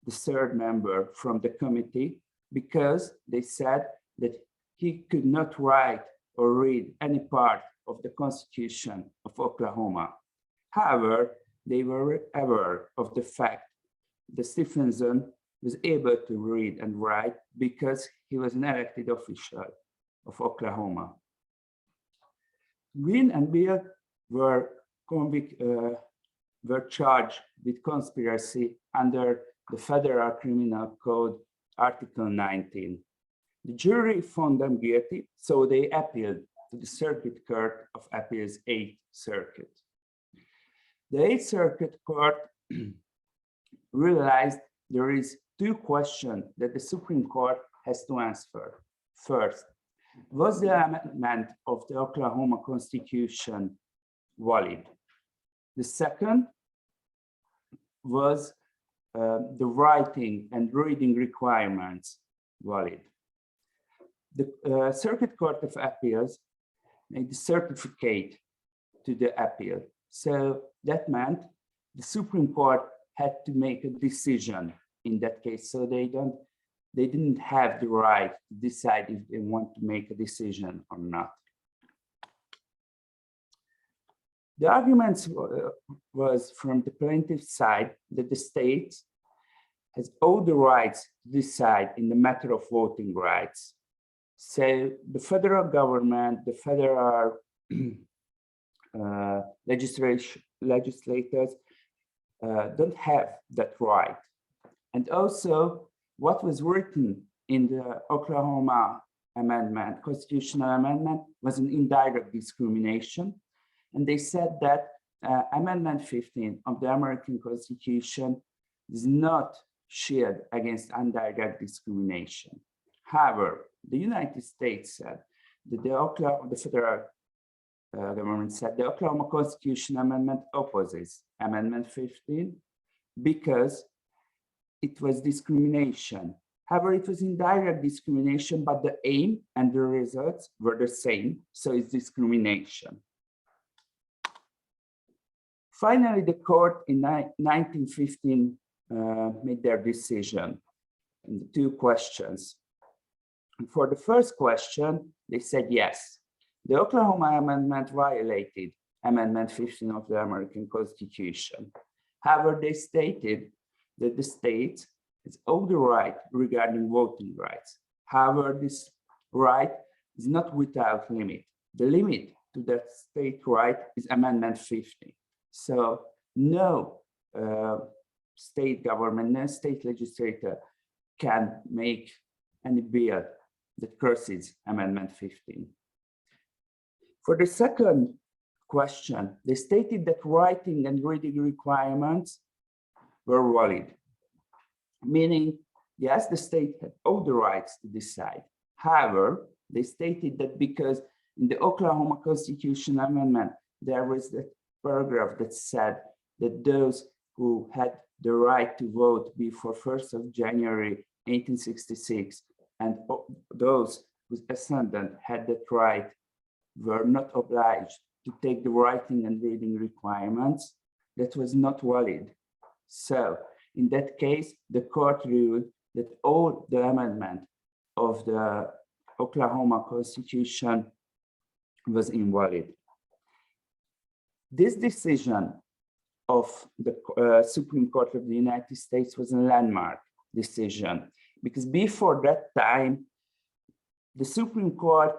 the third member from the committee because they said that he could not write or read any part of the Constitution of Oklahoma. However, they were aware of the fact that Stephenson was able to read and write because he was an elected official of Oklahoma. Wynn and Bill were charged with conspiracy under the Federal Criminal Code, Article 19. The jury found them guilty, so they appealed to the Circuit Court of Appeals 8th Circuit. The 8th Circuit Court realized there is two questions that the Supreme Court has to answer. First, was the amendment of the Oklahoma Constitution valid? The second was the writing and reading requirements valid. The Circuit Court of Appeals made the certificate to the appeal. So that meant the Supreme Court had to make a decision in that case. So they didn't have the right to decide if they want to make a decision or not. The argument was from the plaintiff's side that the state has all the rights to decide in the matter of voting rights. So the federal government, the federal legislators don't have that right. And also what was written in the Oklahoma amendment, constitutional amendment, was an indirect discrimination. And they said that Amendment 15 of the American Constitution does not shield against indirect discrimination. However, the United States said that the federal government said the Oklahoma Constitution Amendment opposes Amendment 15 because it was discrimination. However, it was indirect discrimination, but the aim and the results were the same, so it's discrimination. Finally, the court in 1915 made their decision in the two questions. And for the first question, they said yes. The Oklahoma amendment violated Amendment 15 of the American Constitution. However, they stated that the state has all the right regarding voting rights. However, this right is not without limit. The limit to that state right is Amendment 50. So no state government, no state legislator can make any bill that crosses Amendment 15. For the second question, they stated that writing and reading requirements were valid, meaning, yes, the state had all the rights to decide. However, they stated that because in the Oklahoma Constitution Amendment, there was that paragraph that said that those who had the right to vote before 1st of January 1866 and those whose ascendant had that right were not obliged to take the writing and reading requirements, that was not valid. So in that case, the court ruled that all the amendment of the Oklahoma Constitution was invalid. This decision of the Supreme Court of the United States was a landmark decision, because before that time, the Supreme Court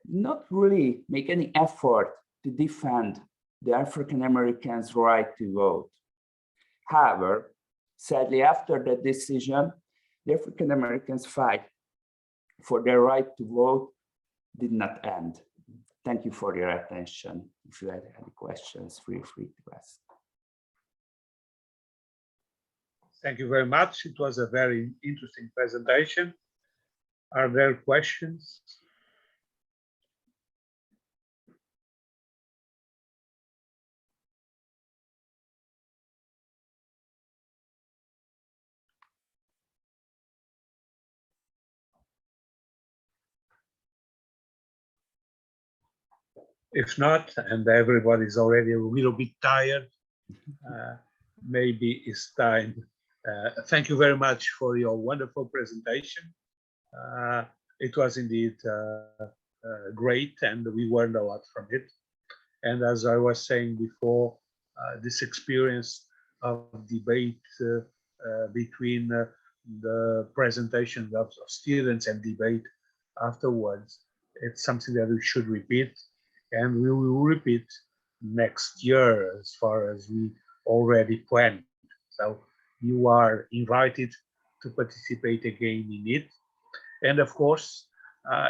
did not really make any effort to defend the African Americans' right to vote. However, sadly, after that decision, the African Americans' fight for their right to vote did not end. Thank you for your attention. If you had any questions, feel free to ask. Thank you very much. It was a very interesting presentation. Are there questions? If not, and everybody's already a little bit tired, maybe it's time. Thank you very much for your wonderful presentation. It was indeed great, and we learned a lot from it. And as I was saying before, this experience of debate between the presentation of students and debate afterwards, it's something that we should repeat, and we will repeat next year as far as we already planned. So you are invited to participate again in it. And of course,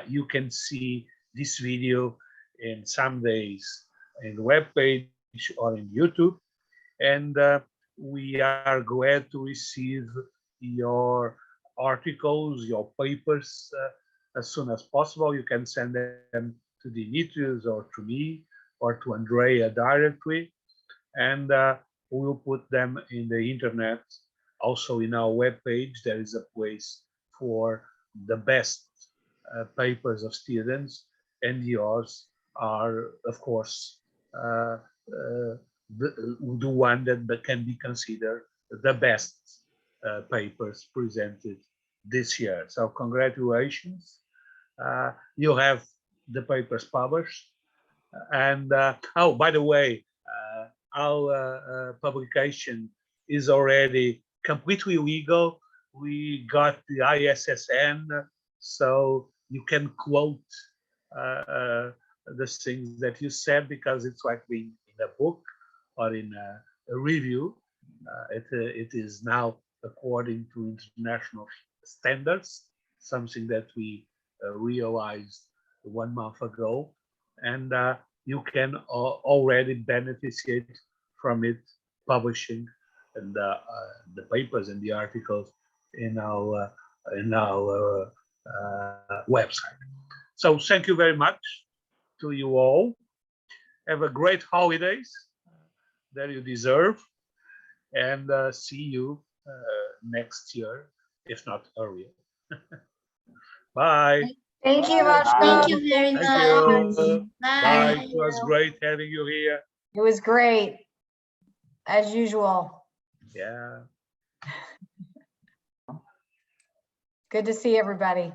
you can see this video in some days in the webpage or in YouTube. And we are glad to receive your articles, your papers as soon as possible. You can send them to Dimitrios or to me or to Andrea directly. And we'll put them in the internet. Also in our webpage, there is a place for the best papers of students, and yours are, of course, the one that can be considered the best papers presented this year. So congratulations. You have the papers published. And oh, by the way, our publication is already completely legal. We got the ISSN, so you can quote the things that you said, because it's like being in a book or in a review. It is now according to international standards, something that we realized 1 month ago. And you can already beneficiate from it, publishing and the papers and the articles in our website. So thank you very much to you all. Have a great holidays that you deserve, and see you next year, if not earlier. Bye. Thank you, Thank Vashko. you very Thank much. you. Bye. Bye. It was great having you here. It was great, as usual. Yeah. Good to see everybody.